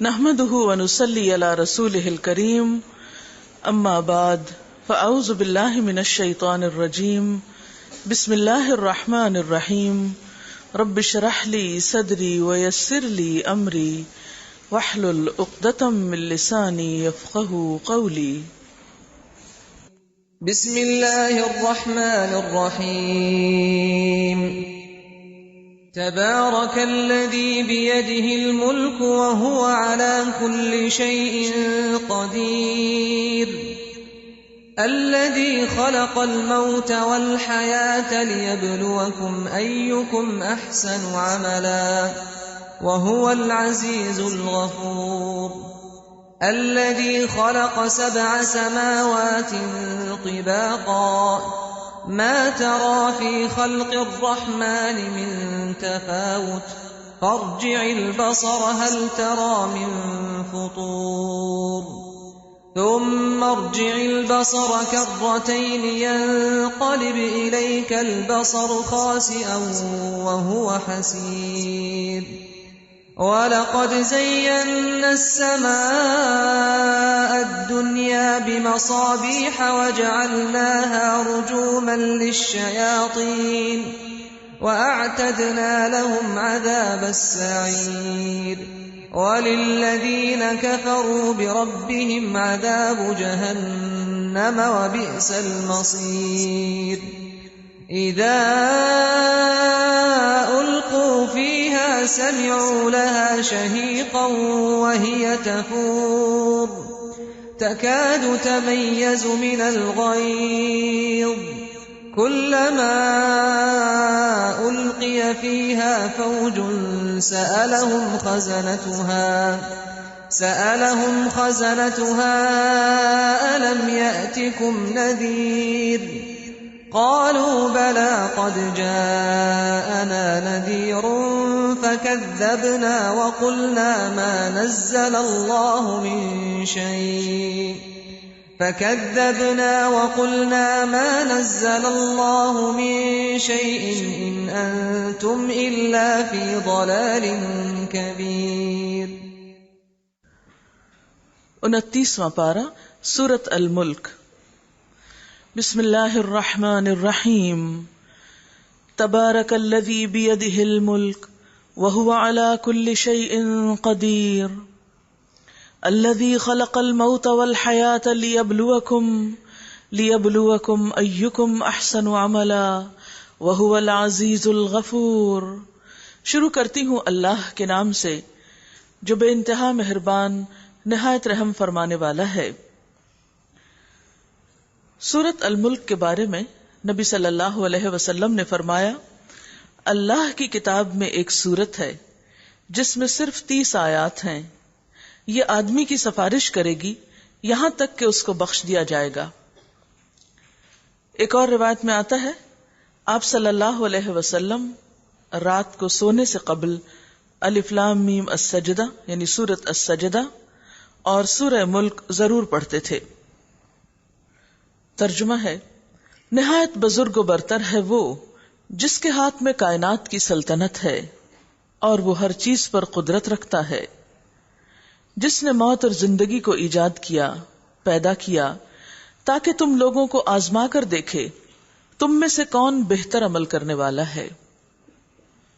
نحمده ونصلي على رسوله الكريم اما بعد فاعوذ بالله من الشيطان الرجيم بسم الله الرحمن الرحيم رب اشرح لي صدري ويسر لي امري واحلل عقدة من لساني يفقهوا قولي. بسم الله الرحمن الرحيم تبارك الذي بيده الملك وهو على كل شيء قدير الذي خلق الموت والحياة ليبلوكم أيكم أحسن عملا وهو العزيز الغفور الذي خلق 7 سماوات طباقا ما ترى في خلق الرحمن من تفاوت فارجع البصر هل ترى من فطور ثم ارجع البصر كرتين ينقلب إليك البصر خاسئا وهو حسير ولقد زينا السماء الدنيا بمصابيح وجعلناها رجوما للشياطين وأعتدنا لهم عذاب السعير وللذين كفروا بربهم عذاب جهنم وبئس المصير إذا ألقوا فيها سمعوا لها شهيقا وهي تفور تكاد تميز من الغيظ كلما ألقي فيها فوج سألهم خزنتها ألم يأتكم نذير قالوا بلى قد جاءنا نذير فكذبنا وقلنا ما نزل الله من شيء إن أنتم إلا في ضلال كبير. 29واں پارہ سورۃ الملک. بسم اللہ الرحمن الرحیم تبارک الذی بیدہ الملک وہو علی کل شیء قدیر الذی خلق الموت والحیاة لیبلوکم ایکم احسن عملا وہو العزیز الغفور. شروع کرتی ہوں اللہ کے نام سے جو بے انتہا مہربان نہایت رحم فرمانے والا ہے. سورۃ الملک کے بارے میں نبی صلی اللہ علیہ وسلم نے فرمایا اللہ کی کتاب میں ایک سورت ہے جس میں صرف 30 آیات ہیں. یہ آدمی کی سفارش کرے گی یہاں تک کہ اس کو بخش دیا جائے گا. ایک اور روایت میں آتا ہے آپ صلی اللہ علیہ وسلم رات کو سونے سے قبل الف لام میم السجدہ یعنی سورۃ السجدہ اور سورہ ملک ضرور پڑھتے تھے. ترجمہ ہے نہایت بزرگ و برتر ہے وہ جس کے ہاتھ میں کائنات کی سلطنت ہے اور وہ ہر چیز پر قدرت رکھتا ہے، جس نے موت اور زندگی کو ایجاد کیا، پیدا کیا تاکہ تم لوگوں کو آزما کر دیکھے تم میں سے کون بہتر عمل کرنے والا ہے.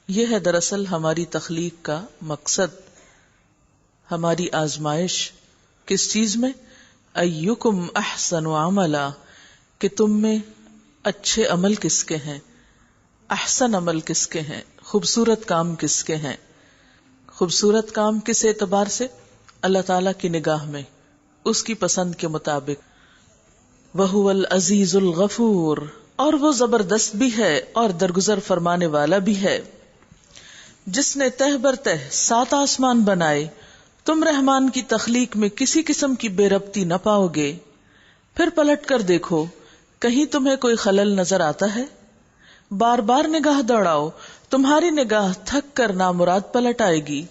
یہ ہے دراصل ہماری تخلیق کا مقصد، ہماری آزمائش کس چیز میں؟ ایکم احسن عملا، کہ تم میں اچھے عمل کس کے ہیں، احسن عمل کس کے ہیں، خوبصورت کام کس کے ہیں. خوبصورت کام کس اعتبار سے؟ اللہ تعالی کی نگاہ میں اس کی پسند کے مطابق. وَهُوَ الْعَزِيزُ الْغَفُورُ، اور وہ زبردست بھی ہے اور درگزر فرمانے والا بھی ہے. جس نے تہ بر تہ 7 آسمان بنائے تم رحمان کی تخلیق میں کسی قسم کی بے ربطی نہ پاؤ گے. پھر پلٹ کر دیکھو کہیں تمہیں کوئی خلل نظر آتا ہے؟ بار بار نگاہ دوڑاؤ، تمہاری نگاہ تھک کر نامراد پلٹ آئے گی.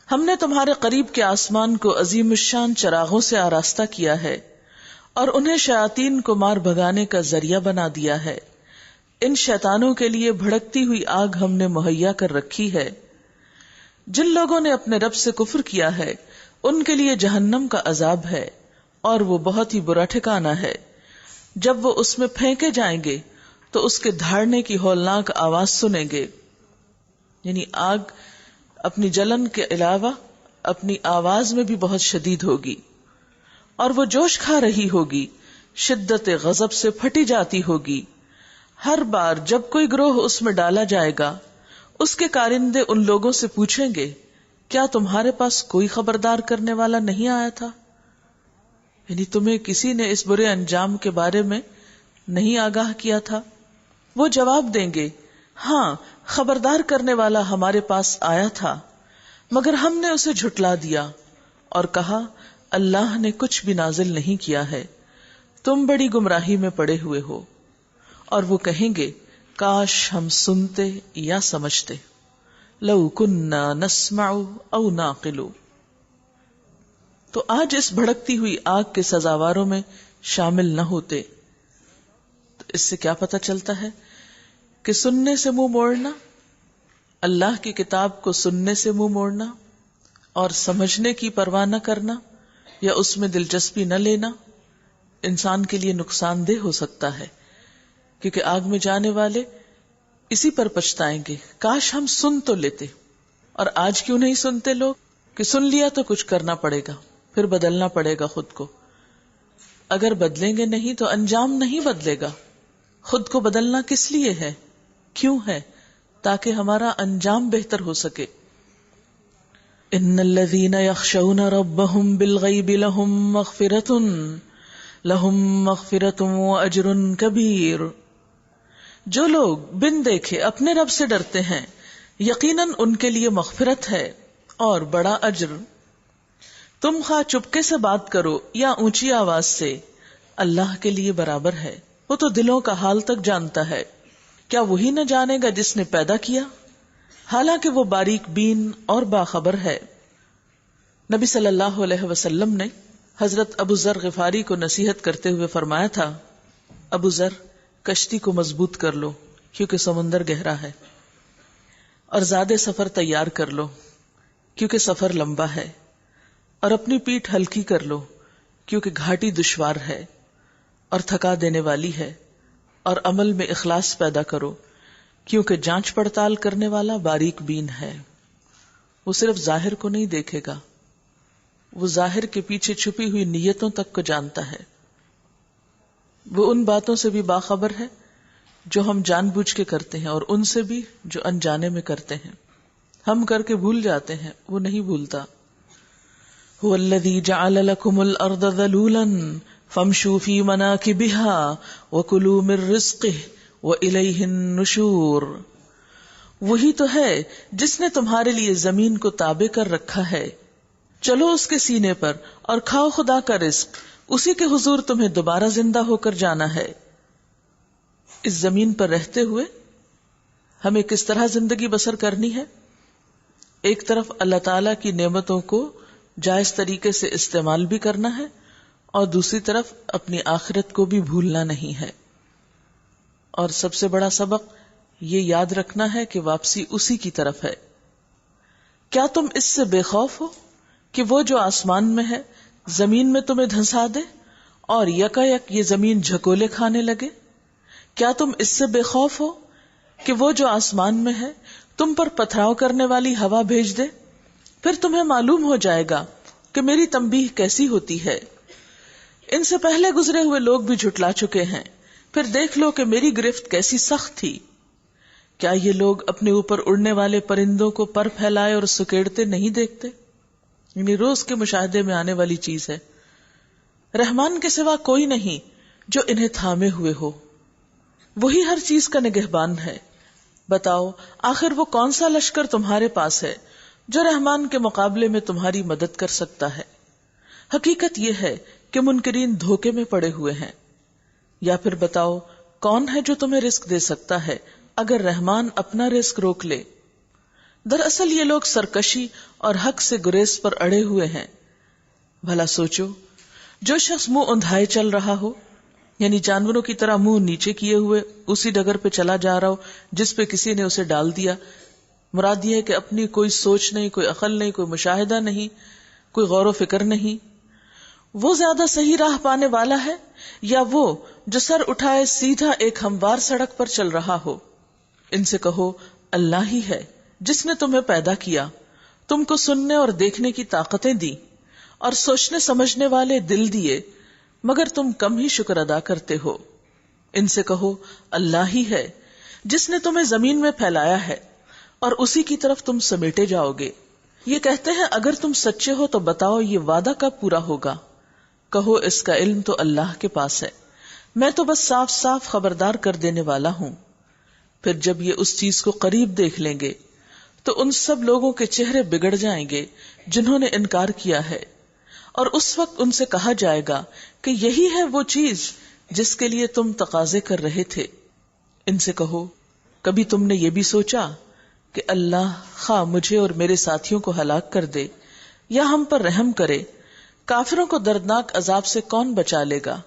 ہم نے تمہارے قریب کے آسمان کو عظیم الشان چراغوں سے آراستہ کیا ہے اور انہیں شیاطین کو مار بھگانے کا ذریعہ بنا دیا ہے. ان شیطانوں کے لیے بھڑکتی ہوئی آگ ہم نے مہیا کر رکھی ہے. جن لوگوں نے اپنے رب سے کفر کیا ہے ان کے لیے جہنم کا عذاب ہے اور وہ بہت ہی برا ٹھکانہ ہے. جب وہ اس میں پھینکے جائیں گے تو اس کے دھاڑنے کی ہولناک آواز سنیں گے. یعنی آگ اپنی جلن کے علاوہ اپنی آواز میں بھی بہت شدید ہوگی اور وہ جوش کھا رہی ہوگی، شدت غضب سے پھٹی جاتی ہوگی. ہر بار جب کوئی گروہ اس میں ڈالا جائے گا اس کے کارندے ان لوگوں سے پوچھیں گے کیا تمہارے پاس کوئی خبردار کرنے والا نہیں آیا تھا؟ یعنی تمہیں کسی نے اس برے انجام کے بارے میں نہیں آگاہ کیا تھا؟ وہ جواب دیں گے ہاں، خبردار کرنے والا ہمارے پاس آیا تھا مگر ہم نے اسے جھٹلا دیا اور کہا اللہ نے کچھ بھی نازل نہیں کیا ہے، تم بڑی گمراہی میں پڑے ہوئے ہو. اور وہ کہیں گے کاش ہم سنتے یا سمجھتے، لو کننا نسمع او نعقل. تو آج اس بھڑکتی ہوئی آگ کے سزاواروں میں شامل نہ ہوتے. تو اس سے کیا پتہ چلتا ہے کہ سننے سے منہ موڑنا، اللہ کی کتاب کو سننے سے منہ موڑنا اور سمجھنے کی پرواہ نہ کرنا یا اس میں دلچسپی نہ لینا انسان کے لیے نقصان دہ ہو سکتا ہے، کیونکہ آگ میں جانے والے اسی پر پچھتائیں گے کاش ہم سن تو لیتے. اور آج کیوں نہیں سنتے لوگ؟ کہ سن لیا تو کچھ کرنا پڑے گا، پھر بدلنا پڑے گا خود کو. اگر بدلیں گے نہیں تو انجام نہیں بدلے گا. خود کو بدلنا کس لیے ہے؟ کیوں ہے؟ تاکہ ہمارا انجام بہتر ہو سکے. ان الذين يخشون ربهم بالغیب لهم مغفرۃ واجر کبیر. جو لوگ بن دیکھے اپنے رب سے ڈرتے ہیں یقیناً ان کے لیے مغفرت ہے اور بڑا اجر. تم خواہ چپکے سے بات کرو یا اونچی آواز سے، اللہ کے لیے برابر ہے. وہ تو دلوں کا حال تک جانتا ہے. کیا وہی نہ جانے گا جس نے پیدا کیا؟ حالانکہ وہ باریک بین اور باخبر ہے. نبی صلی اللہ علیہ وسلم نے حضرت ابو ذر غفاری کو نصیحت کرتے ہوئے فرمایا تھا، ابو ذر کشتی کو مضبوط کر لو کیونکہ سمندر گہرا ہے، اور زیادہ سفر تیار کر لو کیونکہ سفر لمبا ہے، اور اپنی پیٹھ ہلکی کر لو کیونکہ گھاٹی دشوار ہے اور تھکا دینے والی ہے، اور عمل میں اخلاص پیدا کرو کیونکہ جانچ پڑتال کرنے والا باریک بین ہے. وہ صرف ظاہر کو نہیں دیکھے گا، وہ ظاہر کے پیچھے چھپی ہوئی نیتوں تک کو جانتا ہے. وہ ان باتوں سے بھی باخبر ہے جو ہم جان بوجھ کے کرتے ہیں اور ان سے بھی جو انجانے میں کرتے ہیں. ہم کر کے بھول جاتے ہیں، وہ نہیں بھولتا. هو الذی جعل لکم الارض ذلولا فامشوا فی مناکبها وکلوا من رزقہ وإلیہ النشور. وہی تو ہے جس نے تمہارے لیے زمین کو تابع کر رکھا ہے، چلو اس کے سینے پر اور کھاؤ خدا کا رزق، اسی کے حضور تمہیں دوبارہ زندہ ہو کر جانا ہے. اس زمین پر رہتے ہوئے ہمیں کس طرح زندگی بسر کرنی ہے؟ ایک طرف اللہ تعالی کی نعمتوں کو جائز طریقے سے استعمال بھی کرنا ہے اور دوسری طرف اپنی آخرت کو بھی بھولنا نہیں ہے. اور سب سے بڑا سبق یہ یاد رکھنا ہے کہ واپسی اسی کی طرف ہے. کیا تم اس سے بے خوف ہو کہ وہ جو آسمان میں ہے زمین میں تمہیں دھنسا دے اور یکا یک یہ زمین جھکولے کھانے لگے؟ کیا تم اس سے بے خوف ہو کہ وہ جو آسمان میں ہے تم پر پتھراؤ کرنے والی ہوا بھیج دے؟ پھر تمہیں معلوم ہو جائے گا کہ میری تنبیہ کیسی ہوتی ہے. ان سے پہلے گزرے ہوئے لوگ بھی جھٹلا چکے ہیں، پھر دیکھ لو کہ میری گرفت کیسی سخت تھی. کیا یہ لوگ اپنے اوپر اڑنے والے پرندوں کو پر پھیلائے اور سکیڑتے نہیں دیکھتے؟ یعنی روز کے مشاہدے میں آنے والی چیز ہے. رحمان کے سوا کوئی نہیں جو انہیں تھامے ہوئے ہو، وہی ہر چیز کا نگہبان ہے. بتاؤ آخر وہ کون سا لشکر تمہارے پاس ہے جو رحمان کے مقابلے میں تمہاری مدد کر سکتا ہے؟ حقیقت یہ ہے کہ منکرین دھوکے میں پڑے ہوئے ہیں. یا پھر بتاؤ کون ہے جو تمہیں رزق دے سکتا ہے اگر رحمان اپنا رزق روک لے؟ دراصل یہ لوگ سرکشی اور حق سے گریز پر اڑے ہوئے ہیں. بھلا سوچو، جو شخص منہ اندھائے چل رہا ہو، یعنی جانوروں کی طرح منہ نیچے کیے ہوئے اسی ڈگر پہ چلا جا رہا ہو جس پہ کسی نے اسے ڈال دیا، مراد یہ ہے کہ اپنی کوئی سوچ نہیں، کوئی عقل نہیں، کوئی مشاہدہ نہیں، کوئی غور و فکر نہیں. وہ زیادہ صحیح راہ پانے والا ہے یا وہ جو سر اٹھائے سیدھا ایک ہموار سڑک پر چل رہا ہو؟ ان سے کہو اللہ ہی ہے جس نے تمہیں پیدا کیا، تم کو سننے اور دیکھنے کی طاقتیں دی اور سوچنے سمجھنے والے دل دیے، مگر تم کم ہی شکر ادا کرتے ہو. ان سے کہو اللہ ہی ہے جس نے تمہیں زمین میں پھیلایا ہے اور اسی کی طرف تم سمیٹے جاؤ گے. یہ کہتے ہیں اگر تم سچے ہو تو بتاؤ یہ وعدہ کب پورا ہوگا؟ کہو اس کا علم تو اللہ کے پاس ہے، میں تو بس صاف صاف خبردار کر دینے والا ہوں. پھر جب یہ اس چیز کو قریب دیکھ لیں گے تو ان سب لوگوں کے چہرے بگڑ جائیں گے جنہوں نے انکار کیا ہے، اور اس وقت ان سے کہا جائے گا کہ یہی ہے وہ چیز جس کے لیے تم تقاضے کر رہے تھے. ان سے کہو کبھی تم نے یہ بھی سوچا کہ اللہ خواہ مجھے اور میرے ساتھیوں کو ہلاک کر دے یا ہم پر رحم کرے، کافروں کو دردناک عذاب سے کون بچا لے گا؟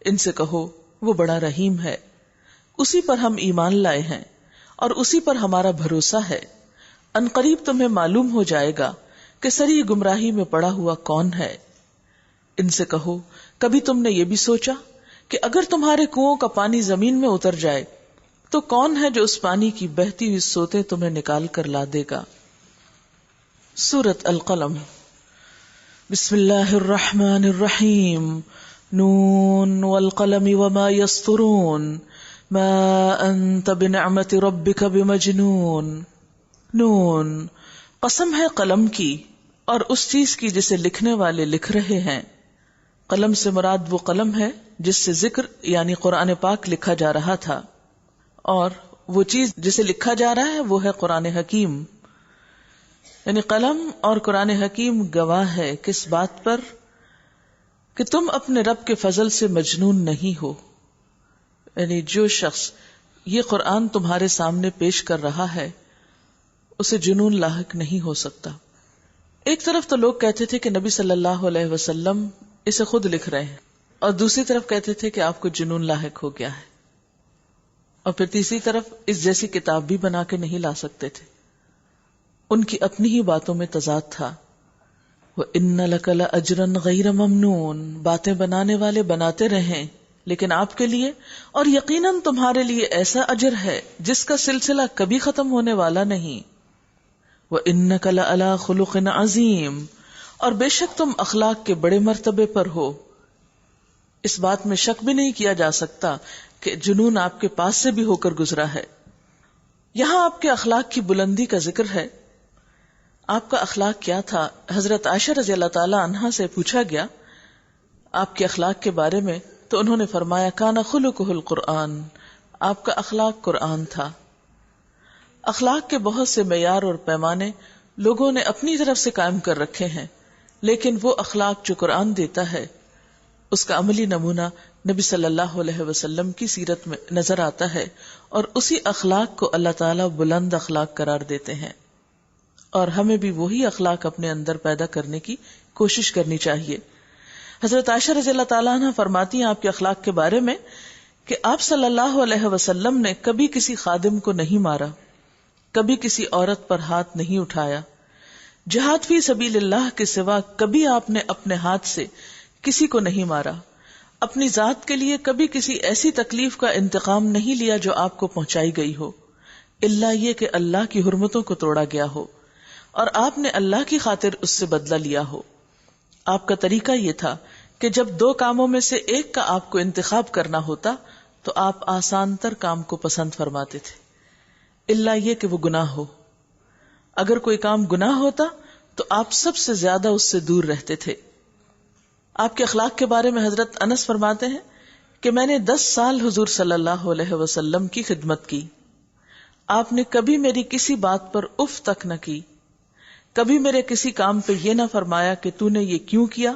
ان سے کہو وہ بڑا رحیم ہے، اسی پر ہم ایمان لائے ہیں اور اسی پر ہمارا بھروسہ ہے. ان قریب تمہیں معلوم ہو جائے گا کہ سری گمراہی میں پڑا ہوا کون ہے. ان سے کہو کبھی تم نے یہ بھی سوچا کہ اگر تمہارے کنووں کا پانی زمین میں اتر جائے تو کون ہے جو اس پانی کی بہتی ہوئی سوتیں تمہیں نکال کر لا دے گا؟ سورۃ القلم. بسم اللہ الرحمن الرحیم. نون والقلم وما یسطرون ما انت بنعمت ربک بمجنون. نون، قسم ہے قلم کی اور اس چیز کی جسے لکھنے والے لکھ رہے ہیں. قلم سے مراد وہ قلم ہے جس سے ذکر یعنی قرآن پاک لکھا جا رہا تھا، اور وہ چیز جسے لکھا جا رہا ہے وہ ہے قرآن حکیم. یعنی قلم اور قرآن حکیم گواہ ہے کس بات پر؟ کہ تم اپنے رب کے فضل سے مجنون نہیں ہو. یعنی جو شخص یہ قرآن تمہارے سامنے پیش کر رہا ہے اسے جنون لاحق نہیں ہو سکتا. ایک طرف تو لوگ کہتے تھے کہ نبی صلی اللہ علیہ وسلم اسے خود لکھ رہے ہیں، اور دوسری طرف کہتے تھے کہ آپ کو جنون لاحق ہو گیا ہے، اور پھر تیسری طرف اس جیسی کتاب بھی بنا کے نہیں لا سکتے تھے. ان کی اپنی ہی باتوں میں تضاد تھا. وَإِنَّ لَكَ لَأَجْرًا غَيْرَ مَمْنُونَ، باتیں بنانے والے بناتے رہیں لیکن آپ کے لیے، اور یقیناً تمہارے لیے ایسا اجر ہے جس کا سلسلہ کبھی ختم ہونے والا نہیں. وَإِنَّكَ لَعَلَىٰ خُلُقٍ عَظِيمٍ، اور بے شک تم اخلاق کے بڑے مرتبے پر ہو. اس بات میں شک بھی نہیں کیا جا سکتا کہ جنون آپ کے پاس سے بھی ہو کر گزرا ہے. یہاں آپ کے اخلاق کی بلندی کا ذکر ہے. آپ کا اخلاق کیا تھا؟ حضرت عائشہ رضی اللہ تعالی عنہا سے پوچھا گیا آپ کے اخلاق کے بارے میں، تو انہوں نے فرمایا کان خلقہ القرآن، آپ کا اخلاق قرآن تھا. اخلاق کے بہت سے معیار اور پیمانے لوگوں نے اپنی طرف سے قائم کر رکھے ہیں، لیکن وہ اخلاق جو قرآن دیتا ہے اس کا عملی نمونہ نبی صلی اللہ علیہ وسلم کی سیرت میں نظر آتا ہے، اور اسی اخلاق کو اللہ تعالیٰ بلند اخلاق قرار دیتے ہیں. اور ہمیں بھی وہی اخلاق اپنے اندر پیدا کرنے کی کوشش کرنی چاہیے. حضرت عائشہ رضی اللہ تعالیٰ عنہ فرماتی ہیں آپ کے اخلاق کے بارے میں کہ آپ صلی اللہ علیہ وسلم نے کبھی کسی خادم کو نہیں مارا، کبھی کسی عورت پر ہاتھ نہیں اٹھایا، جہاد فی سبیل اللہ کے سوا کبھی آپ نے اپنے ہاتھ سے کسی کو نہیں مارا، اپنی ذات کے لیے کبھی کسی ایسی تکلیف کا انتقام نہیں لیا جو آپ کو پہنچائی گئی ہو، الا یہ کہ اللہ کی حرمتوں کو توڑا گیا ہو اور آپ نے اللہ کی خاطر اس سے بدلہ لیا ہو. آپ کا طریقہ یہ تھا کہ جب دو کاموں میں سے ایک کا آپ کو انتخاب کرنا ہوتا تو آپ آسان تر کام کو پسند فرماتے تھے، الا یہ کہ وہ گناہ ہو. اگر کوئی کام گناہ ہوتا تو آپ سب سے زیادہ اس سے دور رہتے تھے. آپ کے اخلاق کے بارے میں حضرت انس فرماتے ہیں کہ میں نے 10 سال حضور صلی اللہ علیہ وسلم کی خدمت کی. آپ نے کبھی میری کسی بات پر اف تک نہ کی، کبھی میرے کسی کام پہ یہ نہ فرمایا کہ تو نے یہ کیوں کیا،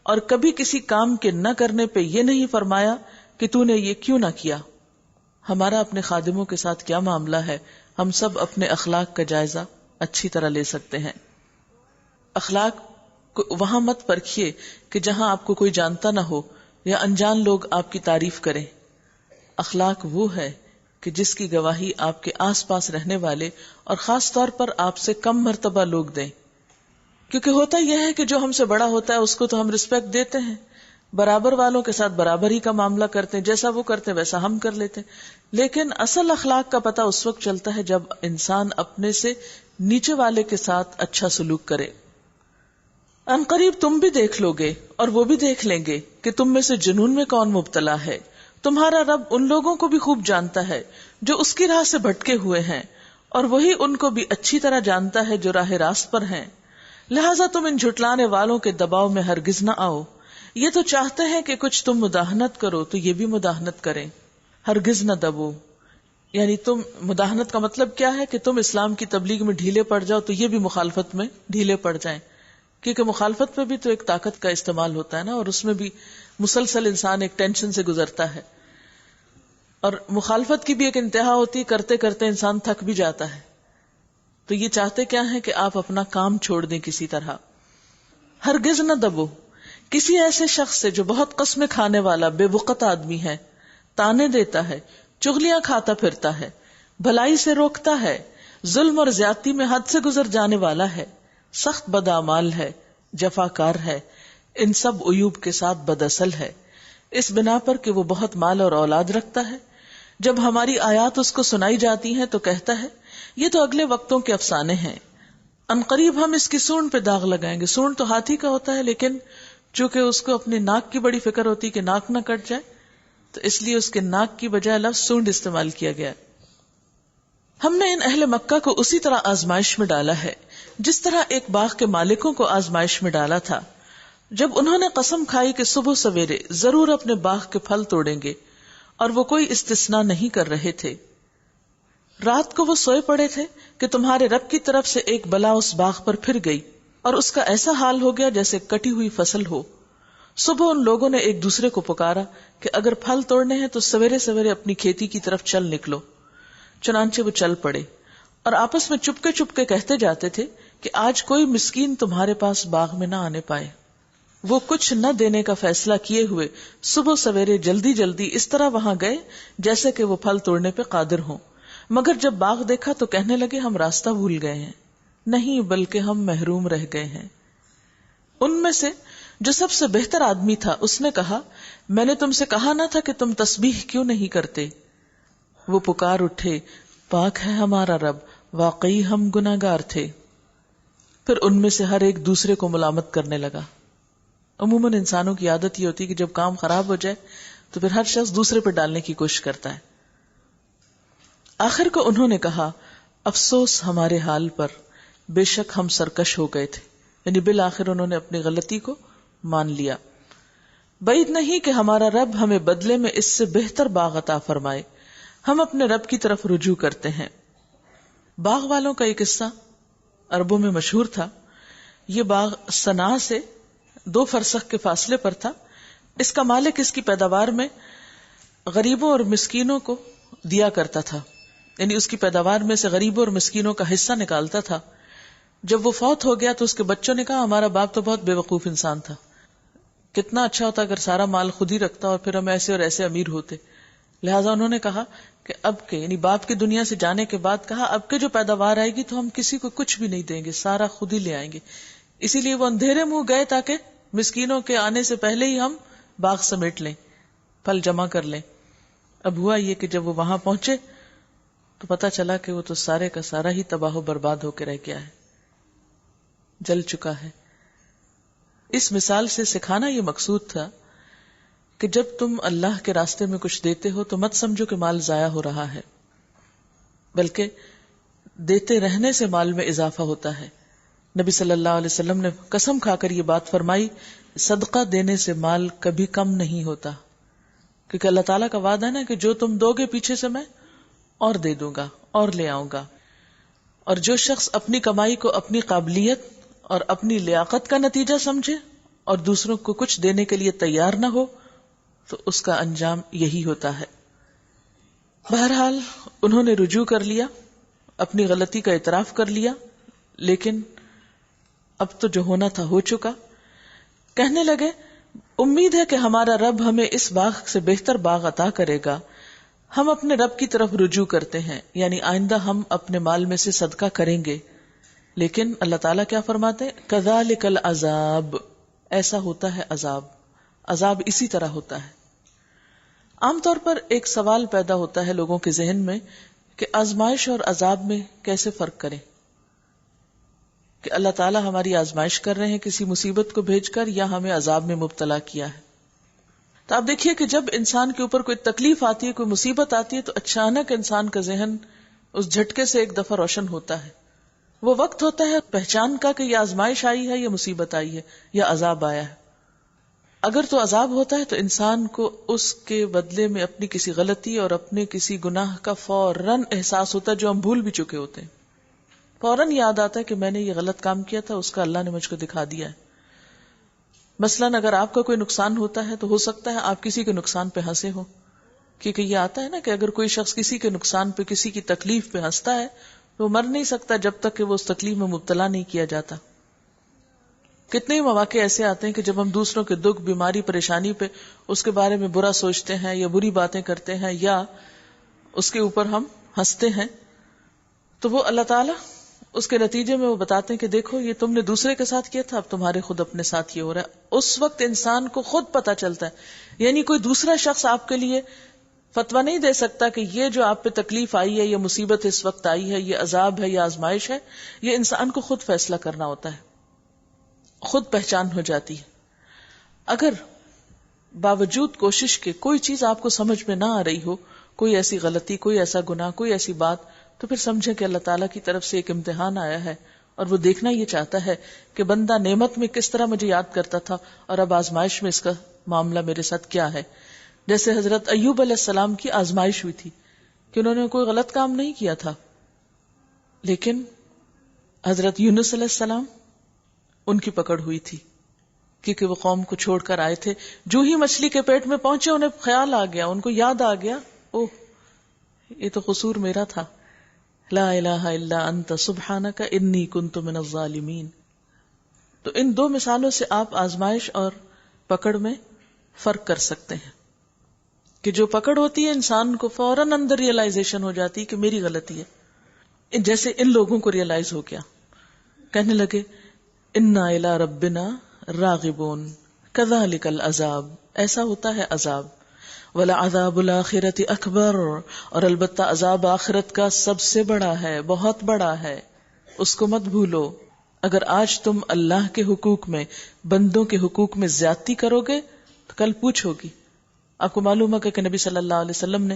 اور کبھی کسی کام کے نہ کرنے پہ یہ نہیں فرمایا کہ تو نے یہ کیوں نہ کیا. ہمارا اپنے خادموں کے ساتھ کیا معاملہ ہے؟ ہم سب اپنے اخلاق کا جائزہ اچھی طرح لے سکتے ہیں. اخلاق کو وہاں مت پرکھیے کہ جہاں آپ کو کوئی جانتا نہ ہو یا انجان لوگ آپ کی تعریف کریں. اخلاق وہ ہے کہ جس کی گواہی آپ کے آس پاس رہنے والے اور خاص طور پر آپ سے کم مرتبہ لوگ دیں. کیونکہ ہوتا یہ ہے کہ جو ہم سے بڑا ہوتا ہے اس کو تو ہم رسپیکٹ دیتے ہیں، برابر والوں کے ساتھ برابر ہی کا معاملہ کرتے ہیں، جیسا وہ کرتے ہیں ویسا ہم کر لیتے ہیں. لیکن اصل اخلاق کا پتہ اس وقت چلتا ہے جب انسان اپنے سے نیچے والے کے ساتھ اچھا سلوک کرے. ان قریب تم بھی دیکھ لو گے اور وہ بھی دیکھ لیں گے کہ تم میں سے جنون میں کون مبتلا ہے. تمہارا رب ان لوگوں کو بھی خوب جانتا ہے جو اس کی راہ سے بھٹکے ہوئے ہیں، اور وہی ان کو بھی اچھی طرح جانتا ہے جو راہ راست پر ہیں. لہٰذا تم ان جھٹلانے والوں کے دباؤ میں ہرگز نہ آؤ. یہ تو چاہتے ہیں کہ کچھ تم مداہنت کرو تو یہ بھی مداہنت کریں. ہرگز نہ دبو، یعنی تم مداہنت کا مطلب کیا ہے کہ تم اسلام کی تبلیغ میں ڈھیلے پڑ جاؤ تو یہ بھی مخالفت میں ڈھیلے پڑ جائیں. کیونکہ مخالفت میں بھی تو ایک طاقت کا استعمال ہوتا ہے نا، اور اس میں بھی مسلسل انسان ایک ٹینشن سے گزرتا ہے، اور مخالفت کی بھی ایک انتہا ہوتی ہے، کرتے کرتے انسان تھک بھی جاتا ہے. تو یہ چاہتے کیا ہے کہ آپ اپنا کام چھوڑ دیں کسی طرح. ہرگز نہ دبو کسی ایسے شخص سے جو بہت قسمیں کھانے والا بے وقت آدمی ہے، تانے دیتا ہے، چغلیاں کھاتا پھرتا ہے، بھلائی سے روکتا ہے، ظلم اور زیادتی میں حد سے گزر جانے والا ہے، سخت بدعمال ہے، جفاکار ہے، ان سب عیوب کے ساتھ بداصل ہے، اس بنا پر کہ وہ بہت مال اور اولاد رکھتا ہے. جب ہماری آیات اس کو سنائی جاتی ہیں تو کہتا ہے یہ تو اگلے وقتوں کے افسانے ہیں، ان قریب ہم اس کی سونڈ پہ داغ لگائیں گے. سونڈ تو ہاتھی کا ہوتا ہے، لیکن چونکہ اس کو اپنے ناک کی بڑی فکر ہوتی کہ ناک نہ کٹ جائے، تو اس لیے اس کے ناک کی بجائے لفظ سونڈ استعمال کیا گیا. ہم نے ان اہل مکہ کو اسی طرح آزمائش میں ڈالا ہے جس طرح ایک باغ کے مالکوں کو آزمائش میں ڈالا تھا، جب انہوں نے قسم کھائی کہ صبح سویرے ضرور اپنے باغ کے پھل توڑیں گے، اور وہ کوئی استثناء نہیں کر رہے تھے. رات کو وہ سوئے پڑے تھے کہ تمہارے رب کی طرف سے ایک بلا اس باغ پر پھر گئی، اور اس کا ایسا حال ہو گیا جیسے کٹی ہوئی فصل ہو. صبح ان لوگوں نے ایک دوسرے کو پکارا کہ اگر پھل توڑنے ہیں تو سویرے سویرے اپنی کھیتی کی طرف چل نکلو. چنانچہ وہ چل پڑے اور آپس میں چپکے چپکے کہتے جاتے تھے کہ آج کوئی مسکین تمہارے پاس باغ میں نہ آنے پائے. وہ کچھ نہ دینے کا فیصلہ کیے ہوئے صبح سویرے جلدی جلدی اس طرح وہاں گئے جیسے کہ وہ پھل توڑنے پہ قادر ہوں، مگر جب باغ دیکھا تو کہنے لگے ہم راستہ بھول گئے ہیں. نہیں بلکہ ہم محروم رہ گئے ہیں. ان میں سے جو سب سے بہتر آدمی تھا اس نے کہا میں نے تم سے کہا نہ تھا کہ تم تسبیح کیوں نہیں کرتے. وہ پکار اٹھے پاک ہے ہمارا رب، واقعی ہم گناہگار تھے. پھر ان میں سے ہر ایک دوسرے کو ملامت کرنے لگا. عموماً انسانوں کی عادت یہ ہوتی ہے کہ جب کام خراب ہو جائے تو پھر ہر شخص دوسرے پر ڈالنے کی کوشش کرتا ہے. آخر کو انہوں نے کہا افسوس ہمارے حال پر، بے شک ہم سرکش ہو گئے تھے. یعنی بالآخر انہوں نے اپنی غلطی کو مان لیا. بعید نہیں کہ ہمارا رب ہمیں بدلے میں اس سے بہتر باغ عطا فرمائے. ہم اپنے رب کی طرف رجوع کرتے ہیں. باغ والوں کا ایک قصہ عربوں میں مشہور تھا. یہ باغ صنعاء سے 2 فرسخ کے فاصلے پر تھا. اس کا مالک اس کی پیداوار میں غریبوں اور مسکینوں کو دیا کرتا تھا، یعنی اس کی پیداوار میں سے غریبوں اور مسکینوں کا حصہ نکالتا تھا. جب وہ فوت ہو گیا تو اس کے بچوں نے کہا ہمارا باپ تو بہت بے وقوف انسان تھا، کتنا اچھا ہوتا اگر سارا مال خود ہی رکھتا اور پھر ہم ایسے اور ایسے امیر ہوتے. لہٰذا انہوں نے کہا کہ اب کے، یعنی باپ کی دنیا سے جانے کے بعد کہا اب کے جو پیداوار آئے گی تو ہم کسی کو کچھ بھی نہیں دیں گے، سارا خود ہی لے آئیں گے. اسی لیے وہ اندھیرے منہ گئے تاکہ مسکینوں کے آنے سے پہلے ہی ہم باغ سمیٹ لیں، پھل جمع کر لیں. اب ہوا یہ کہ جب وہ وہاں پہنچے تو پتا چلا کہ وہ تو سارے کا سارا ہی تباہ و برباد ہو کے رہ گیا ہے، جل چکا ہے. اس مثال سے سکھانا یہ مقصود تھا کہ جب تم اللہ کے راستے میں کچھ دیتے ہو تو مت سمجھو کہ مال ضائع ہو رہا ہے، بلکہ دیتے رہنے سے مال میں اضافہ ہوتا ہے. نبی صلی اللہ علیہ وسلم نے قسم کھا کر یہ بات فرمائی صدقہ دینے سے مال کبھی کم نہیں ہوتا، کیونکہ اللہ تعالیٰ کا وعدہ ہے نا کہ جو تم دو گے پیچھے سے میں اور دے دوں گا اور لے آؤں گا. اور جو شخص اپنی کمائی کو اپنی قابلیت اور اپنی لیاقت کا نتیجہ سمجھے اور دوسروں کو کچھ دینے کے لیے تیار نہ ہو تو اس کا انجام یہی ہوتا ہے. بہرحال انہوں نے رجوع کر لیا، اپنی غلطی کا اعتراف کر لیا، لیکن اب تو جو ہونا تھا ہو چکا. کہنے لگے امید ہے کہ ہمارا رب ہمیں اس باغ سے بہتر باغ عطا کرے گا ہم اپنے رب کی طرف رجوع کرتے ہیں، یعنی آئندہ ہم اپنے مال میں سے صدقہ کریں گے، لیکن اللہ تعالیٰ کیا فرماتے ہیں؟ کذالک العذاب، ایسا ہوتا ہے عذاب، عذاب اسی طرح ہوتا ہے۔ عام طور پر ایک سوال پیدا ہوتا ہے لوگوں کے ذہن میں کہ آزمائش اور عذاب میں کیسے فرق کریں، کہ اللہ تعالیٰ ہماری آزمائش کر رہے ہیں کسی مصیبت کو بھیج کر، یا ہمیں عذاب میں مبتلا کیا ہے۔ تو آپ دیکھیے کہ جب انسان کے اوپر کوئی تکلیف آتی ہے، کوئی مصیبت آتی ہے، تو اچانک انسان کا ذہن اس جھٹکے سے ایک دفعہ روشن ہوتا ہے۔ وہ وقت ہوتا ہے پہچان کا کہ یہ آزمائش آئی ہے، یہ مصیبت آئی ہے، یا عذاب آیا ہے۔ اگر تو عذاب ہوتا ہے تو انسان کو اس کے بدلے میں اپنی کسی غلطی اور اپنے کسی گناہ کا فوراً احساس ہوتا ہے، جو ہم بھول بھی چکے ہوتے ہیں۔ فوراً یاد آتا ہے کہ میں نے یہ غلط کام کیا تھا، اس کا اللہ نے مجھ کو دکھا دیا ہے۔ مثلاً اگر آپ کا کوئی نقصان ہوتا ہے تو ہو سکتا ہے آپ کسی کے نقصان پہ ہنسے ہو، کیونکہ یہ آتا ہے نا کہ اگر کوئی شخص کسی کے نقصان پہ، کسی کی تکلیف پہ ہنستا ہے تو وہ مر نہیں سکتا جب تک کہ وہ اس تکلیف میں مبتلا نہیں کیا جاتا۔ کتنے ہی مواقع ایسے آتے ہیں کہ جب ہم دوسروں کے دکھ، بیماری، پریشانی پہ اس کے بارے میں برا سوچتے ہیں یا بری باتیں کرتے ہیں یا اس کے اوپر ہم ہنستے ہیں، تو وہ اللہ تعالیٰ اس کے نتیجے میں وہ بتاتے ہیں کہ دیکھو یہ تم نے دوسرے کے ساتھ کیا تھا، اب تمہارے خود اپنے ساتھ یہ ہو رہا ہے۔ اس وقت انسان کو خود پتا چلتا ہے، یعنی کوئی دوسرا شخص آپ کے لیے فتویٰ نہیں دے سکتا کہ یہ جو آپ پہ تکلیف آئی ہے، یہ مصیبت اس وقت آئی ہے، یہ عذاب ہے یا آزمائش ہے، یہ انسان کو خود فیصلہ کرنا ہوتا ہے، خود پہچان ہو جاتی ہے۔ اگر باوجود کوشش کے کوئی چیز آپ کو سمجھ میں نہ آ رہی ہو، کوئی ایسی غلطی، کوئی ایسا گناہ، کوئی ایسی بات، تو پھر سمجھے کہ اللہ تعالیٰ کی طرف سے ایک امتحان آیا ہے، اور وہ دیکھنا یہ چاہتا ہے کہ بندہ نعمت میں کس طرح مجھے یاد کرتا تھا اور اب آزمائش میں اس کا معاملہ میرے ساتھ کیا ہے۔ جیسے حضرت ایوب علیہ السلام کی آزمائش ہوئی تھی کہ انہوں نے کوئی غلط کام نہیں کیا تھا، لیکن حضرت یونس علیہ السلام ان کی پکڑ ہوئی تھی، کیونکہ وہ قوم کو چھوڑ کر آئے تھے۔ جو ہی مچھلی کے پیٹ میں پہنچے انہیں خیال آ گیا، ان کو یاد آ گیا، اوہ یہ تو قصور میرا تھا، لا الہ الا انت سبحانک انی کنت من الظالمین۔ تو ان دو مثالوں سے آپ آزمائش اور پکڑ میں فرق کر سکتے ہیں کہ جو پکڑ ہوتی ہے انسان کو فوراً اندر ریئلائزیشن ہو جاتی ہے کہ میری غلطی ہے، جیسے ان لوگوں کو ریئلائز ہو گیا، کہنے لگے انا الی ربنا راغبون کذالک العذاب، ایسا ہوتا ہے عذاب، وَلَعَذَابُ الْآخِرَةِ أَكْبَرُ، اور البتہ عذاب آخرت کا سب سے بڑا ہے، بہت بڑا ہے، اس کو مت بھولو۔ اگر آج تم اللہ کے حقوق میں، بندوں کے حقوق میں زیادتی کرو گے تو کل پوچھ ہوگی۔ آپ کو معلوم ہے کہ نبی صلی اللہ علیہ وسلم نے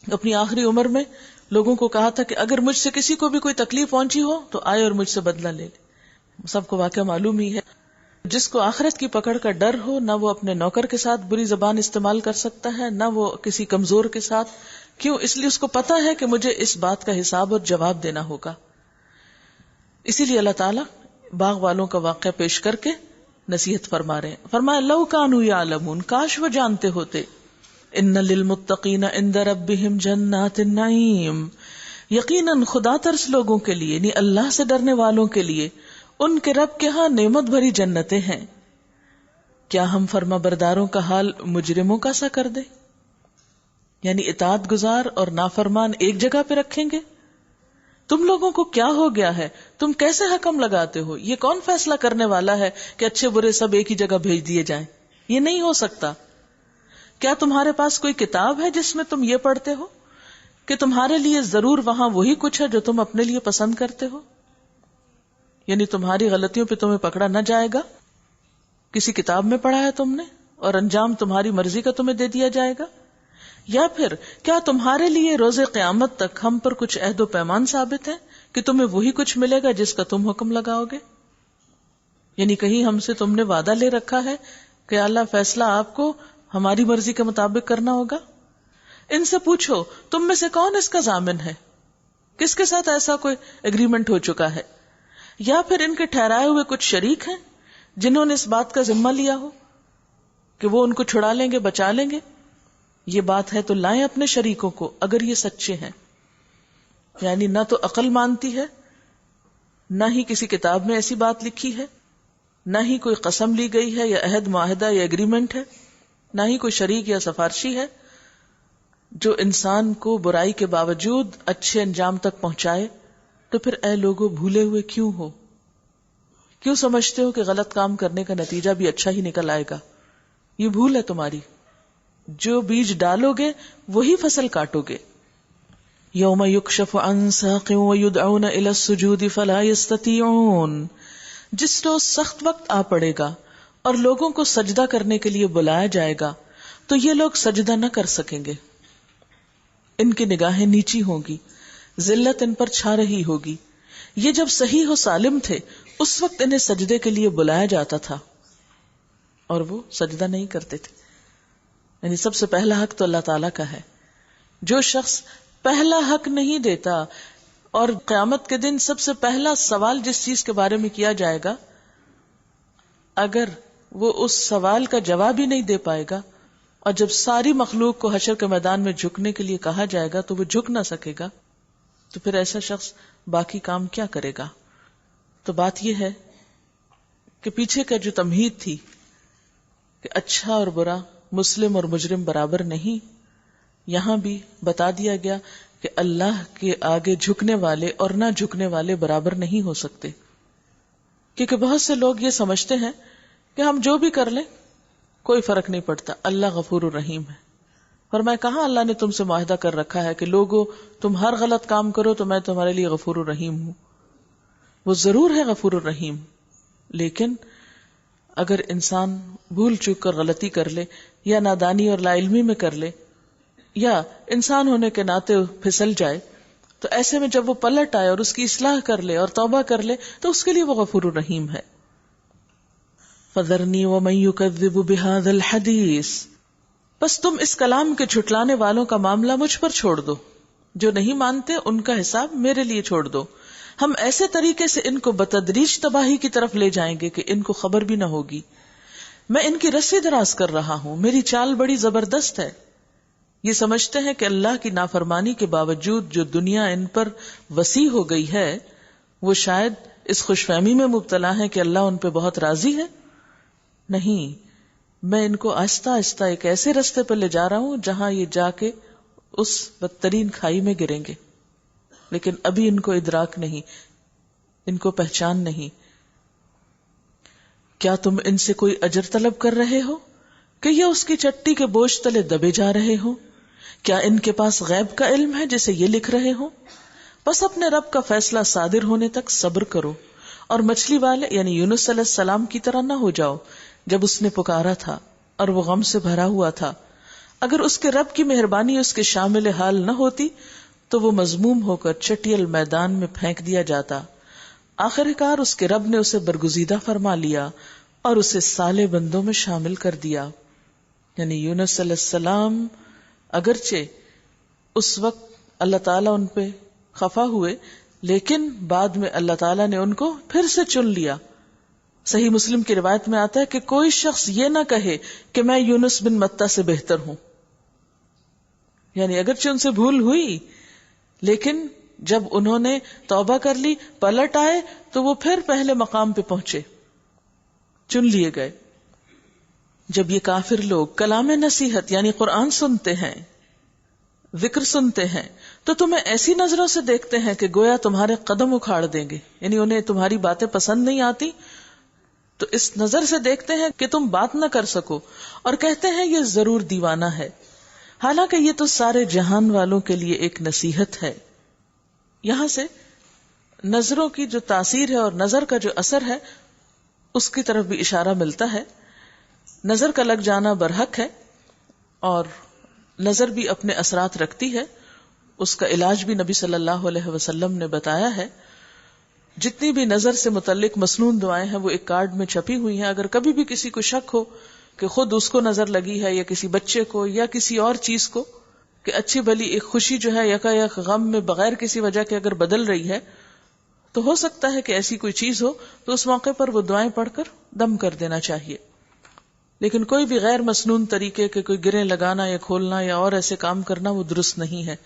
اپنی آخری عمر میں لوگوں کو کہا تھا کہ اگر مجھ سے کسی کو بھی کوئی تکلیف پہنچی ہو تو آئے اور مجھ سے بدلہ لے لے۔ سب کو واقعہ معلوم ہی ہے، جس کو آخرت کی پکڑ کا ڈر ہو، نہ وہ اپنے نوکر کے ساتھ بری زبان استعمال کر سکتا ہے، نہ وہ کسی کمزور کے ساتھ۔ کیوں؟ اس لیے اس کو پتا ہے کہ مجھے اس بات کا حساب اور جواب دینا ہوگا۔ اسی لیے اللہ تعالیٰ باغ والوں کا واقعہ پیش کر کے نصیحت فرما رہے ہیں۔ فرمایا لو کانوا یعلمون، کاش وہ جانتے ہوتے، ان للمتقین عند ربہم جنات النعیم، یقیناً خدا ترس لوگوں کے لیے، یعنی اللہ سے ڈرنے والوں کے لیے ان کے رب کے ہاں نعمت بھری جنتیں ہیں۔ کیا ہم فرما برداروں کا حال مجرموں کا سا کر دے؟ یعنی اطاعت گزار اور نافرمان ایک جگہ پہ رکھیں گے؟ تم لوگوں کو کیا ہو گیا ہے؟ تم کیسے حکم لگاتے ہو؟ یہ کون فیصلہ کرنے والا ہے کہ اچھے برے سب ایک ہی جگہ بھیج دیے جائیں؟ یہ نہیں ہو سکتا۔ کیا تمہارے پاس کوئی کتاب ہے جس میں تم یہ پڑھتے ہو کہ تمہارے لیے ضرور وہاں وہی کچھ ہے جو تم اپنے لیے پسند کرتے ہو؟ یعنی تمہاری غلطیوں پہ تمہیں پکڑا نہ جائے گا، کسی کتاب میں پڑھا ہے تم نے اور انجام تمہاری مرضی کا تمہیں دے دیا جائے گا؟ یا پھر کیا تمہارے لیے روز قیامت تک ہم پر کچھ عہد و پیمان ثابت ہے کہ تمہیں وہی کچھ ملے گا جس کا تم حکم لگاؤ گے؟ یعنی کہیں ہم سے تم نے وعدہ لے رکھا ہے کہ اللہ فیصلہ آپ کو ہماری مرضی کے مطابق کرنا ہوگا؟ ان سے پوچھو تم میں سے کون اس کا ضامن ہے، کس کے ساتھ ایسا کوئی اگریمنٹ ہو چکا ہے؟ یا پھر ان کے ٹھہرائے ہوئے کچھ شریک ہیں جنہوں نے اس بات کا ذمہ لیا ہو کہ وہ ان کو چھڑا لیں گے، بچا لیں گے؟ یہ بات ہے تو لائیں اپنے شریکوں کو اگر یہ سچے ہیں۔ یعنی نہ تو عقل مانتی ہے، نہ ہی کسی کتاب میں ایسی بات لکھی ہے، نہ ہی کوئی قسم لی گئی ہے یا عہد معاہدہ یا اگریمنٹ ہے، نہ ہی کوئی شریک یا سفارشی ہے، جو انسان کو برائی کے باوجود اچھے انجام تک پہنچائے، تو پھر اے لوگوں بھولے ہوئے کیوں ہو؟ کیوں سمجھتے ہو کہ غلط کام کرنے کا نتیجہ بھی اچھا ہی نکل آئے گا؟ یہ بھول ہے تمہاری. جو بیج ڈالو گے وہی فصل کاٹو گے. یوم یکشف عن ساق ویدعون الی السجود فلا یستطیعون. جس روز سخت وقت آ پڑے گا اور لوگوں کو سجدہ کرنے کے لیے بلایا جائے گا تو یہ لوگ سجدہ نہ کر سکیں گے. ان کی نگاہیں نیچی ہوں گی، ذلت ان پر چھا رہی ہوگی. یہ جب صحیح و سالم تھے اس وقت انہیں سجدے کے لیے بلایا جاتا تھا اور وہ سجدہ نہیں کرتے تھے. یعنی سب سے پہلا حق تو اللہ تعالیٰ کا ہے. جو شخص پہلا حق نہیں دیتا، اور قیامت کے دن سب سے پہلا سوال جس چیز کے بارے میں کیا جائے گا، اگر وہ اس سوال کا جواب ہی نہیں دے پائے گا، اور جب ساری مخلوق کو حشر کے میدان میں جھکنے کے لیے کہا جائے گا تو وہ جھک نہ سکے گا، تو پھر ایسا شخص باقی کام کیا کرے گا؟ تو بات یہ ہے کہ پیچھے کا جو تمہید تھی کہ اچھا اور برا، مسلم اور مجرم برابر نہیں، یہاں بھی بتا دیا گیا کہ اللہ کے آگے جھکنے والے اور نہ جھکنے والے برابر نہیں ہو سکتے. کیونکہ بہت سے لوگ یہ سمجھتے ہیں کہ ہم جو بھی کر لیں کوئی فرق نہیں پڑتا، اللہ غفور الرحیم ہے. فرمایا کہاں اللہ نے تم سے معاہدہ کر رکھا ہے کہ لوگو تم ہر غلط کام کرو تو میں تمہارے لیے غفور الرحیم ہوں. وہ ضرور ہے غفور الرحیم، لیکن اگر انسان بھول چوک کر غلطی کر لے، یا نادانی اور لا علمی میں کر لے، یا انسان ہونے کے ناطے پھسل جائے، تو ایسے میں جب وہ پلٹ آئے اور اس کی اصلاح کر لے اور توبہ کر لے تو اس کے لیے وہ غفور الرحیم ہے. فَذَرْنِي وَمَن يُكَذِّبُ بِهَذَا الْحَدِيثِ، بس تم اس کلام کے جھٹلانے والوں کا معاملہ مجھ پر چھوڑ دو، جو نہیں مانتے ان کا حساب میرے لیے چھوڑ دو. ہم ایسے طریقے سے ان کو بتدریج تباہی کی طرف لے جائیں گے کہ ان کو خبر بھی نہ ہوگی. میں ان کی رسی دراز کر رہا ہوں، میری چال بڑی زبردست ہے. یہ سمجھتے ہیں کہ اللہ کی نافرمانی کے باوجود جو دنیا ان پر وسیع ہو گئی ہے، وہ شاید اس خوش فہمی میں مبتلا ہیں کہ اللہ ان پہ بہت راضی ہے. نہیں، میں ان کو آہستہ آہستہ ایک ایسے رستے پر لے جا رہا ہوں جہاں یہ جا کے اس بدترین کھائی میں گریں گے، لیکن ابھی ان کو ادراک نہیں، ان کو پہچان نہیں. کیا تم ان سے کوئی اجر طلب کر رہے ہو کہ یہ اس کی چٹی کے بوجھ تلے دبے جا رہے ہو؟ کیا ان کے پاس غیب کا علم ہے جسے یہ لکھ رہے ہو؟ بس اپنے رب کا فیصلہ صادر ہونے تک صبر کرو، اور مچھلی والے یعنی یونس علیہ السلام کی طرح نہ ہو جاؤ جب اس نے پکارا تھا اور وہ غم سے بھرا ہوا تھا. اگر اس کے رب کی مہربانی اس کے شامل حال نہ ہوتی تو وہ مذموم ہو کر چٹیل میدان میں پھینک دیا جاتا. آخر کار اس کے رب نے اسے برگزیدہ فرما لیا اور اسے صالح بندوں میں شامل کر دیا. یعنی یونس علیہ السلام اگرچہ اس وقت اللہ تعالیٰ ان پہ خفا ہوئے، لیکن بعد میں اللہ تعالیٰ نے ان کو پھر سے چن لیا. صحیح مسلم کی روایت میں آتا ہے کہ کوئی شخص یہ نہ کہے کہ میں یونس بن متہ سے بہتر ہوں. یعنی اگرچہ ان سے بھول ہوئی، لیکن جب انہوں نے توبہ کر لی، پلٹ آئے، تو وہ پھر پہلے مقام پہ پہنچے، چن لیے گئے. جب یہ کافر لوگ کلام نصیحت یعنی قرآن سنتے ہیں، ذکر سنتے ہیں، تو تمہیں ایسی نظروں سے دیکھتے ہیں کہ گویا تمہارے قدم اکھاڑ دیں گے. یعنی انہیں تمہاری باتیں پسند نہیں آتی تو اس نظر سے دیکھتے ہیں کہ تم بات نہ کر سکو، اور کہتے ہیں یہ ضرور دیوانہ ہے. حالانکہ یہ تو سارے جہان والوں کے لیے ایک نصیحت ہے. یہاں سے نظروں کی جو تاثیر ہے اور نظر کا جو اثر ہے اس کی طرف بھی اشارہ ملتا ہے. نظر کا لگ جانا برحق ہے، اور نظر بھی اپنے اثرات رکھتی ہے. اس کا علاج بھی نبی صلی اللہ علیہ وسلم نے بتایا ہے. جتنی بھی نظر سے متعلق مسنون دعائیں ہیں وہ ایک کارڈ میں چھپی ہوئی ہیں. اگر کبھی بھی کسی کو شک ہو کہ خود اس کو نظر لگی ہے یا کسی بچے کو یا کسی اور چیز کو، کہ اچھی بھلی ایک خوشی جو ہے یکا یک غم میں بغیر کسی وجہ کے اگر بدل رہی ہے، تو ہو سکتا ہے کہ ایسی کوئی چیز ہو، تو اس موقع پر وہ دعائیں پڑھ کر دم کر دینا چاہیے. لیکن کوئی بھی غیر مسنون طریقے کے کوئی گریں لگانا یا کھولنا یا اور ایسے کام کرنا وہ درست نہیں ہے.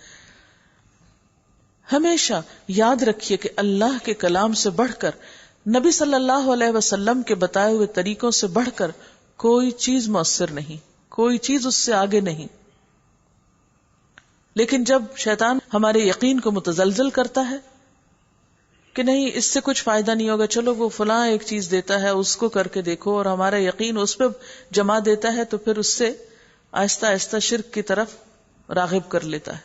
ہمیشہ یاد رکھیے کہ اللہ کے کلام سے بڑھ کر، نبی صلی اللہ علیہ وسلم کے بتائے ہوئے طریقوں سے بڑھ کر کوئی چیز مؤثر نہیں، کوئی چیز اس سے آگے نہیں. لیکن جب شیطان ہمارے یقین کو متزلزل کرتا ہے کہ نہیں اس سے کچھ فائدہ نہیں ہوگا، چلو وہ فلاں ایک چیز دیتا ہے اس کو کر کے دیکھو، اور ہمارا یقین اس پہ جما دیتا ہے، تو پھر اس سے آہستہ آہستہ شرک کی طرف راغب کر لیتا ہے،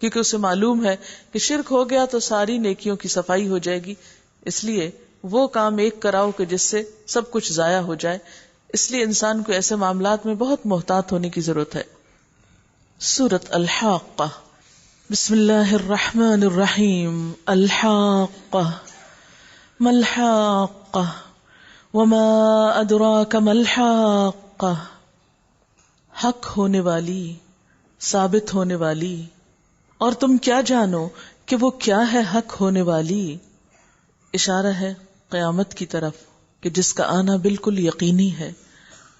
کیونکہ اسے معلوم ہے کہ شرک ہو گیا تو ساری نیکیوں کی صفائی ہو جائے گی، اس لیے وہ کام ایک کراؤ کہ جس سے سب کچھ ضائع ہو جائے. اس لیے انسان کو ایسے معاملات میں بہت محتاط ہونے کی ضرورت ہے. سورۃ الحاقہ. بسم اللہ الرحمن الرحیم. الحاقہ ما الحاقہ وما ادراک ما الحاقہ. حق ہونے والی، ثابت ہونے والی، اور تم کیا جانو کہ وہ کیا ہے حق ہونے والی. اشارہ ہے قیامت کی طرف کہ جس کا آنا بالکل یقینی ہے.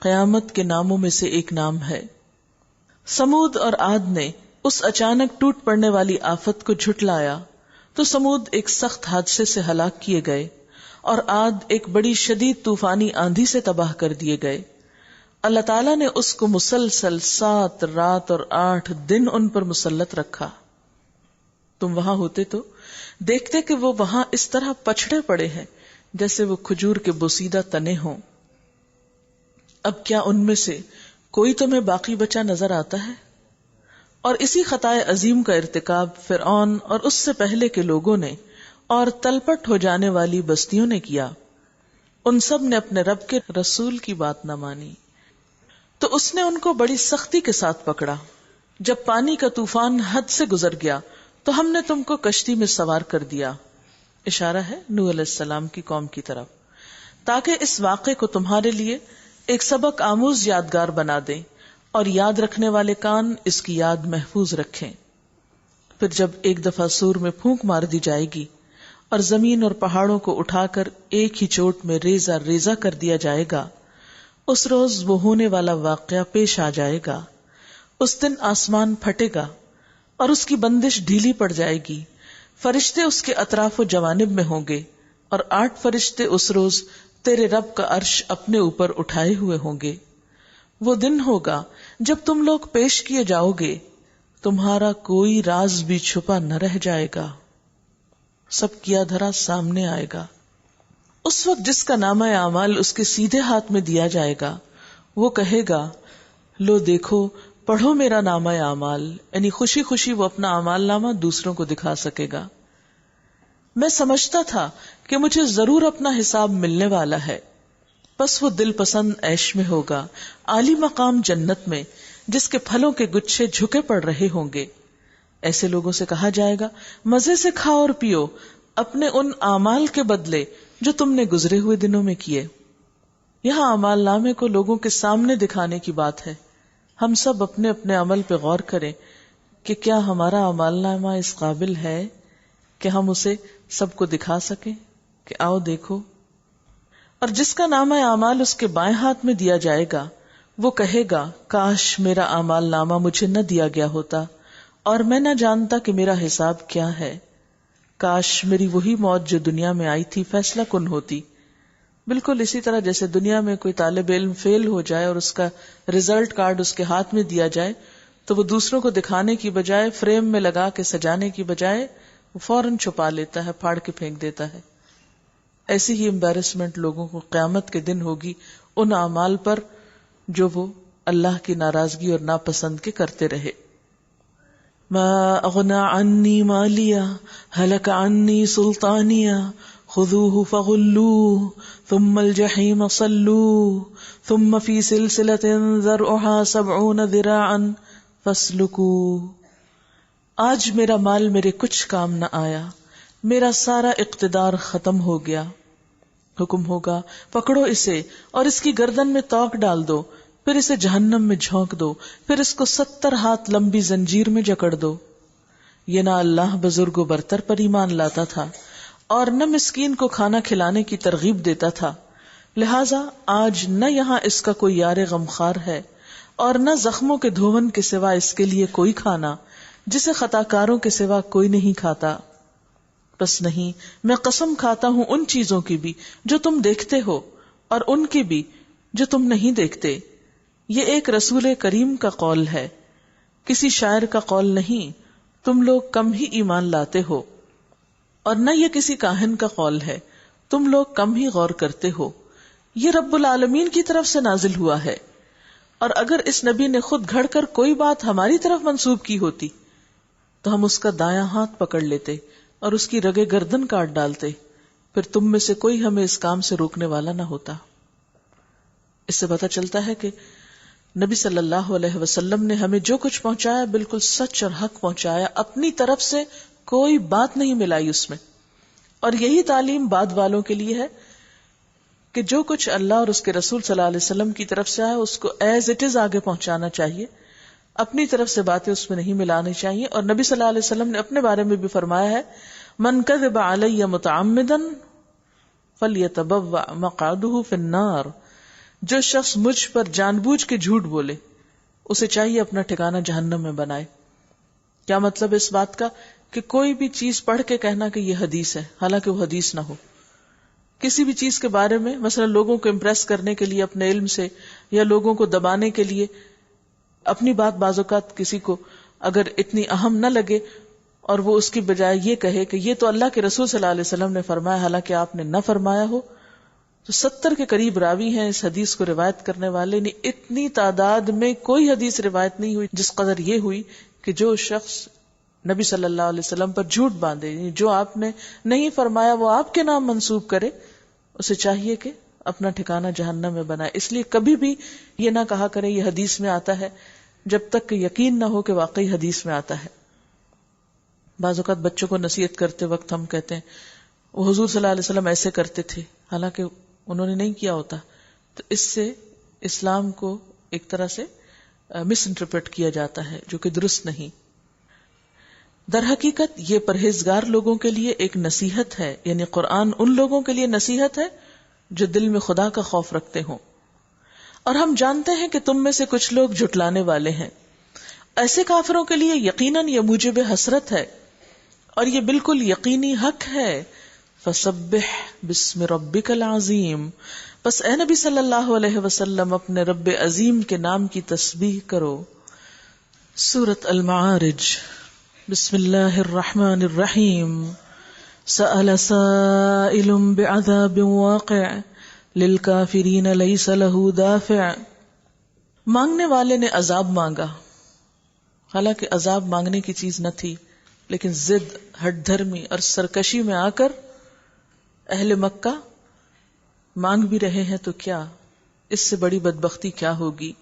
قیامت کے ناموں میں سے ایک نام ہے. سمود اور عاد نے اس اچانک ٹوٹ پڑنے والی آفت کو جھٹلایا تو سمود ایک سخت حادثے سے ہلاک کیے گئے اور عاد ایک بڑی شدید طوفانی آندھی سے تباہ کر دیے گئے. اللہ تعالیٰ نے اس کو مسلسل 7 رات اور 8 دن ان پر مسلط رکھا. تم وہاں ہوتے تو دیکھتے کہ وہ وہاں اس طرح پچھڑے پڑے ہیں جیسے وہ کھجور کے بوسیدہ تنے ہوں. اب کیا ان میں سے کوئی تمہیں باقی بچا نظر آتا ہے؟ اور اسی خطائے عظیم کا ارتکاب فرعون اور اس سے پہلے کے لوگوں نے اور تلپٹ ہو جانے والی بستیوں نے کیا. ان سب نے اپنے رب کے رسول کی بات نہ مانی تو اس نے ان کو بڑی سختی کے ساتھ پکڑا. جب پانی کا طوفان حد سے گزر گیا تو ہم نے تم کو کشتی میں سوار کر دیا. اشارہ ہے نوح علیہ السلام کی قوم کی طرف، تاکہ اس واقعے کو تمہارے لیے ایک سبق آموز یادگار بنا دیں اور یاد رکھنے والے کان اس کی یاد محفوظ رکھیں. پھر جب ایک دفعہ سور میں پھونک مار دی جائے گی اور زمین اور پہاڑوں کو اٹھا کر ایک ہی چوٹ میں ریزہ ریزہ کر دیا جائے گا، اس روز وہ ہونے والا واقعہ پیش آ جائے گا. اس دن آسمان پھٹے گا اور اس کی بندش ڈھیلی پڑ جائے گی. فرشتے اس کے اطراف و جوانب میں ہوں گے اور 8 فرشتے اس روز تیرے رب کا عرش اپنے اوپر اٹھائے ہوئے ہوں گے. وہ دن ہوگا جب تم لوگ پیش کیے جاؤ گے، تمہارا کوئی راز بھی چھپا نہ رہ جائے گا، سب کیا دھرا سامنے آئے گا. اس وقت جس کا نامہ اعمال اس کے سیدھے ہاتھ میں دیا جائے گا، وہ کہے گا لو دیکھو پڑھو میرا نامہ اعمال. یعنی خوشی خوشی وہ اپنا اعمال نامہ دوسروں کو دکھا سکے گا. میں سمجھتا تھا کہ مجھے ضرور اپنا حساب ملنے والا ہے. بس وہ دل پسند عیش میں ہوگا، عالی مقام جنت میں، جس کے پھلوں کے گچھے جھکے پڑ رہے ہوں گے. ایسے لوگوں سے کہا جائے گا مزے سے کھاؤ اور پیو اپنے ان اعمال کے بدلے جو تم نے گزرے ہوئے دنوں میں کیے. یہاں اعمال نامے کو لوگوں کے سامنے دکھانے کی بات ہے. ہم سب اپنے اپنے عمل پہ غور کریں کہ کیا ہمارا اعمال نامہ اس قابل ہے کہ ہم اسے سب کو دکھا سکیں کہ آؤ دیکھو. اور جس کا نامہ اعمال اس کے بائیں ہاتھ میں دیا جائے گا، وہ کہے گا کاش میرا اعمال نامہ مجھے نہ دیا گیا ہوتا اور میں نہ جانتا کہ میرا حساب کیا ہے. کاش میری وہی موت جو دنیا میں آئی تھی فیصلہ کن ہوتی. بالکل اسی طرح جیسے دنیا میں کوئی طالب علم فیل ہو جائے اور اس کا ریزلٹ کارڈ اس کے ہاتھ میں دیا جائے تو وہ دوسروں کو دکھانے کی بجائے، فریم میں لگا کے سجانے کی بجائے وہ فوراً چھپا لیتا ہے، پھاڑ کے پھینک دیتا ہے. ایسی ہی امبیرسمنٹ لوگوں کو قیامت کے دن ہوگی ان اعمال پر جو وہ اللہ کی ناراضگی اور ناپسند کے کرتے رہے. ما اغنى عني ماليا هلك عني سلطانيا خذوه فغلوه ثم الجحيم صلوه ثم في سلسلة ذرعها 70 ذراعا فاسلكوه. آج میرا مال میرے کچھ کام نہ آیا، میرا سارا اقتدار ختم ہو گیا. حکم ہوگا پکڑو اسے اور اس کی گردن میں توق ڈال دو، پھر اسے جہنم میں جھونک دو، پھر اس کو 70 ہاتھ لمبی زنجیر میں جکڑ دو. یہ نہ اللہ بزرگ و برتر پر ایمان لاتا تھا اور نہ مسکین کو کھانا کھلانے کی ترغیب دیتا تھا. لہذا آج نہ یہاں اس کا کوئی یار غمخوار ہے اور نہ زخموں کے دھون کے سوا اس کے لیے کوئی کھانا جسے خطا کاروں کے سوا کوئی نہیں کھاتا. بس نہیں، میں قسم کھاتا ہوں ان چیزوں کی بھی جو تم دیکھتے ہو اور ان کی بھی جو تم نہیں دیکھتے. یہ ایک رسول کریم کا قول ہے، کسی شاعر کا قول نہیں تم لوگ کم ہی ایمان لاتے ہو، اور نہ یہ کسی کاہن کا قول ہے، تم لوگ کم ہی غور کرتے ہو، یہ رب العالمین کی طرف سے نازل ہوا ہے۔ اور اگر اس نبی نے خود گھڑ کر کوئی بات ہماری طرف منسوب کی ہوتی تو ہم اس کا دایاں ہاتھ پکڑ لیتے اور اس کی رگے گردن کاٹ ڈالتے، پھر تم میں سے کوئی ہمیں اس کام سے روکنے والا نہ ہوتا۔ اس سے پتہ چلتا ہے کہ نبی صلی اللہ علیہ وسلم نے ہمیں جو کچھ پہنچایا بالکل سچ اور حق پہنچایا، اپنی طرف سے کوئی بات نہیں ملائی اس میں۔ اور یہی تعلیم بعد والوں کے لیے ہے کہ جو کچھ اللہ اور اس کے رسول صلی اللہ علیہ وسلم کی طرف سے آیا اس کو ایز اٹ از آگے پہنچانا چاہیے، اپنی طرف سے باتیں اس میں نہیں ملانی چاہیے۔ اور نبی صلی اللہ علیہ وسلم نے اپنے بارے میں بھی فرمایا ہے، من کذب علی متعمدا فلیتبوأ مقعدہ فی النار، جو شخص مجھ پر جان بوجھ کے جھوٹ بولے اسے چاہیے اپنا ٹھکانہ جہنم میں بنائے۔ کیا مطلب اس بات کا؟ کہ کوئی بھی چیز پڑھ کے کہنا کہ یہ حدیث ہے حالانکہ وہ حدیث نہ ہو۔ کسی بھی چیز کے بارے میں مثلا لوگوں کو امپریس کرنے کے لیے اپنے علم سے یا لوگوں کو دبانے کے لیے اپنی بات بعض اوقات کسی کو اگر اتنی اہم نہ لگے اور وہ اس کی بجائے یہ کہے کہ یہ تو اللہ کے رسول صلی اللہ علیہ وسلم نے فرمایا حالانکہ آپ نے نہ فرمایا ہو، تو 70 کے قریب راوی ہیں اس حدیث کو روایت کرنے والے نے۔ اتنی تعداد میں کوئی حدیث روایت نہیں ہوئی جس قدر یہ ہوئی کہ جو شخص نبی صلی اللہ علیہ وسلم پر جھوٹ باندھے، جو آپ نے نہیں فرمایا وہ آپ کے نام منسوب کرے، اسے چاہیے کہ اپنا ٹھکانہ جہنم میں بنائے۔ اس لیے کبھی بھی یہ نہ کہا کرے یہ حدیث میں آتا ہے جب تک کہ یقین نہ ہو کہ واقعی حدیث میں آتا ہے۔ بعض اوقات بچوں کو نصیحت کرتے وقت ہم کہتے ہیں وہ حضور صلی اللہ علیہ وسلم ایسے کرتے تھے، حالانکہ انہوں نے نہیں کیا ہوتا، تو اس سے اسلام کو ایک طرح سے مس انٹرپریٹ کیا جاتا ہے جو کہ درست نہیں۔ در حقیقت یہ پرہیزگار لوگوں کے لیے ایک نصیحت ہے، یعنی قرآن ان لوگوں کے لیے نصیحت ہے جو دل میں خدا کا خوف رکھتے ہوں۔ اور ہم جانتے ہیں کہ تم میں سے کچھ لوگ جھٹلانے والے ہیں، ایسے کافروں کے لیے یقیناً یہ موجب حسرت ہے اور یہ بالکل یقینی حق ہے۔ فسبح بسم ربک العظیم، پس اے نبی صلی اللہ علیہ وسلم اپنے رب عظیم کے نام کی تسبیح کرو۔ سورۃ المعارج، بسم اللہ الرحمن الرحیم۔ سأل سائل بعذاب واقع للکافرین لیس له دافع، مانگنے والے نے عذاب مانگا، حالانکہ عذاب مانگنے کی چیز نہ تھی، لیکن ضد، ہٹ دھرمی اور سرکشی میں آ کر اہل مکہ مانگ بھی رہے ہیں، تو کیا اس سے بڑی بدبختی کیا ہوگی؟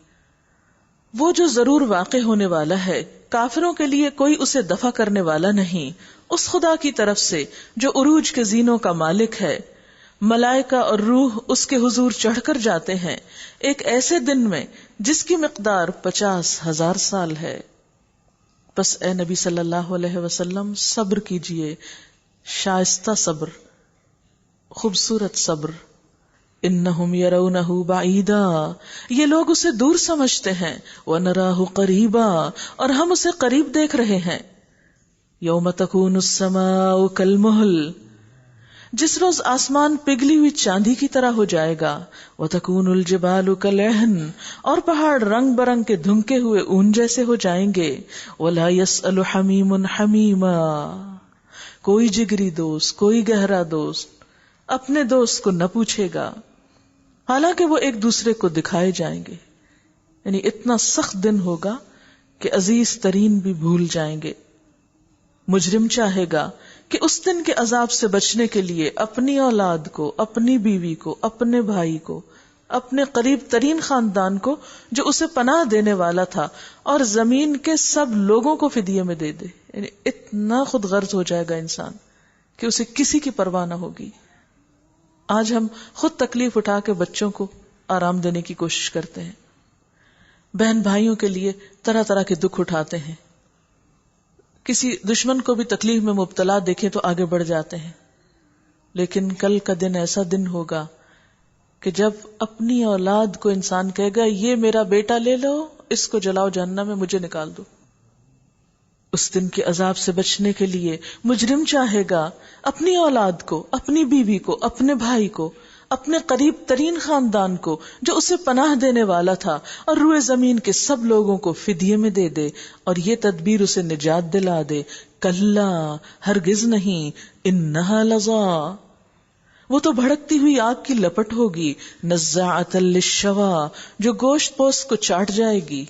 وہ جو ضرور واقع ہونے والا ہے، کافروں کے لیے کوئی اسے دفع کرنے والا نہیں، اس خدا کی طرف سے جو عروج کے زینوں کا مالک ہے۔ ملائکہ اور روح اس کے حضور چڑھ کر جاتے ہیں ایک ایسے دن میں جس کی مقدار 50,000 سال ہے۔ بس اے نبی صلی اللہ علیہ وسلم صبر کیجئے، شائستہ صبر، خوبصورت صبر۔ انہم یرونہ بعیدا، یہ لوگ اسے دور سمجھتے ہیں، ونراہ قریبا، اور ہم اسے قریب دیکھ رہے ہیں۔ یوم تکون السماء کالمہل، جس روز آسمان پگھلی ہوئی چاندی کی طرح ہو جائے گا۔ وتکون الجبال کالعہن، اور پہاڑ رنگ برنگ کے دھنکے ہوئے اون جیسے ہو جائیں گے۔ ولا یسأل حمیم حمیما، کوئی جگری دوست، کوئی گہرا دوست اپنے دوست کو نہ پوچھے گا، حالانکہ وہ ایک دوسرے کو دکھائے جائیں گے۔ یعنی اتنا سخت دن ہوگا کہ عزیز ترین بھی بھول جائیں گے۔ مجرم چاہے گا کہ اس دن کے عذاب سے بچنے کے لیے اپنی اولاد کو، اپنی بیوی کو، اپنے بھائی کو، اپنے قریب ترین خاندان کو جو اسے پناہ دینے والا تھا، اور زمین کے سب لوگوں کو فدیے میں دے دے۔ یعنی اتنا خود غرض ہو جائے گا انسان کہ اسے کسی کی پرواہ نہ ہوگی۔ آج ہم خود تکلیف اٹھا کے بچوں کو آرام دینے کی کوشش کرتے ہیں، بہن بھائیوں کے لیے طرح طرح کے دکھ اٹھاتے ہیں، کسی دشمن کو بھی تکلیف میں مبتلا دیکھیں تو آگے بڑھ جاتے ہیں، لیکن کل کا دن ایسا دن ہوگا کہ جب اپنی اولاد کو انسان کہے گا یہ میرا بیٹا لے لو، اس کو جلاؤ جہنم میں، مجھے نکال دو۔ اس دن کے عذاب سے بچنے کے لیے مجرم چاہے گا اپنی اولاد کو، اپنی بیوی کو، اپنے بھائی کو، اپنے قریب ترین خاندان کو جو اسے پناہ دینے والا تھا اور روئے زمین کے سب لوگوں کو فدیے میں دے دے اور یہ تدبیر اسے نجات دلا دے. کلا ہرگز نہیں، انہا لظا وہ تو بھڑکتی ہوئی آگ کی لپٹ ہوگی، نزاعۃ للشوا جو گوشت پوست کو چاٹ جائے گی.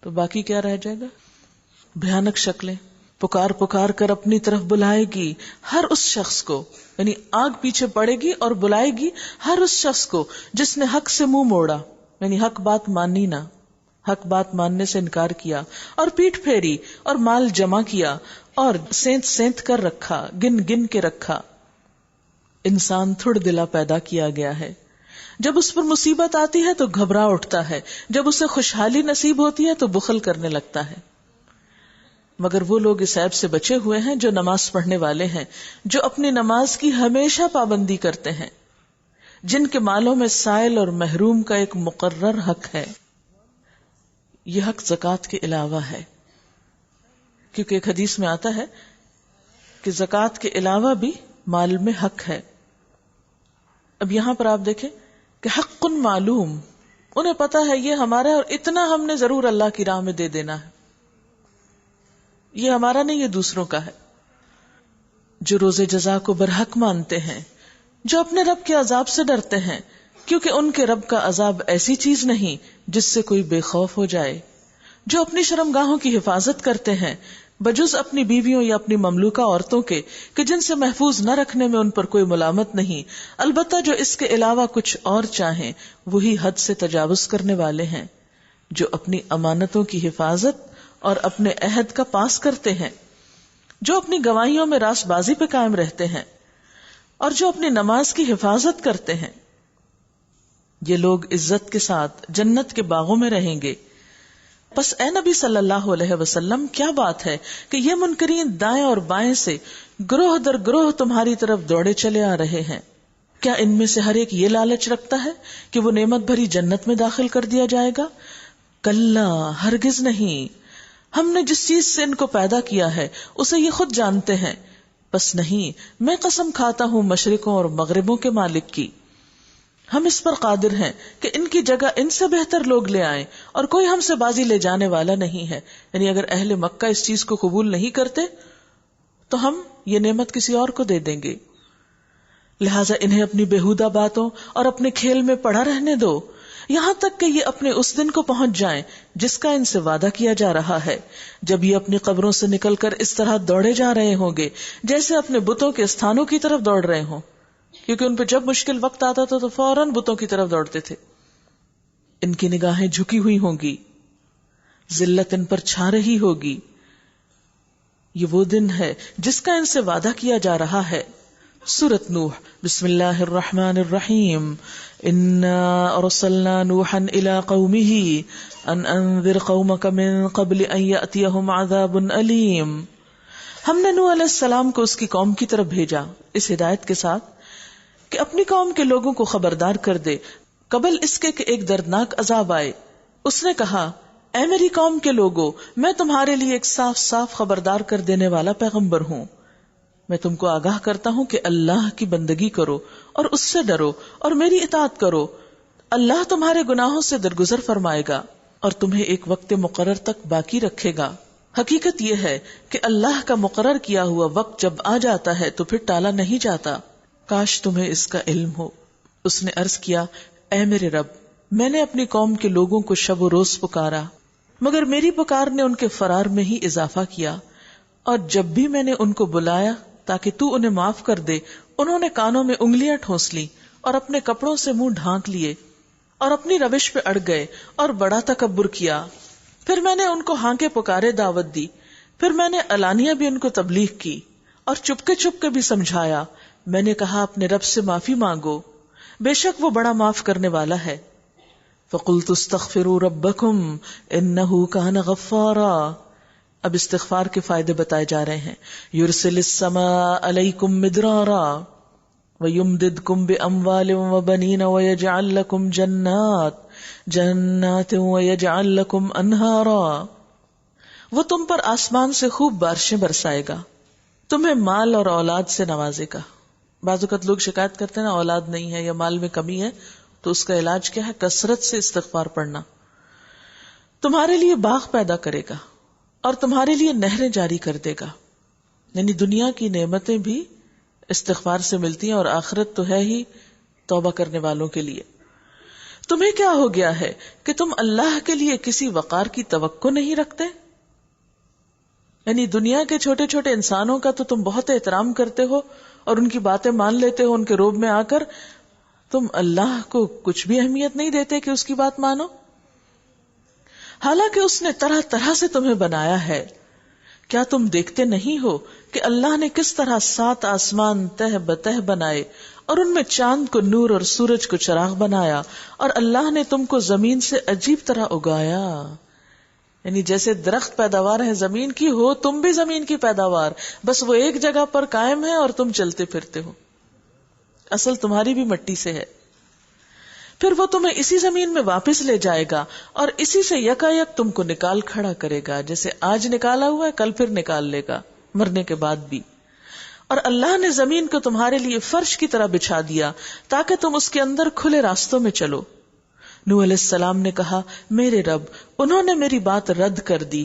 تو باقی کیا رہ جائے گا؟ بھیانک شکلیں. پکار پکار کر اپنی طرف بلائے گی ہر اس شخص کو، یعنی آگ پیچھے پڑے گی اور بلائے گی ہر اس شخص کو جس نے حق سے منہ موڑا، یعنی حق بات مانی نہ، حق بات ماننے سے انکار کیا اور پیٹھ پھیری اور مال جمع کیا اور سینت سینت کر رکھا، گن گن کے رکھا. انسان تھوڑ دلا پیدا کیا گیا ہے. جب اس پر مصیبت آتی ہے تو گھبرا اٹھتا ہے، جب اسے خوشحالی نصیب ہوتی ہے تو بخل کرنے لگتا ہے. مگر وہ لوگ اس عیب سے بچے ہوئے ہیں جو نماز پڑھنے والے ہیں، جو اپنی نماز کی ہمیشہ پابندی کرتے ہیں، جن کے مالوں میں سائل اور محروم کا ایک مقرر حق ہے. یہ حق زکوٰۃ کے علاوہ ہے، کیونکہ ایک حدیث میں آتا ہے کہ زکوٰۃ کے علاوہ بھی مال میں حق ہے. اب یہاں پر آپ دیکھیں کہ حق معلوم، انہیں پتا ہے یہ ہمارا ہے اور اتنا ہم نے ضرور اللہ کی راہ میں دے دینا ہے، یہ ہمارا نہیں، یہ دوسروں کا ہے. جو روز جزا کو برحق مانتے ہیں، جو اپنے رب کے عذاب سے ڈرتے ہیں، کیونکہ ان کے رب کا عذاب ایسی چیز نہیں جس سے کوئی بے خوف ہو جائے. جو اپنی شرمگاہوں کی حفاظت کرتے ہیں بجز اپنی بیویوں یا اپنی مملوکہ عورتوں کے کہ جن سے محفوظ نہ رکھنے میں ان پر کوئی ملامت نہیں، البتہ جو اس کے علاوہ کچھ اور چاہیں وہی حد سے تجاوز کرنے والے ہیں. جو اپنی امانتوں کی حفاظت اور اپنے عہد کا پاس کرتے ہیں، جو اپنی گواہیوں میں راست بازی پہ قائم رہتے ہیں اور جو اپنی نماز کی حفاظت کرتے ہیں، یہ لوگ عزت کے ساتھ جنت کے باغوں میں رہیں گے. پس اے نبی صلی اللہ علیہ وسلم کیا بات ہے کہ یہ منکرین دائیں اور بائیں سے گروہ در گروہ تمہاری طرف دوڑے چلے آ رہے ہیں؟ کیا ان میں سے ہر ایک یہ لالچ رکھتا ہے کہ وہ نعمت بھری جنت میں داخل کر دیا جائے گا؟ کلا ہرگز نہیں، ہم نے جس چیز سے ان کو پیدا کیا ہے اسے یہ خود جانتے ہیں. بس نہیں، میں قسم کھاتا ہوں مشرقوں اور مغربوں کے مالک کی، ہم اس پر قادر ہیں کہ ان کی جگہ ان سے بہتر لوگ لے آئیں اور کوئی ہم سے بازی لے جانے والا نہیں ہے. یعنی اگر اہل مکہ اس چیز کو قبول نہیں کرتے تو ہم یہ نعمت کسی اور کو دے دیں گے. لہٰذا انہیں اپنی بےہودہ باتوں اور اپنے کھیل میں پڑا رہنے دو، یہاں تک کہ یہ اپنے اس دن کو پہنچ جائیں جس کا ان سے وعدہ کیا جا رہا ہے، جب یہ اپنی قبروں سے نکل کر اس طرح دوڑے جا رہے ہوں گے جیسے اپنے بتوں کے استھانوں کی طرف دوڑ رہے ہوں، کیونکہ ان پہ جب مشکل وقت آتا تھا تو فوراً بتوں کی طرف دوڑتے تھے. ان کی نگاہیں جھکی ہوئی ہوں گی، ذلت ان پر چھا رہی ہوگی. یہ وہ دن ہے جس کا ان سے وعدہ کیا جا رہا ہے. سورۃ نوح، بسم اللہ الرحمن الرحیم. انا ارسلنا نوحا الى قومه ان انذر قومك من قبل ان يأتيهم عذاب علیم. ہم نے نوح علیہ السلام کو اس کی قوم کی طرف بھیجا اس ہدایت کے ساتھ کہ اپنی قوم کے لوگوں کو خبردار کر دے قبل اس کے کہ ایک دردناک عذاب آئے. اس نے کہا، اے میری قوم کے لوگوں، میں تمہارے لیے ایک صاف صاف خبردار کر دینے والا پیغمبر ہوں. میں تم کو آگاہ کرتا ہوں کہ اللہ کی بندگی کرو اور اس سے ڈرو اور میری اطاعت کرو. اللہ تمہارے گناہوں سے درگزر فرمائے گا اور تمہیں ایک وقت مقرر تک باقی رکھے گا. حقیقت یہ ہے کہ اللہ کا مقرر کیا ہوا وقت جب آ جاتا ہے تو پھر ٹالا نہیں جاتا. کاش تمہیں اس کا علم ہو. اس نے عرض کیا، اے میرے رب، میں نے اپنی قوم کے لوگوں کو شب و روز پکارا، مگر میری پکار نے ان کے فرار میں ہی اضافہ کیا، اور جب بھی میں نے ان کو بلایا تاکہ تو انہیں معاف کر دے، انہوں نے کانوں میں انگلیاں ٹھونس لی اور اپنے کپڑوں سے منہ ڈھانک لیے اور اپنی روش پہ اڑ گئے اور بڑا تکبر کیا. پھر میں نے ان کو ہانکے پکارے دعوت دی، پھر میں نے علانیہ بھی ان کو تبلیغ کی اور چپکے چپکے بھی سمجھایا. میں نے کہا اپنے رب سے معافی مانگو، بے شک وہ بڑا معاف کرنے والا ہے. فَقُلْتُ اسْتَغْفِرُوا رَبَّكُمْ إِنَّهُ كَانَ غَفَّارًا. اب استغفار کے فائدے بتائے جا رہے ہیں. يُرْسِلِ السَّمَاءَ عَلَيْكُمْ مِدْرَارًا وَيُمْدِدْكُمْ بِأَمْوَالٍ وَبَنِينَ وَيَجْعَلْ لَكُمْ جَنَّاتٍ وَيَجْعَلْ لَكُمْ أَنْهَارًا. وہ تم پر آسمان سے خوب بارشیں برسائے گا، تمہیں مال اور اولاد سے نوازے گا. بعض اوقات لوگ شکایت کرتے ہیں نا اولاد نہیں ہے یا مال میں کمی ہے، تو اس کا علاج کیا ہے؟ کثرت سے استغفار پڑھنا. تمہارے لیے باغ پیدا کرے گا اور تمہارے لیے نہریں جاری کر دے گا. یعنی دنیا کی نعمتیں بھی استغفار سے ملتی ہیں، اور آخرت تو ہے ہی توبہ کرنے والوں کے لیے. تمہیں کیا ہو گیا ہے کہ تم اللہ کے لیے کسی وقار کی توقع نہیں رکھتے؟ یعنی دنیا کے چھوٹے چھوٹے انسانوں کا تو تم بہت احترام کرتے ہو اور ان کی باتیں مان لیتے ہو، ان کے روب میں آ کر تم اللہ کو کچھ بھی اہمیت نہیں دیتے کہ اس کی بات مانو، حالانکہ اس نے طرح طرح سے تمہیں بنایا ہے. کیا تم دیکھتے نہیں ہو کہ اللہ نے کس طرح 7 آسمان تہ بتہ بنائے اور ان میں چاند کو نور اور سورج کو چراغ بنایا، اور اللہ نے تم کو زمین سے عجیب طرح اگایا. یعنی جیسے درخت پیداوار ہے زمین کی، ہو تم بھی زمین کی پیداوار، بس وہ ایک جگہ پر قائم ہے اور تم چلتے پھرتے ہو. اصل تمہاری بھی مٹی سے ہے. پھر وہ تمہیں اسی زمین میں واپس لے جائے گا اور اسی سے یکایک تم کو نکال کھڑا کرے گا. جیسے آج نکالا ہوا ہے کل پھر نکال لے گا مرنے کے بعد بھی. اور اللہ نے زمین کو تمہارے لیے فرش کی طرح بچھا دیا تاکہ تم اس کے اندر کھلے راستوں میں چلو. نوح علیہ السلام نے کہا، میرے رب، انہوں نے میری بات رد کر دی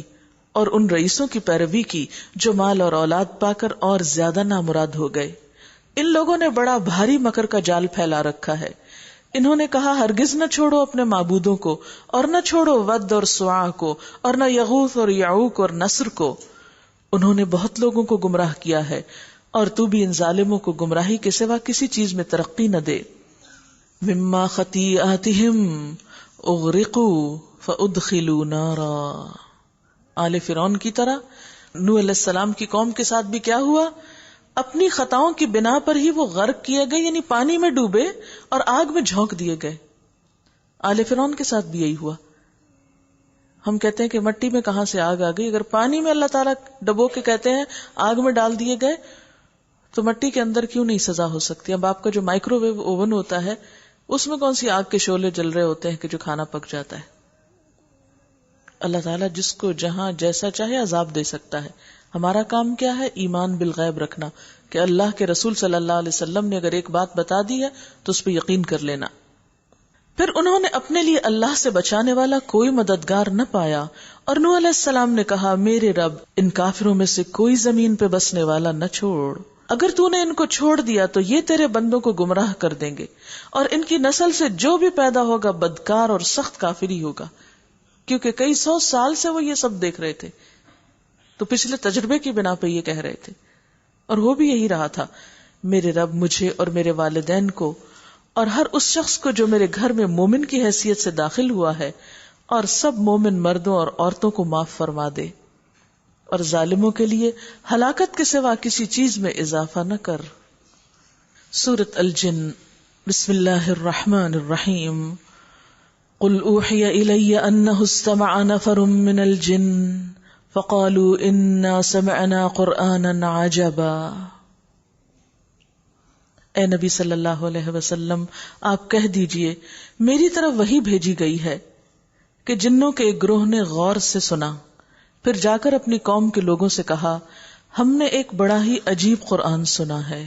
اور ان رئیسوں کی پیروی کی جو مال اور اولاد پا کر اور زیادہ نامراد ہو گئے. ان لوگوں نے بڑا بھاری مکر کا جال پھیلا رکھا ہے. انہوں نے کہا، ہرگز نہ چھوڑو اپنے معبودوں کو، اور نہ چھوڑو ود اور سواع کو، اور نہ یغوث اور یعوق اور نصر کو. انہوں نے بہت لوگوں کو گمراہ کیا ہے، اور تو بھی ان ظالموں کو گمراہی کے سوا کسی چیز میں ترقی نہ دے. مما خطیئاتہم اغرقوا فادخلوا نارا. آل فرعون کی طرح نوح علیہ السلام کی قوم کے ساتھ بھی کیا ہوا؟ اپنی خطاؤں کی بنا پر ہی وہ غرق کیے گئے، یعنی پانی میں ڈوبے اور آگ میں جھونک دیے گئے. آل فرعون کے ساتھ بھی یہی ہوا. ہم کہتے ہیں کہ مٹی میں کہاں سے آگ آ گئی؟ اگر پانی میں اللہ تعالیٰ ڈبو کے کہتے ہیں آگ میں ڈال دیے گئے تو مٹی کے اندر کیوں نہیں سزا ہو سکتی؟ اب آپ کا جو مائکرو ویو اوون ہوتا ہے اس میں کون سی آگ کے شعلے جل رہے ہوتے ہیں کہ جو کھانا پک جاتا ہے؟ اللہ تعالیٰ جس کو جہاں جیسا چاہے عذاب دے سکتا ہے. ہمارا کام کیا ہے؟ ایمان بالغیب رکھنا، کہ اللہ کے رسول صلی اللہ علیہ وسلم نے اگر ایک بات بتا دی ہے تو اس پہ یقین کر لینا. پھر انہوں نے اپنے لیے اللہ سے بچانے والا کوئی مددگار نہ پایا، اور نوح علیہ السلام نے کہا، میرے رب، ان کافروں میں سے کوئی زمین پہ بسنے والا نہ چھوڑ. اگر تو نے ان کو چھوڑ دیا تو یہ تیرے بندوں کو گمراہ کر دیں گے، اور ان کی نسل سے جو بھی پیدا ہوگا بدکار اور سخت کافر ہی ہوگا. کیونکہ کئی 100 سال سے وہ یہ سب دیکھ رہے تھے، تو پچھلے تجربے کی بنا پہ یہ کہہ رہے تھے، اور وہ بھی یہی رہا تھا. میرے رب، مجھے اور میرے والدین کو اور ہر اس شخص کو جو میرے گھر میں مومن کی حیثیت سے داخل ہوا ہے، اور سب مومن مردوں اور عورتوں کو معاف فرما دے، اور ظالموں کے لیے ہلاکت کے سوا کسی چیز میں اضافہ نہ کر. سورۃ الجن. بسم اللہ الرحمن الرحیم. قل اوحی الی انہ استمع نفر من الجن فقالوا انا سمعنا قرآنا عجبا. اے نبی صلی اللہ علیہ وسلم، آپ کہہ دیجئے، میری طرف وحی بھیجی گئی ہے کہ جنوں کے ایک گروہ نے غور سے سنا، پھر جا کر اپنی قوم کے لوگوں سے کہا، ہم نے ایک بڑا ہی عجیب قرآن سنا ہے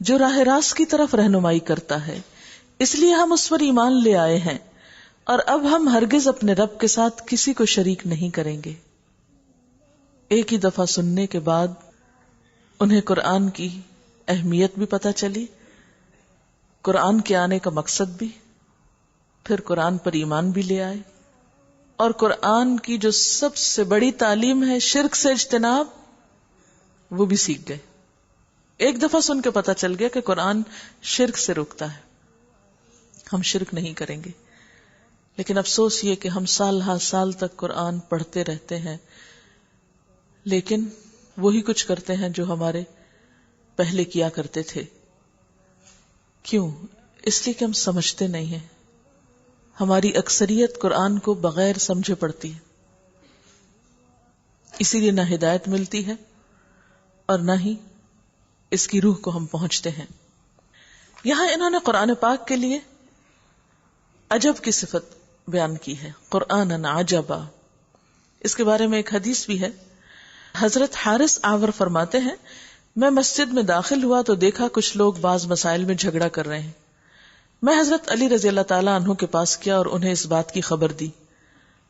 جو راہ راست کی طرف رہنمائی کرتا ہے، اس لیے ہم اس پر ایمان لے آئے ہیں، اور اب ہم ہرگز اپنے رب کے ساتھ کسی کو شریک نہیں کریں گے. ایک ہی دفعہ سننے کے بعد انہیں قرآن کی اہمیت بھی پتہ چلی، قرآن کے آنے کا مقصد بھی، پھر قرآن پر ایمان بھی لے آئے، اور قرآن کی جو سب سے بڑی تعلیم ہے شرک سے اجتناب، وہ بھی سیکھ گئے. ایک دفعہ سن کے پتہ چل گیا کہ قرآن شرک سے روکتا ہے، ہم شرک نہیں کریں گے. لیکن افسوس یہ کہ ہم سال ہا سال تک قرآن پڑھتے رہتے ہیں، لیکن وہی کچھ کرتے ہیں جو ہمارے پہلے کیا کرتے تھے. کیوں؟ اس لیے کہ ہم سمجھتے نہیں ہیں. ہماری اکثریت قرآن کو بغیر سمجھے پڑھتی ہے، اسی لیے نہ ہدایت ملتی ہے اور نہ ہی اس کی روح کو ہم پہنچتے ہیں. یہاں انہوں نے قرآن پاک کے لیے عجب کی صفت بیان کی ہے، قرآن عجبا. اس کے بارے میں ایک حدیث بھی ہے. حضرت حارث آور فرماتے ہیں میں مسجد میں داخل ہوا تو دیکھا کچھ لوگ بعض مسائل میں جھگڑا کر رہے ہیں. میں حضرت علی رضی اللہ تعالیٰ عنہ کے پاس کیا اور انہیں اس بات کی خبر دی.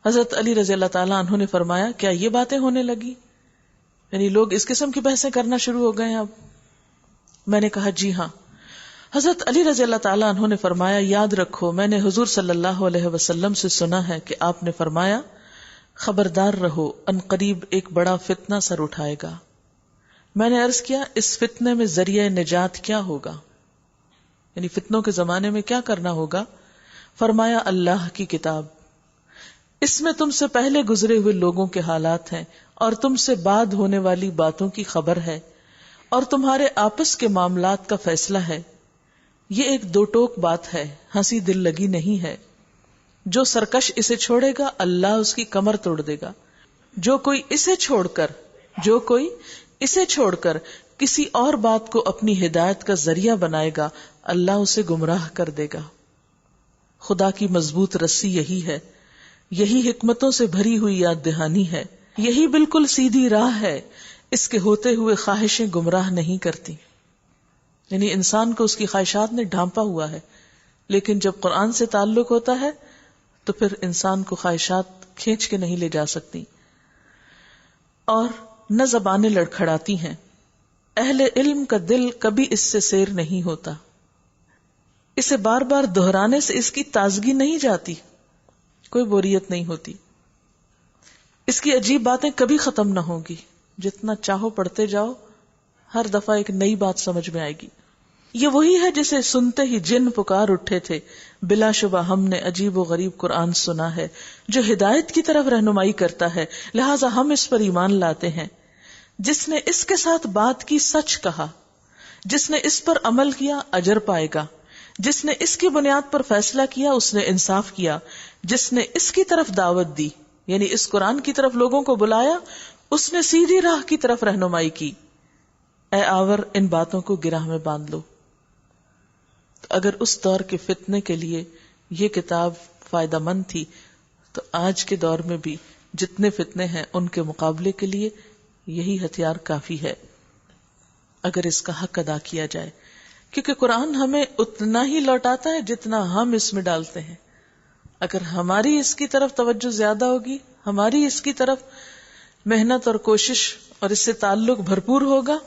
حضرت علی رضی اللہ تعالیٰ عنہ نے فرمایا کیا یہ باتیں ہونے لگی؟ یعنی لوگ اس قسم کی بحثیں کرنا شروع ہو گئے ہیں اب. میں نے کہا جی ہاں. حضرت علی رضی اللہ تعالیٰ عنہ نے فرمایا یاد رکھو میں نے حضور صلی اللہ علیہ وسلم سے سنا ہے کہ آپ نے فرمایا خبردار رہو ان قریب ایک بڑا فتنہ سر اٹھائے گا. میں نے عرض کیا اس فتنے میں ذریعہ نجات کیا ہوگا؟ یعنی فتنوں کے زمانے میں کیا کرنا ہوگا؟ فرمایا اللہ کی کتاب. اس میں تم سے پہلے گزرے ہوئے لوگوں کے حالات ہیں اور تم سے بعد ہونے والی باتوں کی خبر ہے اور تمہارے آپس کے معاملات کا فیصلہ ہے. یہ ایک دو ٹوک بات ہے, ہنسی دل لگی نہیں ہے. جو سرکش اسے چھوڑے گا اللہ اس کی کمر توڑ دے گا. جو کوئی اسے چھوڑ کر کسی اور بات کو اپنی ہدایت کا ذریعہ بنائے گا اللہ اسے گمراہ کر دے گا. خدا کی مضبوط رسی یہی ہے, یہی حکمتوں سے بھری ہوئی یاد دہانی ہے, یہی بالکل سیدھی راہ ہے, اس کے ہوتے ہوئے خواہشیں گمراہ نہیں کرتی. یعنی انسان کو اس کی خواہشات نے ڈھانپا ہوا ہے, لیکن جب قرآن سے تعلق ہوتا ہے تو پھر انسان کو خواہشات کھینچ کے نہیں لے جا سکتی. اور نہ زبانیں لڑکھڑاتی ہیں, اہل علم کا دل کبھی اس سے سیر نہیں ہوتا, اسے بار بار دہرانے سے اس کی تازگی نہیں جاتی, کوئی بوریت نہیں ہوتی, اس کی عجیب باتیں کبھی ختم نہ ہوگی, جتنا چاہو پڑھتے جاؤ ہر دفعہ ایک نئی بات سمجھ میں آئے گی. یہ وہی ہے جسے سنتے ہی جن پکار اٹھے تھے, بلا شبہ ہم نے عجیب و غریب قرآن سنا ہے جو ہدایت کی طرف رہنمائی کرتا ہے, لہٰذا ہم اس پر ایمان لاتے ہیں. جس نے اس کے ساتھ بات کی سچ کہا, جس نے اس پر عمل کیا اجر پائے گا, جس نے اس کی بنیاد پر فیصلہ کیا اس نے انصاف کیا, جس نے اس کی طرف دعوت دی یعنی اس قرآن کی طرف لوگوں کو بلایا اس نے سیدھی راہ کی طرف رہنمائی کی. اے آور ان باتوں کو گرہ میں باندھ لو. اگر اس دور کے فتنے کے لیے یہ کتاب فائدہ مند تھی تو آج کے دور میں بھی جتنے فتنے ہیں ان کے مقابلے کے لیے یہی ہتھیار کافی ہے, اگر اس کا حق ادا کیا جائے. کیونکہ قرآن ہمیں اتنا ہی لوٹاتا ہے جتنا ہم اس میں ڈالتے ہیں. اگر ہماری اس کی طرف توجہ زیادہ ہوگی, ہماری اس کی طرف محنت اور کوشش اور اس سے تعلق بھرپور ہوگا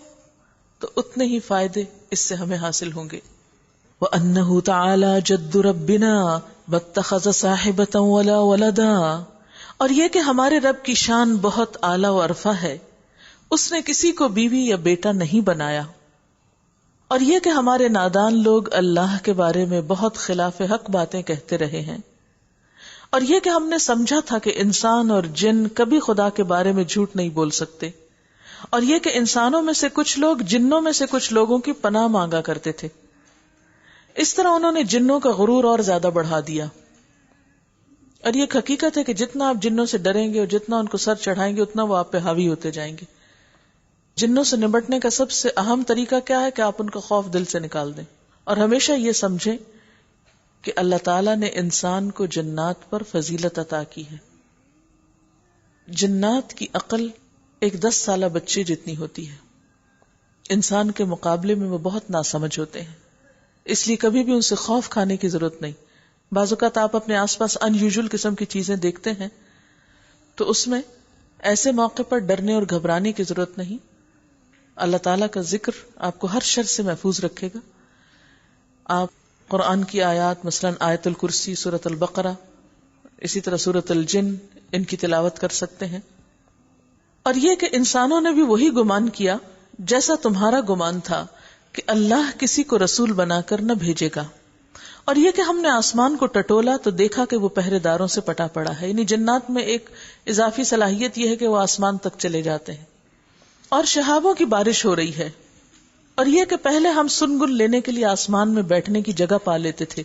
تو اتنے ہی فائدے اس سے ہمیں حاصل ہوں گے. وَأَنَّهُ تَعَالَى جَدُّ رَبِّنَا مَتَّخَذَ صَاحِبَةً وَلَا وَلَدًا, اور یہ کہ ہمارے رب کی شان بہت اعلیٰ و عرفہ ہے, اس نے کسی کو بیوی یا بیٹا نہیں بنایا. اور یہ کہ ہمارے نادان لوگ اللہ کے بارے میں بہت خلاف حق باتیں کہتے رہے ہیں. اور یہ کہ ہم نے سمجھا تھا کہ انسان اور جن کبھی خدا کے بارے میں جھوٹ نہیں بول سکتے. اور یہ کہ انسانوں میں سے کچھ لوگ جنوں میں سے کچھ لوگوں کی پناہ مانگا کرتے تھے. اس طرح انہوں نے جنوں کا غرور اور زیادہ بڑھا دیا. اور یہ ایک حقیقت ہے کہ جتنا آپ جنوں سے ڈریں گے اور جتنا ان کو سر چڑھائیں گے اتنا وہ آپ پہ حاوی ہوتے جائیں گے. جنوں سے نمٹنے کا سب سے اہم طریقہ کیا ہے کہ آپ ان کا خوف دل سے نکال دیں, اور ہمیشہ یہ سمجھیں کہ اللہ تعالیٰ نے انسان کو جنات پر فضیلت عطا کی ہے. جنات کی عقل ایک 10 سالہ بچے جتنی ہوتی ہے, انسان کے مقابلے میں وہ بہت ناسمجھ ہوتے ہیں, اس لیے کبھی بھی ان سے خوف کھانے کی ضرورت نہیں. بعض اوقات آپ اپنے آس پاس ان یوزول قسم کی چیزیں دیکھتے ہیں تو اس میں ایسے موقع پر ڈرنے اور گھبرانے کی ضرورت نہیں. اللہ تعالیٰ کا ذکر آپ کو ہر شر سے محفوظ رکھے گا. آپ قرآن کی آیات مثلا آیت الکرسی, سورۃ البقرہ, اسی طرح سورۃ الجن, ان کی تلاوت کر سکتے ہیں. اور یہ کہ انسانوں نے بھی وہی گمان کیا جیسا تمہارا گمان تھا کہ اللہ کسی کو رسول بنا کر نہ بھیجے گا. اور یہ کہ ہم نے آسمان کو ٹٹولا تو دیکھا کہ وہ پہرے داروں سے پٹا پڑا ہے. یعنی جنات میں ایک اضافی صلاحیت یہ ہے کہ وہ آسمان تک چلے جاتے ہیں. اور شہابوں کی بارش ہو رہی ہے. اور یہ کہ پہلے ہم سنگل لینے کے لیے آسمان میں بیٹھنے کی جگہ پا لیتے تھے,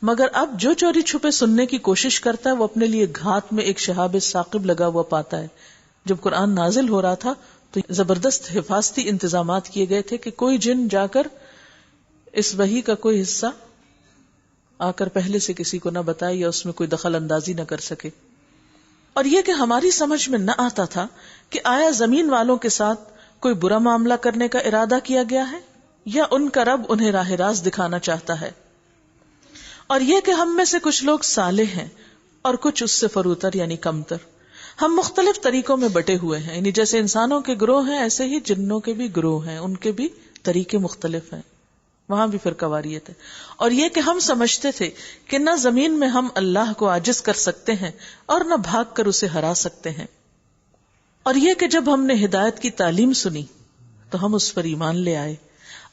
مگر اب جو چوری چھپے سننے کی کوشش کرتا ہے وہ اپنے لیے گھات میں ایک شہاب ثاقب لگا ہوا پاتا ہے. جب قرآن نازل ہو رہا تھا تو زبردست حفاظتی انتظامات کیے گئے تھے کہ کوئی جن جا کر اس وحی کا کوئی حصہ آ کر پہلے سے کسی کو نہ بتائے یا اس میں کوئی دخل اندازی نہ کر سکے. اور یہ کہ ہماری سمجھ میں نہ آتا تھا کہ آیا زمین والوں کے ساتھ کوئی برا معاملہ کرنے کا ارادہ کیا گیا ہے یا ان کا رب انہیں راہ راست دکھانا چاہتا ہے؟ اور یہ کہ ہم میں سے کچھ لوگ صالح ہیں اور کچھ اس سے فروتر یعنی کمتر. ہم مختلف طریقوں میں بٹے ہوئے ہیں، یعنی جیسے انسانوں کے گروہ ہیں ایسے ہی جنوں کے بھی گروہ ہیں، ان کے بھی طریقے مختلف ہیں، وہاں بھی فرقہ واریت ہے. اور یہ کہ ہم سمجھتے تھے کہ نہ زمین میں ہم اللہ کو عاجز کر سکتے ہیں اور نہ بھاگ کر اسے ہرا سکتے ہیں. اور یہ کہ جب ہم نے ہدایت کی تعلیم سنی تو ہم اس پر ایمان لے آئے.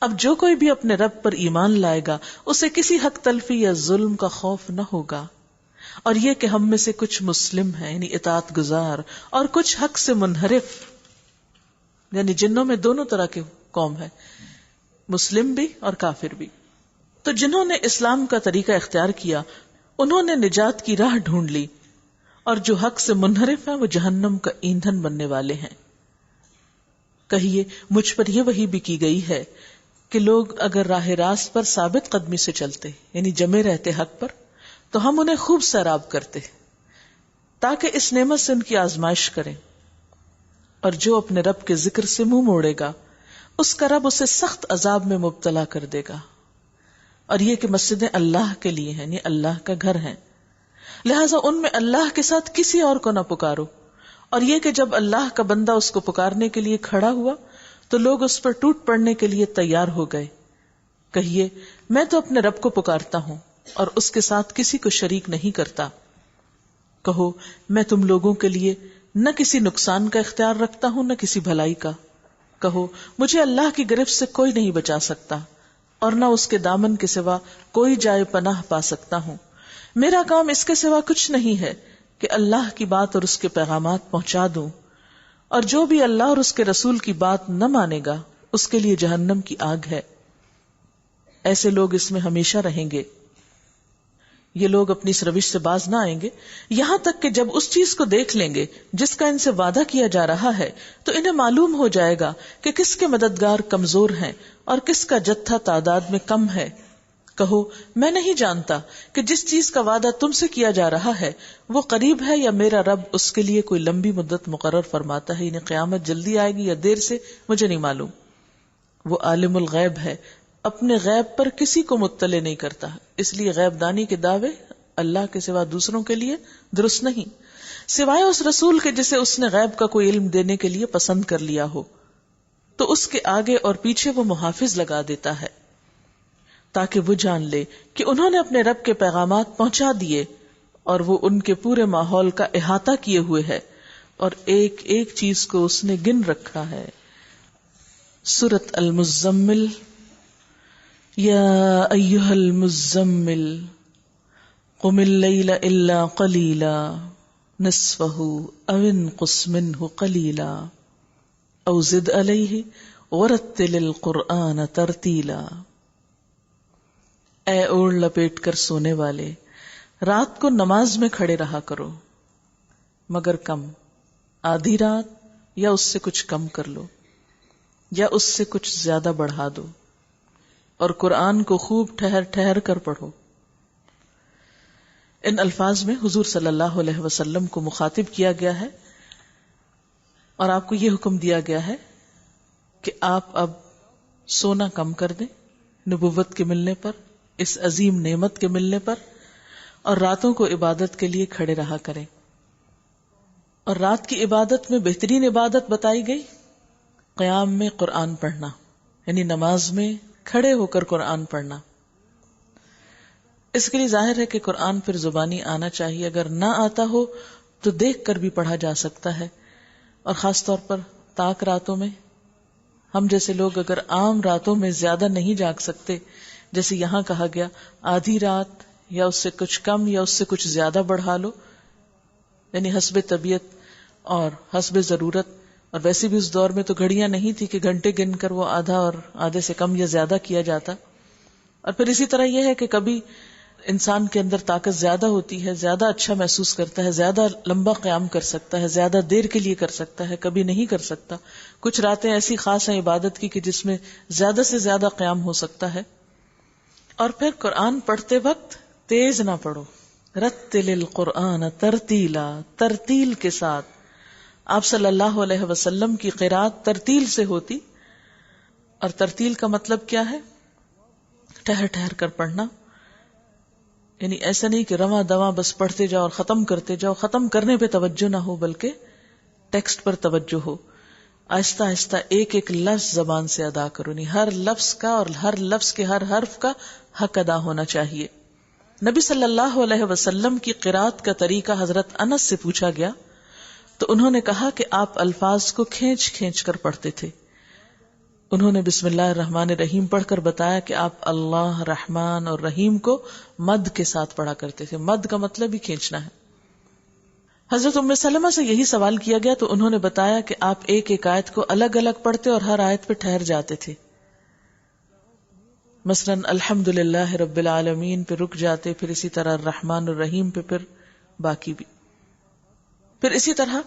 اب جو کوئی بھی اپنے رب پر ایمان لائے گا اسے کسی حق تلفی یا ظلم کا خوف نہ ہوگا. اور یہ کہ ہم میں سے کچھ مسلم ہیں یعنی اطاعت گزار اور کچھ حق سے منحرف، یعنی جنوں میں دونوں طرح کے قوم ہے، مسلم بھی اور کافر بھی. تو جنہوں نے اسلام کا طریقہ اختیار کیا انہوں نے نجات کی راہ ڈھونڈ لی، اور جو حق سے منحرف ہیں وہ جہنم کا ایندھن بننے والے ہیں. کہیے مجھ پر یہ وحی بھی کی گئی ہے کہ لوگ اگر راہ راست پر ثابت قدمی سے چلتے یعنی جمے رہتے حق پر تو ہم انہیں خوب سیراب کرتے تاکہ اس نعمت سے ان کی آزمائش کریں. اور جو اپنے رب کے ذکر سے منہ موڑے گا اس کا رب اسے سخت عذاب میں مبتلا کر دے گا. اور یہ کہ مسجدیں اللہ کے لیے ہیں یعنی اللہ کا گھر ہیں، لہٰذا ان میں اللہ کے ساتھ کسی اور کو نہ پکارو. اور یہ کہ جب اللہ کا بندہ اس کو پکارنے کے لیے کھڑا ہوا تو لوگ اس پر ٹوٹ پڑنے کے لیے تیار ہو گئے. کہیے میں تو اپنے رب کو پکارتا ہوں اور اس کے ساتھ کسی کو شریک نہیں کرتا. کہو میں تم لوگوں کے لیے نہ کسی نقصان کا اختیار رکھتا ہوں نہ کسی بھلائی کا. کہو مجھے اللہ کی گرفت سے کوئی نہیں بچا سکتا اور نہ اس کے دامن کے سوا کوئی جائے پناہ پا سکتا ہوں. میرا کام اس کے سوا کچھ نہیں ہے کہ اللہ کی بات اور اس کے پیغامات پہنچا دوں، اور جو بھی اللہ اور اس کے رسول کی بات نہ مانے گا اس کے لیے جہنم کی آگ ہے. ایسے لوگ اس میں ہمیشہ رہیں گے. یہ لوگ اپنی اس روش سے باز نہ آئیں گے یہاں تک کہ جب اس چیز کو دیکھ لیں گے جس کا ان سے وعدہ کیا جا رہا ہے تو انہیں معلوم ہو جائے گا کہ کس کے مددگار کمزور ہیں اور کس کا جتھا تعداد میں کم ہے. کہو میں نہیں جانتا کہ جس چیز کا وعدہ تم سے کیا جا رہا ہے وہ قریب ہے یا میرا رب اس کے لیے کوئی لمبی مدت مقرر فرماتا ہے، یعنی قیامت جلدی آئے گی یا دیر سے مجھے نہیں معلوم. وہ عالم الغیب ہے، اپنے غیب پر کسی کو مطلع نہیں کرتا، اس لیے غیب دانی کے دعوے اللہ کے سوا دوسروں کے لیے درست نہیں، سوائے اس رسول کے جسے اس نے غیب کا کوئی علم دینے کے لیے پسند کر لیا ہو، تو اس کے آگے اور پیچھے وہ محافظ لگا دیتا ہے تاکہ وہ جان لے کہ انہوں نے اپنے رب کے پیغامات پہنچا دیے اور وہ ان کے پورے ماحول کا احاطہ کیے ہوئے ہے اور ایک ایک چیز کو اس نے گن رکھا ہے. سورۃ المزمل. یا ایھا المزمل قم اللیل الا قلیلا نصفہ او انقص منہ قلیلا او زد علیہ ورتل القرآن ترتیلا. اے اوڑھ لپیٹ کر سونے والے، رات کو نماز میں کھڑے رہا کرو مگر کم، آدھی رات یا اس سے کچھ کم کر لو یا اس سے کچھ زیادہ بڑھا دو، اور قرآن کو خوب ٹھہر ٹھہر کر پڑھو. ان الفاظ میں حضور صلی اللہ علیہ وسلم کو مخاطب کیا گیا ہے اور آپ کو یہ حکم دیا گیا ہے کہ آپ اب سونا کم کر دیں نبوت کے ملنے پر، اس عظیم نعمت کے ملنے پر، اور راتوں کو عبادت کے لیے کھڑے رہا کریں. اور رات کی عبادت میں بہترین عبادت بتائی گئی قیام میں قرآن پڑھنا، یعنی نماز میں کھڑے ہو کر قرآن پڑھنا. اس کے لیے ظاہر ہے کہ قرآن پھر زبانی آنا چاہیے، اگر نہ آتا ہو تو دیکھ کر بھی پڑھا جا سکتا ہے. اور خاص طور پر تاک راتوں میں ہم جیسے لوگ اگر عام راتوں میں زیادہ نہیں جاگ سکتے، جیسے یہاں کہا گیا آدھی رات یا اس سے کچھ کم یا اس سے کچھ زیادہ بڑھا لو، یعنی حسب طبیعت اور حسب ضرورت. اور ویسے بھی اس دور میں تو گھڑیاں نہیں تھی کہ گھنٹے گن کر وہ آدھا اور آدھے سے کم یا زیادہ کیا جاتا. اور پھر اسی طرح یہ ہے کہ کبھی انسان کے اندر طاقت زیادہ ہوتی ہے، زیادہ اچھا محسوس کرتا ہے، زیادہ لمبا قیام کر سکتا ہے، زیادہ دیر کے لیے کر سکتا ہے، کبھی نہیں کر سکتا. کچھ راتیں ایسی خاص ہیں عبادت کی کہ جس میں زیادہ سے زیادہ قیام ہو سکتا ہے. اور پھر قرآن پڑھتے وقت تیز نہ پڑھو، رتل القرآن ترتیلا، ترتیل کے ساتھ آپ صلی اللہ علیہ وسلم کی قرات ترتیل سے ہوتی، اور ترتیل کا مطلب کیا ہے؟ ٹھہر ٹھہر کر پڑھنا، یعنی ایسا نہیں کہ رواں دواں بس پڑھتے جاؤ اور ختم کرتے جاؤ، ختم کرنے پہ توجہ نہ ہو بلکہ ٹیکسٹ پر توجہ ہو. آہستہ آہستہ ایک ایک لفظ زبان سے ادا کرو، نہیں ہر لفظ کا اور ہر لفظ کے ہر حرف کا حق ادا ہونا چاہیے. نبی صلی اللہ علیہ وسلم کی قرات کا طریقہ حضرت انس سے پوچھا گیا تو انہوں نے کہا کہ آپ الفاظ کو کھینچ کھینچ کر پڑھتے تھے. انہوں نے بسم اللہ الرحمن الرحیم پڑھ کر بتایا کہ آپ اللہ، رحمان اور رحیم کو مد کے ساتھ پڑھا کرتے تھے. مد کا مطلب ہی کھینچنا ہے. حضرت ام سلمہ سے یہی سوال کیا گیا تو انہوں نے بتایا کہ آپ ایک ایک آیت کو الگ الگ پڑھتے اور ہر آیت پہ ٹھہر جاتے تھے. مثلا الحمدللہ رب العالمین پہ رک جاتے، پھر اسی طرح الرحمن الرحیم پہ، پھر باقی بھی. پھر اسی طرح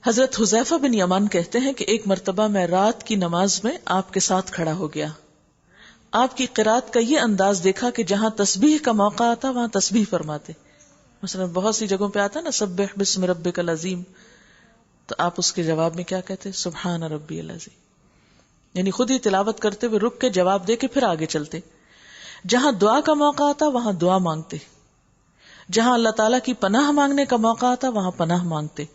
حضرت حذیفہ بن یمان کہتے ہیں کہ ایک مرتبہ میں رات کی نماز میں آپ کے ساتھ کھڑا ہو گیا. آپ کی قرات کا یہ انداز دیکھا کہ جہاں تسبیح کا موقع آتا وہاں تسبیح فرماتے. مثلا بہت سی جگہوں پہ آتا نا سبح بسم ربک العظیم، تو آپ اس کے جواب میں کیا کہتے؟ سبحان ربی العظیم. یعنی خود ہی تلاوت کرتے ہوئے رک کے جواب دے کے پھر آگے چلتے. جہاں دعا کا موقع آتا وہاں دعا مانگتے، جہاں اللہ تعالیٰ کی پناہ مانگنے کا موقع آتا وہاں پناہ مانگتے.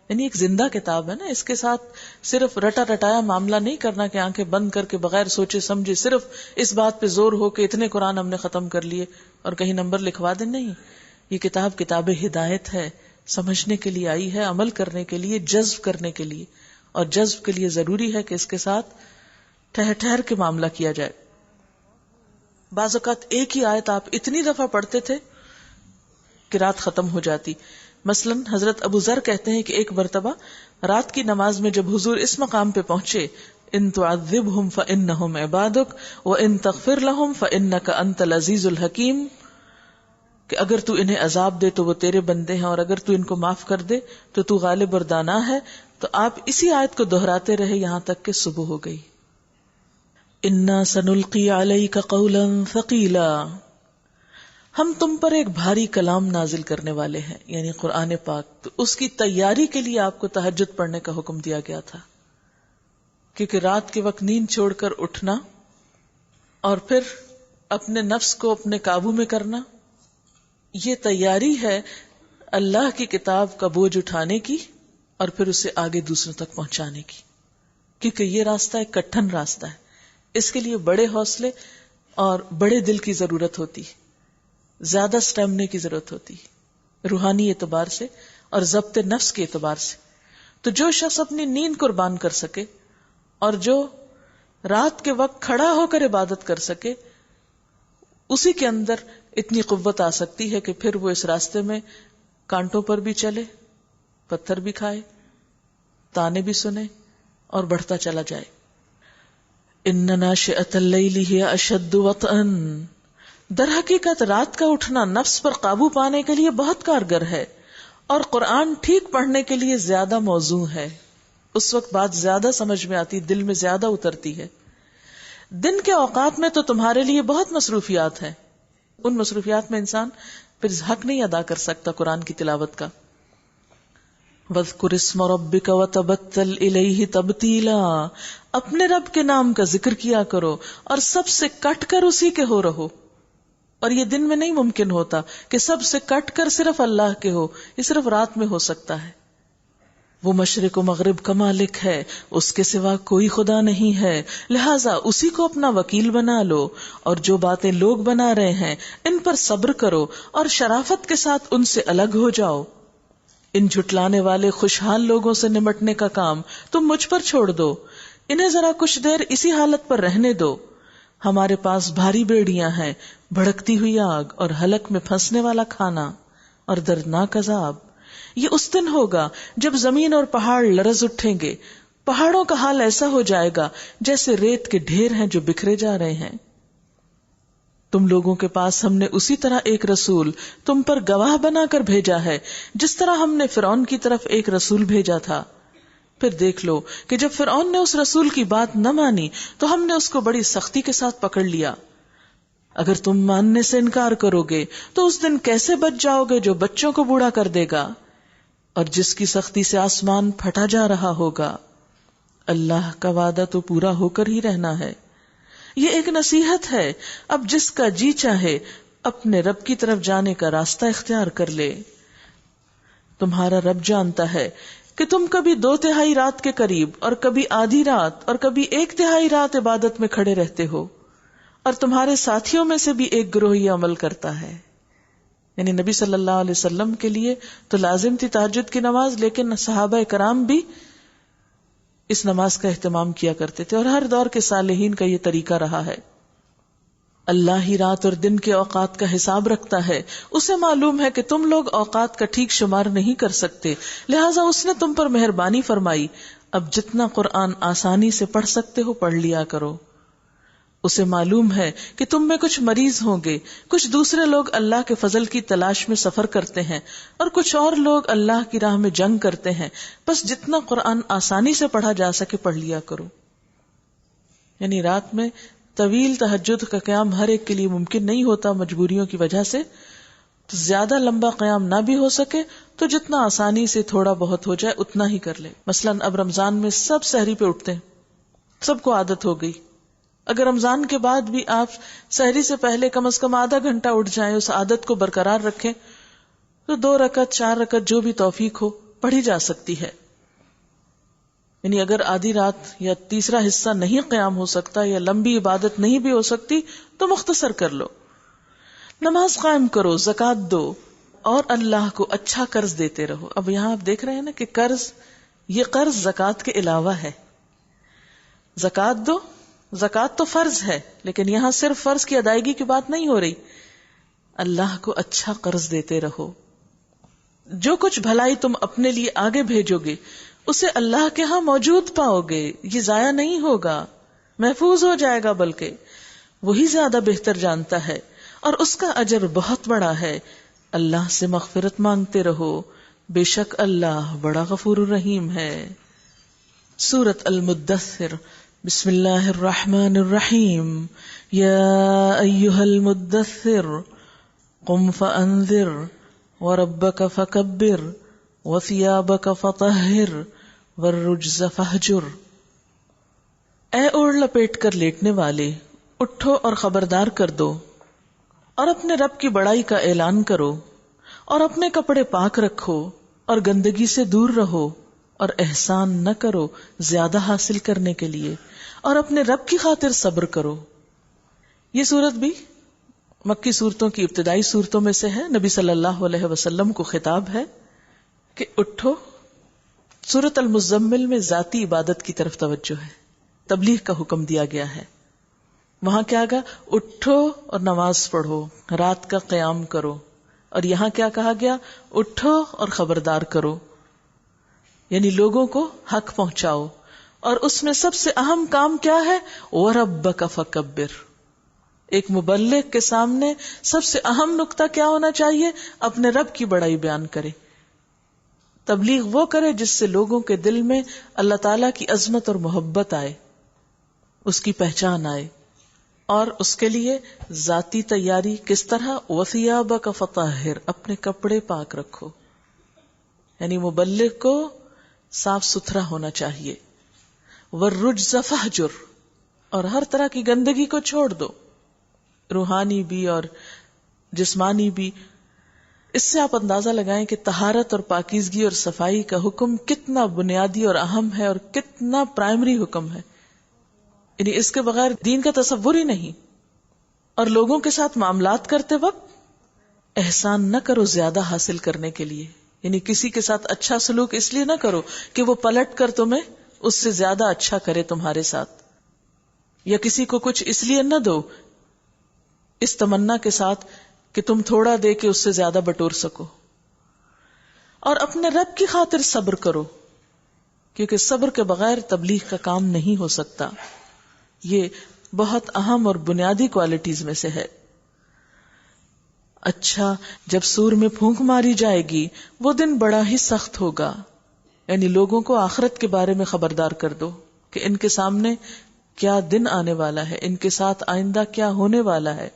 یعنی ایک زندہ کتاب ہے نا، اس کے ساتھ صرف رٹا رٹایا معاملہ نہیں کرنا کہ آنکھیں بند کر کے بغیر سوچے سمجھے صرف اس بات پہ زور ہو کہ اتنے قرآن ہم نے ختم کر لیے اور کہیں نمبر لکھوا دیں. نہیں، یہ کتاب ہدایت ہے، سمجھنے کے لیے آئی ہے، عمل کرنے کے لیے، جذب کرنے کے لیے. اور جذب کے لیے ضروری ہے کہ اس کے ساتھ ٹھہر ٹھہر کے معاملہ کیا جائے. بعض اوقات ایک ہی آیت آپ اتنی دفعہ پڑھتے تھے کہ رات ختم ہو جاتی. مثلا حضرت ابو ذر کہتے ہیں کہ ایک مرتبہ رات کی نماز میں جب حضور اس مقام پہ پہنچے، ان تعذبہم فانہم عبادک وان تغفر لہم فانک انت العزیز الحکیم، کہ اگر تو انہیں عذاب دے تو وہ تیرے بندے ہیں اور اگر تو ان کو معاف کر دے تو تو غالب اور دانا ہے. تو آپ اسی آیت کو دہراتے رہے یہاں تک کہ صبح ہو گئی. انا سنلقی علیک قولا ثقیلا، ہم تم پر ایک بھاری کلام نازل کرنے والے ہیں، یعنی قرآن پاک. تو اس کی تیاری کے لیے آپ کو تہجد پڑھنے کا حکم دیا گیا تھا، کیونکہ رات کے وقت نیند چھوڑ کر اٹھنا اور پھر اپنے نفس کو اپنے قابو میں کرنا، یہ تیاری ہے اللہ کی کتاب کا بوجھ اٹھانے کی اور پھر اسے آگے دوسروں تک پہنچانے کی. کیونکہ یہ راستہ ایک کٹھن راستہ ہے، اس کے لیے بڑے حوصلے اور بڑے دل کی ضرورت ہوتی، زیادہ سٹیمنے کی ضرورت ہوتی روحانی اعتبار سے اور ضبط نفس کے اعتبار سے. تو جو شخص اپنی نیند قربان کر سکے اور جو رات کے وقت کھڑا ہو کر عبادت کر سکے، اسی کے اندر اتنی قوت آ سکتی ہے کہ پھر وہ اس راستے میں کانٹوں پر بھی چلے، پتھر بھی کھائے، تانے بھی سنے اور بڑھتا چلا جائے. ان ناشئۃ اللیل ہی اشد وطئا، در حقیقت رات کا اٹھنا نفس پر قابو پانے کے لیے بہت کارگر ہے اور قرآن ٹھیک پڑھنے کے لیے زیادہ موزوں ہے. اس وقت بات زیادہ سمجھ میں آتی، دل میں زیادہ اترتی ہے. دن کے اوقات میں تو تمہارے لیے بہت مصروفیات ہیں، ان مصروفیات میں انسان پھر حق نہیں ادا کر سکتا قرآن کی تلاوت کا. وَاذْكُرِ اسْمَ رَبِّكَ وَتَبَتَّلْ إِلَيْهِ تَبْتِيلًا، اپنے رب کے نام کا ذکر کیا کرو اور سب سے کٹ کر اسی کے ہو رہو. اور یہ دن میں نہیں ممکن ہوتا کہ سب سے کٹ کر صرف اللہ کے ہو، یہ صرف رات میں ہو سکتا ہے. وہ مشرق و مغرب کا مالک ہے، اس کے سوا کوئی خدا نہیں ہے، لہٰذا اسی کو اپنا وکیل بنا لو، اور جو باتیں لوگ بنا رہے ہیں ان پر صبر کرو اور شرافت کے ساتھ ان سے الگ ہو جاؤ. ان جھٹلانے والے خوشحال لوگوں سے نمٹنے کا کام تم مجھ پر چھوڑ دو، انہیں ذرا کچھ دیر اسی حالت پر رہنے دو. ہمارے پاس بھاری بیڑیاں ہیں، بھڑکتی ہوئی آگ اور حلق میں پھنسنے والا کھانا اور دردناک عذاب. یہ اس دن ہوگا جب زمین اور پہاڑ لرز اٹھیں گے، پہاڑوں کا حال ایسا ہو جائے گا جیسے ریت کے ڈھیر ہیں جو بکھرے جا رہے ہیں. تم لوگوں کے پاس ہم نے اسی طرح ایک رسول تم پر گواہ بنا کر بھیجا ہے جس طرح ہم نے فرعون کی طرف ایک رسول بھیجا تھا. پھر دیکھ لو کہ جب فرعون نے اس رسول کی بات نہ مانی تو ہم نے اس کو بڑی سختی کے ساتھ پکڑ لیا. اگر تم ماننے سے انکار کرو گے تو اس دن کیسے بچ جاؤ گے جو بچوں کو بوڑھا کر دے گا. اور جس کی سختی سے آسمان پھٹا جا رہا ہوگا، اللہ کا وعدہ تو پورا ہو کر ہی رہنا ہے۔ یہ ایک نصیحت ہے، اب جس کا جی چاہے اپنے رب کی طرف جانے کا راستہ اختیار کر لے۔ تمہارا رب جانتا ہے کہ تم کبھی 2/3 رات کے قریب اور کبھی آدھی رات اور کبھی 1/3 رات عبادت میں کھڑے رہتے ہو، اور تمہارے ساتھیوں میں سے بھی ایک گروہ یہ عمل کرتا ہے۔ یعنی نبی صلی اللہ علیہ وسلم کے لیے تو لازم تھی تہجد کی نماز، لیکن صحابہ کرام بھی اس نماز کا اہتمام کیا کرتے تھے، اور ہر دور کے صالحین کا یہ طریقہ رہا ہے۔ اللہ ہی رات اور دن کے اوقات کا حساب رکھتا ہے، اسے معلوم ہے کہ تم لوگ اوقات کا ٹھیک شمار نہیں کر سکتے، لہٰذا اس نے تم پر مہربانی فرمائی، اب جتنا قرآن آسانی سے پڑھ سکتے ہو پڑھ لیا کرو۔ اسے معلوم ہے کہ تم میں کچھ مریض ہوں گے، کچھ دوسرے لوگ اللہ کے فضل کی تلاش میں سفر کرتے ہیں، اور کچھ اور لوگ اللہ کی راہ میں جنگ کرتے ہیں، بس جتنا قرآن آسانی سے پڑھا جا سکے پڑھ لیا کرو۔ یعنی رات میں طویل تہجد کا قیام ہر ایک کے لیے ممکن نہیں ہوتا مجبوریوں کی وجہ سے، تو زیادہ لمبا قیام نہ بھی ہو سکے تو جتنا آسانی سے تھوڑا بہت ہو جائے اتنا ہی کر لے۔ مثلا اب رمضان میں سب سحری پہ اٹھتے ہیں، سب کو عادت ہو گئی، اگر رمضان کے بعد بھی آپ سحری سے پہلے کم از کم آدھا گھنٹہ اٹھ جائیں، اس عادت کو برقرار رکھیں، تو 2 رکعت 4 رکعت جو بھی توفیق ہو پڑھی جا سکتی ہے۔ یعنی اگر آدھی رات یا تیسرا حصہ نہیں قیام ہو سکتا یا لمبی عبادت نہیں بھی ہو سکتی تو مختصر کر لو، نماز قائم کرو، زکوٰۃ دو، اور اللہ کو اچھا قرض دیتے رہو۔ اب یہاں آپ دیکھ رہے ہیں نا کہ یہ قرض زکوٰۃ کے علاوہ ہے۔ زکوٰۃ دو، زکوٰۃ تو فرض ہے، لیکن یہاں صرف فرض کی ادائیگی کی بات نہیں ہو رہی، اللہ کو اچھا قرض دیتے رہو۔ جو کچھ بھلائی تم اپنے لیے آگے بھیجو گے اسے اللہ کے ہاں موجود پاؤ گے، یہ ضائع نہیں ہوگا، محفوظ ہو جائے گا، بلکہ وہی زیادہ بہتر جانتا ہے، اور اس کا اجر بہت بڑا ہے۔ اللہ سے مغفرت مانگتے رہو، بے شک اللہ بڑا غفور الرحیم ہے۔ سورۃ المدثر، بسم اللہ الرحمن الرحیم۔ یا ایہا المدثر قم فانذر وربک فکبر وثیابک فطہر والرجز فہجر۔ اے اوڑھ لپیٹ کر لیٹنے والے، اٹھو اور خبردار کر دو، اور اپنے رب کی بڑائی کا اعلان کرو، اور اپنے کپڑے پاک رکھو، اور گندگی سے دور رہو، اور احسان نہ کرو زیادہ حاصل کرنے کے لیے، اور اپنے رب کی خاطر صبر کرو۔ یہ سورت بھی مکی صورتوں کی ابتدائی صورتوں میں سے ہے، نبی صلی اللہ علیہ وسلم کو خطاب ہے کہ اٹھو۔ سورۃ المزمل میں ذاتی عبادت کی طرف توجہ ہے، تبلیغ کا حکم دیا گیا ہے۔ وہاں کیا گا؟ اٹھو اور نماز پڑھو، رات کا قیام کرو، اور یہاں کیا کہا گیا؟ اٹھو اور خبردار کرو، یعنی لوگوں کو حق پہنچاؤ، اور اس میں سب سے اہم کام کیا ہے؟ وَرَبَّكَ فَكَبِّرْ۔ ایک مبلغ کے سامنے سب سے اہم نقطہ کیا ہونا چاہیے؟ اپنے رب کی بڑائی بیان کرے۔ تبلیغ وہ کرے جس سے لوگوں کے دل میں اللہ تعالی کی عظمت اور محبت آئے، اس کی پہچان آئے، اور اس کے لیے ذاتی تیاری کس طرح؟ وَثِيَابَكَ فَطَهِّرْ، اپنے کپڑے پاک رکھو، یعنی مبلغ کو صاف ستھرا ہونا چاہیے۔ وَالرُّجْزَ فَهْجُرْ، اور ہر طرح کی گندگی کو چھوڑ دو، روحانی بھی اور جسمانی بھی۔ اس سے آپ اندازہ لگائیں کہ طہارت اور پاکیزگی اور صفائی کا حکم کتنا بنیادی اور اہم ہے، اور کتنا پرائمری حکم ہے، یعنی اس کے بغیر دین کا تصور ہی نہیں۔ اور لوگوں کے ساتھ معاملات کرتے وقت احسان نہ کرو زیادہ حاصل کرنے کے لیے، یعنی کسی کے ساتھ اچھا سلوک اس لیے نہ کرو کہ وہ پلٹ کر تمہیں اس سے زیادہ اچھا کرے تمہارے ساتھ، یا کسی کو کچھ اس لیے نہ دو اس تمنا کے ساتھ کہ تم تھوڑا دے کے اس سے زیادہ بٹور سکو۔ اور اپنے رب کی خاطر صبر کرو، کیونکہ صبر کے بغیر تبلیغ کا کام نہیں ہو سکتا۔ یہ بہت اہم اور بنیادی کوالٹیز میں سے ہے۔ اچھا، جب سور میں پھونک ماری جائے گی وہ دن بڑا ہی سخت ہوگا، یعنی لوگوں کو آخرت کے بارے میں خبردار کر دو کہ ان کے سامنے کیا دن آنے والا ہے، ان کے ساتھ آئندہ کیا ہونے والا ہے۔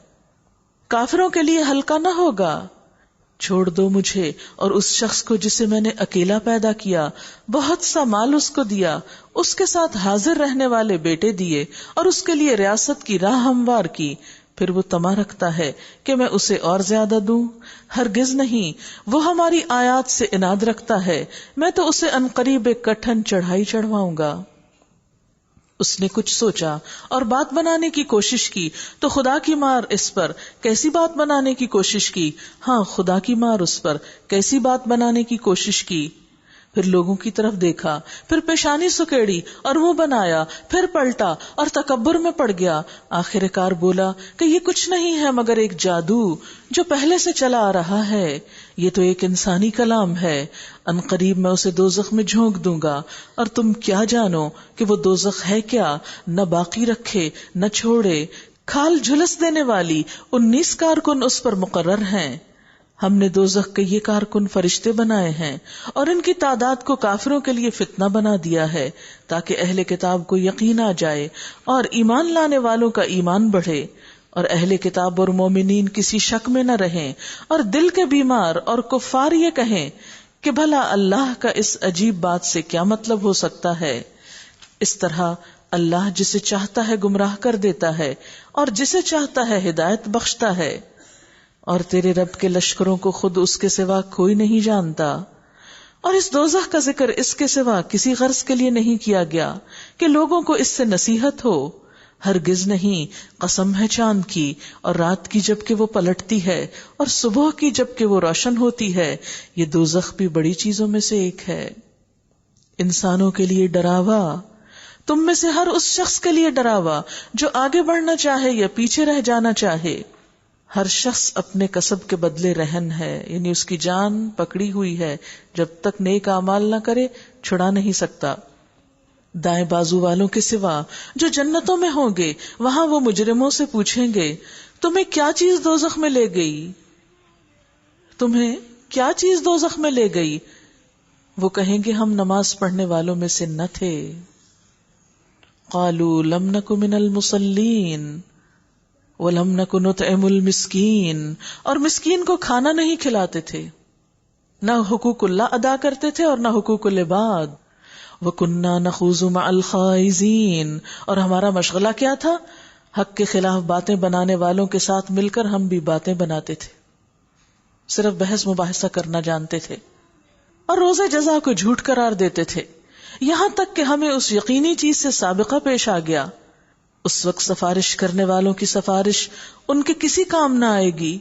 کافروں کے لیے ہلکا نہ ہوگا، چھوڑ دو مجھے اور اس شخص کو جسے میں نے اکیلا پیدا کیا، بہت سا مال اس کو دیا، اس کے ساتھ حاضر رہنے والے بیٹے دیے اور اس کے لیے ریاست کی راہ ہموار کی، پھر وہ طمع رکھتا ہے کہ میں اسے اور زیادہ دوں۔ ہرگز نہیں، وہ ہماری آیات سے اناد رکھتا ہے، میں تو اسے عنقریب ایک کٹھن چڑھائی چڑھواؤں گا۔ اس نے کچھ سوچا اور بات بنانے کی کوشش کی تو خدا کی مار اس پر، کیسی بات بنانے کی کوشش کی؟ ہاں، خدا کی مار اس پر، کیسی بات بنانے کی کوشش کی؟ پھر لوگوں کی طرف دیکھا، پھر پیشانی سکیڑی اور منہ بنایا، پھر پلٹا اور تکبر میں پڑ گیا۔ آخر کار بولا کہ یہ کچھ نہیں ہے مگر ایک جادو جو پہلے سے چلا آ رہا ہے، یہ تو ایک انسانی کلام ہے، عنقریب میں اسے دوزخ میں جھونک دوں گا، اور تم کیا جانو کہ وہ دوزخ ہے کیا، نہ باقی رکھے نہ چھوڑے۔ کھال جھلس دینے والی 19 کارکن اس پر مقرر ہیں۔ ہم نے دوزخ کے یہ کارکن فرشتے بنائے ہیں اور ان کی تعداد کو کافروں کے لیے فتنہ بنا دیا ہے، تاکہ اہل کتاب کو یقین آ جائے اور ایمان لانے والوں کا ایمان بڑھے، اور اہل کتاب اور مومنین کسی شک میں نہ رہیں، اور دل کے بیمار اور کفار یہ کہیں کہ بھلا اللہ کا اس عجیب بات سے کیا مطلب ہو سکتا ہے۔ اس طرح اللہ جسے چاہتا ہے گمراہ کر دیتا ہے اور جسے چاہتا ہے ہدایت بخشتا ہے، اور تیرے رب کے لشکروں کو خود اس کے سوا کوئی نہیں جانتا۔ اور اس دوزخ کا ذکر اس کے سوا کسی غرض کے لیے نہیں کیا گیا کہ لوگوں کو اس سے نصیحت ہو، ہرگز نہیں، قسم ہے چاند کی اور رات کی جب کہ وہ پلٹتی ہے اور صبح کی جب کہ وہ روشن ہوتی ہے، یہ دوزخ بھی بڑی چیزوں میں سے ایک ہے۔ انسانوں کے لیے ڈراوا، تم میں سے ہر اس شخص کے لیے ڈراوا جو آگے بڑھنا چاہے یا پیچھے رہ جانا چاہے۔ ہر شخص اپنے کسب کے بدلے رہن ہے، یعنی اس کی جان پکڑی ہوئی ہے، جب تک نیک اعمال نہ کرے چھڑا نہیں سکتا۔ دائیں بازو والوں کے سوا جو جنتوں میں ہوں گے، وہاں وہ مجرموں سے پوچھیں گے، تمہیں کیا چیز دوزخ میں لے گئی؟ تمہیں کیا چیز دوزخ میں لے گئی؟ وہ کہیں گے ہم نماز پڑھنے والوں میں سے نہ تھے۔ قالوا لم نک من المصلین وَلَمْ نَكُ نُطْعِمُ الْمِسْكِينَ، اور مسکین کو کھانا نہیں کھلاتے تھے، نہ حقوق اللہ ادا کرتے تھے اور نہ حقوق العباد۔ وَكُنَّا نَخُوضُ مَعَ الْخَائِضِينَ، اور ہمارا مشغلہ کیا تھا؟ حق کے خلاف باتیں بنانے والوں کے ساتھ مل کر ہم بھی باتیں بناتے تھے، صرف بحث مباحثہ کرنا جانتے تھے، اور روز جزا کو جھوٹ قرار دیتے تھے، یہاں تک کہ ہمیں اس یقینی چیز سے سابقہ پیش آ گیا۔ اس وقت سفارش کرنے والوں کی سفارش ان کے کسی کام نہ آئے گی۔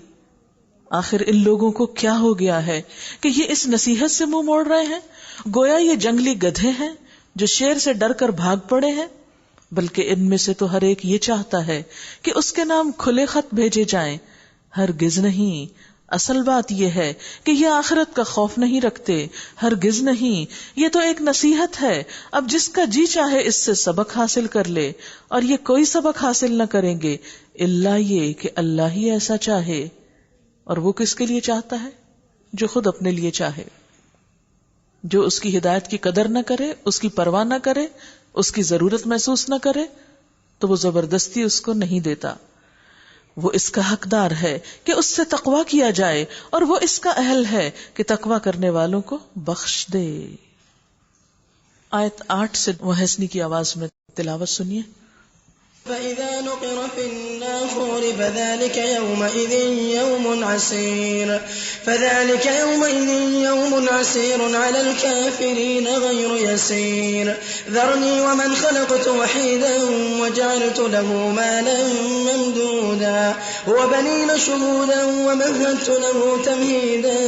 آخر ان لوگوں کو کیا ہو گیا ہے کہ یہ اس نصیحت سے منہ موڑ رہے ہیں؟ گویا یہ جنگلی گدھے ہیں جو شیر سے ڈر کر بھاگ پڑے ہیں، بلکہ ان میں سے تو ہر ایک یہ چاہتا ہے کہ اس کے نام کھلے خط بھیجے جائیں۔ ہرگز نہیں، اصل بات یہ ہے کہ یہ آخرت کا خوف نہیں رکھتے، ہرگز نہیں، یہ تو ایک نصیحت ہے۔ اب جس کا جی چاہے اس سے سبق حاصل کر لے، اور یہ کوئی سبق حاصل نہ کریں گے الا یہ کہ اللہ ہی ایسا چاہے، اور وہ کس کے لیے چاہتا ہے؟ جو خود اپنے لیے چاہے، جو اس کی ہدایت کی قدر نہ کرے، اس کی پرواہ نہ کرے، اس کی ضرورت محسوس نہ کرے، تو وہ زبردستی اس کو نہیں دیتا۔ وہ اس کا حقدار ہے کہ اس سے تقویٰ کیا جائے، اور وہ اس کا اہل ہے کہ تقویٰ کرنے والوں کو بخش دے۔ آیت 8 سے محسنی کی آواز میں تلاوت سنیے۔ فَإِذَا نُقِرَ فِي النَّاقُورِ فَذَلِكَ يَوْمَئِذٍ يَوْمٌ عَسِيرٌ عَلَى الْكَافِرِينَ غَيْرُ يَسِيرٌ ذَرْنِي وَمَنْ خَلَقْتُ وَحِيدًا وَجَعَلْتُ لَهُ مَالًا مَمْدُودًا وَبَنِينَ شُهُودًا وَمَهَّدتُّ لَهُ تَمْهِيدًا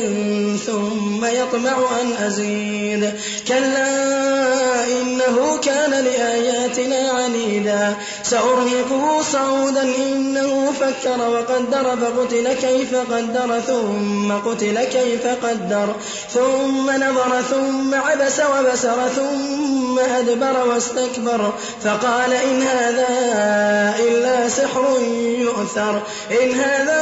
ثُمَّ يَطْمَعُ أَنْ أَزِيدَ كَلَّا إِنَّهُ كَانَ لِآيَاتِنَا عَنِيدًا سأرهقه صعودا إنه فكر وقدر فقتل كيف قدر ثم قتل كيف قدر ثم نظر ثم عبس وبسر ثم أدبر واستكبر فقال إن هذا إلا سحر يؤثر إن هذا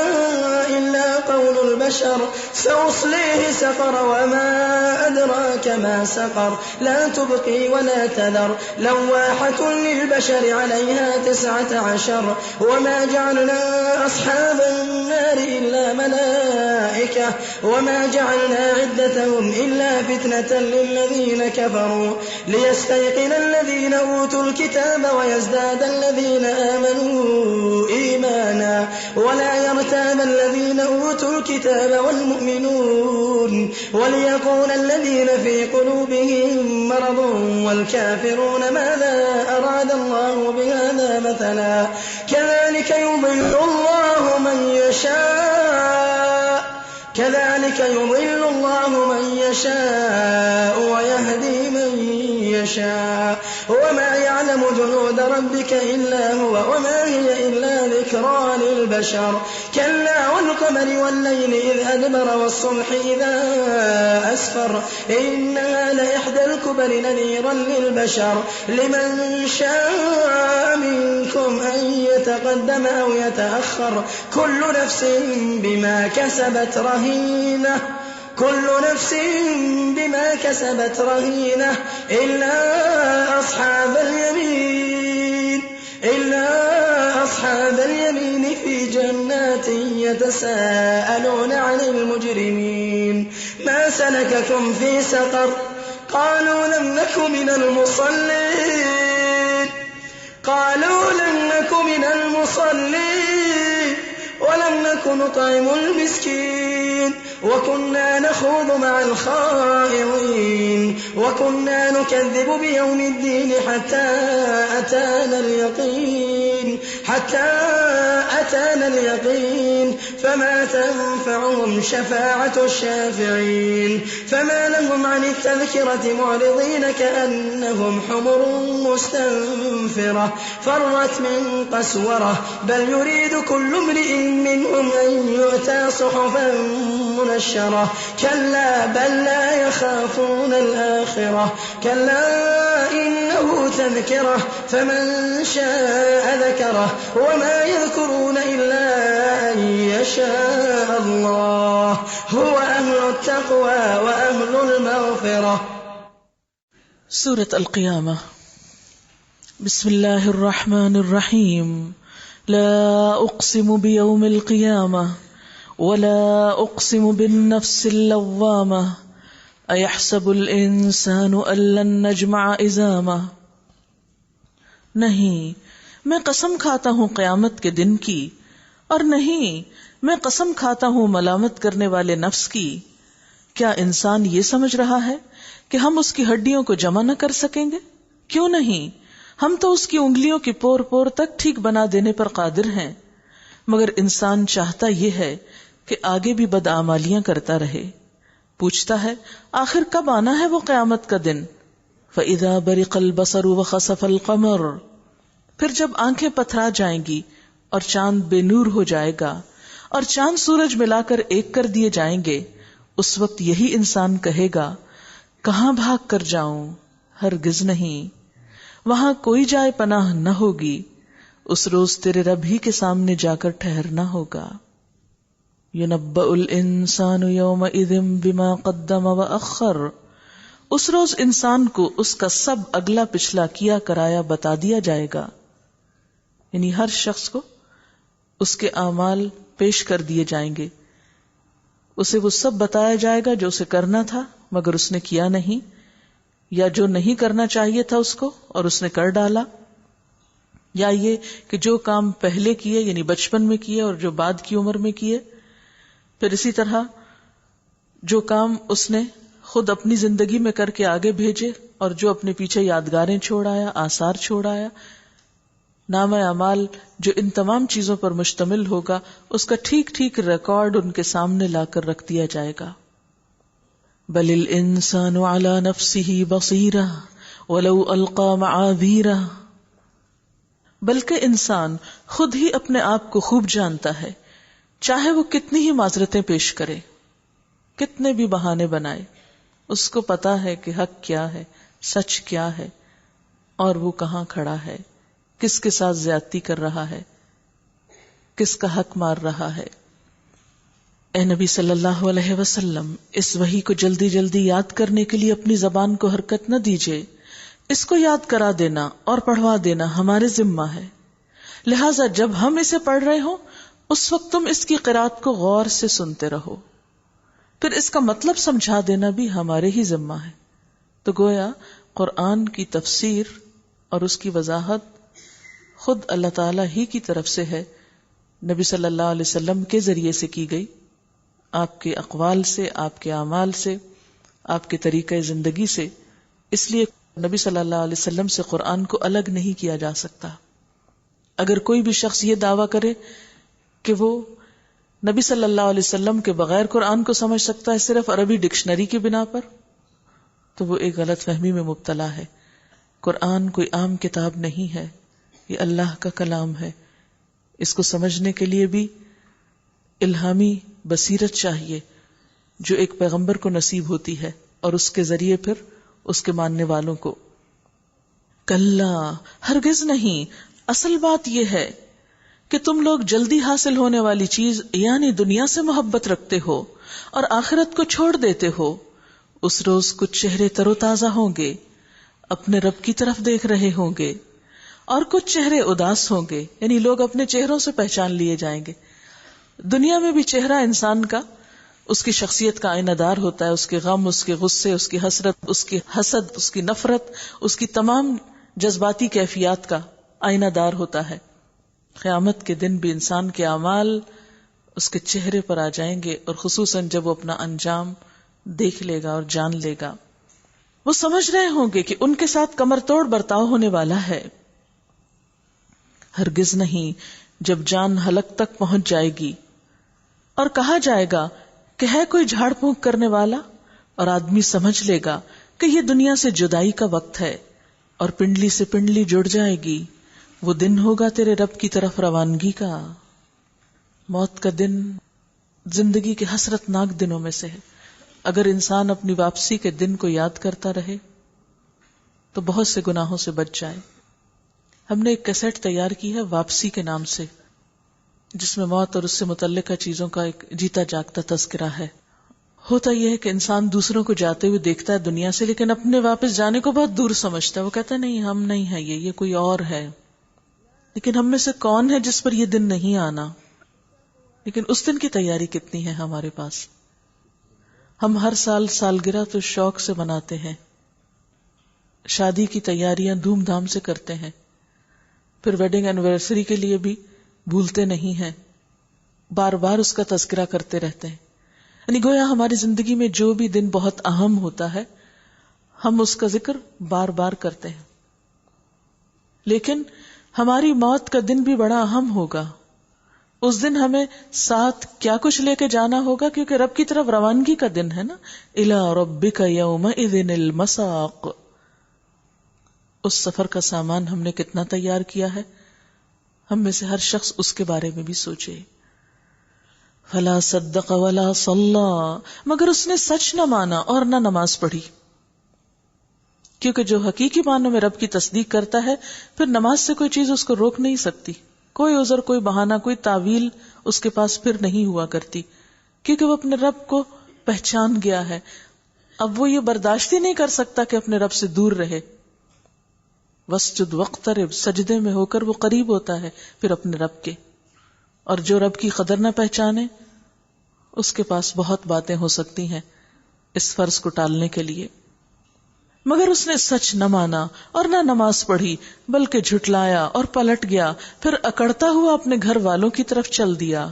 إلا قول البشر سأصليه سقر وما أدراك ما سقر لا تبقي ولا تذر لواحة للبشر عليها 19 وما جعلنا أصحاب النار إلا ملائكة وما جعلنا عدتهم إلا فتنة للذين كفروا ليستيقن الذين أوتوا الكتاب ويزداد الذين آمنوا إيمانا ولا يرتاب الذين أوتوا الكتاب والمؤمنون وليقول الذين في قلوبهم مرض والكافرون ماذا أراد الله بهذا مثلا كذلك يضل الله من يشاء ويهدي من يشاء وما يعلم جنود ربك إلا هو وما هي إلا ذكرى للبشر كلا والقمر والليل إذ أدبر والصبح إذا أسفر إنها لإحدى الكبر نذيرا للبشر لمن شاء منكم أن يتقدم أو يتأخر كل نفس بما كسبت رهينة إلا أصحاب اليمين في جنات يتساءلون عن المجرمين ما سلككم في سقر قالوا لم نك من المصلين ولم نك نطعم المسكين وكنا نخوض مع الخائضين وكنا نكذب بيوم الدين حتى أتانا اليقين فما تنفعهم شفاعة الشافعين فما لهم عن التذكرة معرضين كأنهم حمر مستنفرة فرت من قسورة بل يريد كل امرئ منهم أن يؤتى صحفا منشرة كلا بل لا يخافون الآخرة كلا إنه تذكرة فمن شاء ذكره وما يذكرون إلا أن يشاء الله هو أهل التقوى وأهل المغفرة. سورة القيامة. بسم الله الرحمن الرحيم. لا أقسم بيوم القيامة ولا أقسم بالنفس اللوامة أيحسب الإنسان أن لن نجمع عظامه. نہیں میں قسم کھاتا ہوں قیامت کے دن کی اور نہیں میں قسم کھاتا ہوں ملامت کرنے والے نفس کی. کیا انسان یہ سمجھ رہا ہے کہ ہم اس کی ہڈیوں کو جمع نہ کر سکیں گے؟ کیوں نہیں، ہم تو اس کی انگلیوں کی پور پور تک ٹھیک بنا دینے پر قادر ہیں. مگر انسان چاہتا یہ ہے کہ آگے بھی بدعمالیاں کرتا رہے. پوچھتا ہے آخر کب آنا ہے وہ قیامت کا دن؟ فَإِذَا بَرِقَ الْبَصَرُ وَخَسَفَ الْقَمَرُ. پھر جب آنکھیں پتھرا جائیں گی اور چاند بے نور ہو جائے گا اور چاند سورج ملا کر ایک کر دیے جائیں گے، اس وقت یہی انسان کہے گا کہاں بھاگ کر جاؤں؟ ہرگز نہیں، وہاں کوئی جائے پناہ نہ ہوگی. اس روز تیرے رب ہی کے سامنے جا کر ٹھہرنا ہوگا. يُنَبَّأُ الْإِنسَانُ يَوْمَئِذٍ بِمَا قَدَّمَ وَأَخَّرَ. اس روز انسان کو اس کا سب اگلا پچھلا کیا کرایا بتا دیا جائے گا. یعنی ہر شخص کو اس کے اعمال پیش کر دیے جائیں گے. اسے وہ سب بتایا جائے گا جو اسے کرنا تھا مگر اس نے کیا نہیں، یا جو نہیں کرنا چاہیے تھا اس کو اور اس نے کر ڈالا، یا یہ کہ جو کام پہلے کیے یعنی بچپن میں کیے اور جو بعد کی عمر میں کیے. پھر اسی طرح جو کام اس نے خود اپنی زندگی میں کر کے آگے بھیجے اور جو اپنے پیچھے یادگاریں چھوڑ آیا، آثار چھوڑ آیا. نامہ اعمال جو ان تمام چیزوں پر مشتمل ہوگا اس کا ٹھیک ٹھیک ریکارڈ ان کے سامنے لا کر رکھ دیا جائے گا. بل الانسان على نفسه بصیرہ ولو القى معاذیرہ. بلکہ انسان خود ہی اپنے آپ کو خوب جانتا ہے، چاہے وہ کتنی ہی معذرتیں پیش کرے، کتنے بھی بہانے بنائے، اس کو پتا ہے کہ حق کیا ہے، سچ کیا ہے، اور وہ کہاں کھڑا ہے، کس کے ساتھ زیادتی کر رہا ہے، کس کا حق مار رہا ہے. اے نبی صلی اللہ علیہ وسلم، اس وحی کو جلدی جلدی یاد کرنے کے لیے اپنی زبان کو حرکت نہ دیجیے، اس کو یاد کرا دینا اور پڑھوا دینا ہمارے ذمہ ہے، لہٰذا جب ہم اسے پڑھ رہے ہوں اس وقت تم اس کی قرات کو غور سے سنتے رہو، پھر اس کا مطلب سمجھا دینا بھی ہمارے ہی ذمہ ہے۔ تو گویا قرآن کی تفسیر اور اس کی وضاحت خود اللہ تعالیٰ ہی کی طرف سے ہے، نبی صلی اللہ علیہ وسلم کے ذریعے سے کی گئی، آپ کے اقوال سے، آپ کے اعمال سے، آپ کے طریقہ زندگی سے، اس لیے نبی صلی اللہ علیہ وسلم سے قرآن کو الگ نہیں کیا جا سکتا۔ اگر کوئی بھی شخص یہ دعویٰ کرے کہ وہ نبی صلی اللہ علیہ وسلم کے بغیر قرآن کو سمجھ سکتا ہے صرف عربی ڈکشنری کی بنا پر، تو وہ ایک غلط فہمی میں مبتلا ہے۔ قرآن کوئی عام کتاب نہیں ہے، یہ اللہ کا کلام ہے، اس کو سمجھنے کے لیے بھی الہامی بصیرت چاہیے جو ایک پیغمبر کو نصیب ہوتی ہے، اور اس کے ذریعے پھر اس کے ماننے والوں کو۔ کلا، ہرگز نہیں، اصل بات یہ ہے کہ تم لوگ جلدی حاصل ہونے والی چیز یعنی دنیا سے محبت رکھتے ہو اور آخرت کو چھوڑ دیتے ہو۔ اس روز کچھ چہرے تر و تازہ ہوں گے، اپنے رب کی طرف دیکھ رہے ہوں گے، اور کچھ چہرے اداس ہوں گے، یعنی لوگ اپنے چہروں سے پہچان لیے جائیں گے۔ دنیا میں بھی چہرہ انسان کا اس کی شخصیت کا آئینہ دار ہوتا ہے، اس کے غم، اس کے غصے، اس کی حسرت، اس کی حسد، اس کی نفرت، اس کی تمام جذباتی کیفیات کا آئینہ دار ہوتا ہے۔ قیامت کے دن بھی انسان کے اعمال اس کے چہرے پر آ جائیں گے، اور خصوصاً جب وہ اپنا انجام دیکھ لے گا اور جان لے گا، وہ سمجھ رہے ہوں گے کہ ان کے ساتھ کمر توڑ برتاؤ ہونے والا ہے۔ ہرگز نہیں، جب جان حلق تک پہنچ جائے گی اور کہا جائے گا کہ ہے کوئی جھاڑ پھونک کرنے والا، اور آدمی سمجھ لے گا کہ یہ دنیا سے جدائی کا وقت ہے، اور پنڈلی سے پنڈلی جڑ جائے گی، وہ دن ہوگا تیرے رب کی طرف روانگی کا۔ موت کا دن زندگی کے حسرت ناک دنوں میں سے ہے۔ اگر انسان اپنی واپسی کے دن کو یاد کرتا رہے تو بہت سے گناہوں سے بچ جائے۔ ہم نے ایک کیسٹ تیار کی ہے واپسی کے نام سے، جس میں موت اور اس سے متعلقہ چیزوں کا ایک جیتا جاگتا تذکرہ ہے۔ ہوتا یہ ہے کہ انسان دوسروں کو جاتے ہوئے دیکھتا ہے دنیا سے، لیکن اپنے واپس جانے کو بہت دور سمجھتا ہے۔ وہ کہتا ہے نہیں، ہم نہیں ہیں، یہ کوئی اور ہے۔ لیکن ہم میں سے کون ہے جس پر یہ دن نہیں آنا؟ لیکن اس دن کی تیاری کتنی ہے ہمارے پاس؟ ہم ہر سال سالگرہ تو شوق سے مناتے ہیں، شادی کی تیاریاں دھوم دھام سے کرتے ہیں، پھر ویڈنگ اینیورسری کے لیے بھی بھولتے نہیں ہیں، بار بار اس کا تذکرہ کرتے رہتے ہیں۔ یعنی گویا ہماری زندگی میں جو بھی دن بہت اہم ہوتا ہے ہم اس کا ذکر بار بار کرتے ہیں، لیکن ہماری موت کا دن بھی بڑا اہم ہوگا۔ اس دن ہمیں ساتھ کیا کچھ لے کے جانا ہوگا، کیونکہ رب کی طرف روانگی کا دن ہے نا۔ الی ربک یومئذ المساق۔ اس سفر کا سامان ہم نے کتنا تیار کیا ہے؟ ہم میں سے ہر شخص اس کے بارے میں بھی سوچے۔ فلا صدق ولا صلی، مگر اس نے سچ نہ مانا اور نہ نماز پڑھی، کیونکہ جو حقیقی معنوں میں رب کی تصدیق کرتا ہے پھر نماز سے کوئی چیز اس کو روک نہیں سکتی، کوئی عذر، کوئی بہانہ، کوئی تعویل اس کے پاس پھر نہیں ہوا کرتی، کیونکہ وہ اپنے رب کو پہچان گیا ہے۔ اب وہ یہ برداشت ہی نہیں کر سکتا کہ اپنے رب سے دور رہے۔ واسجد واقترب، سجدے میں ہو کر وہ قریب ہوتا ہے پھر اپنے رب کے، اور جو رب کی قدر نہ پہچانے اس کے پاس بہت باتیں ہو سکتی ہیں اس فرض کو ٹالنے کے لیے، مگر اس نے سچ نہ مانا اور نہ نماز پڑھی، بلکہ جھٹلایا اور پلٹ گیا، پھر اکڑتا ہوا اپنے گھر والوں کی طرف چل دیا۔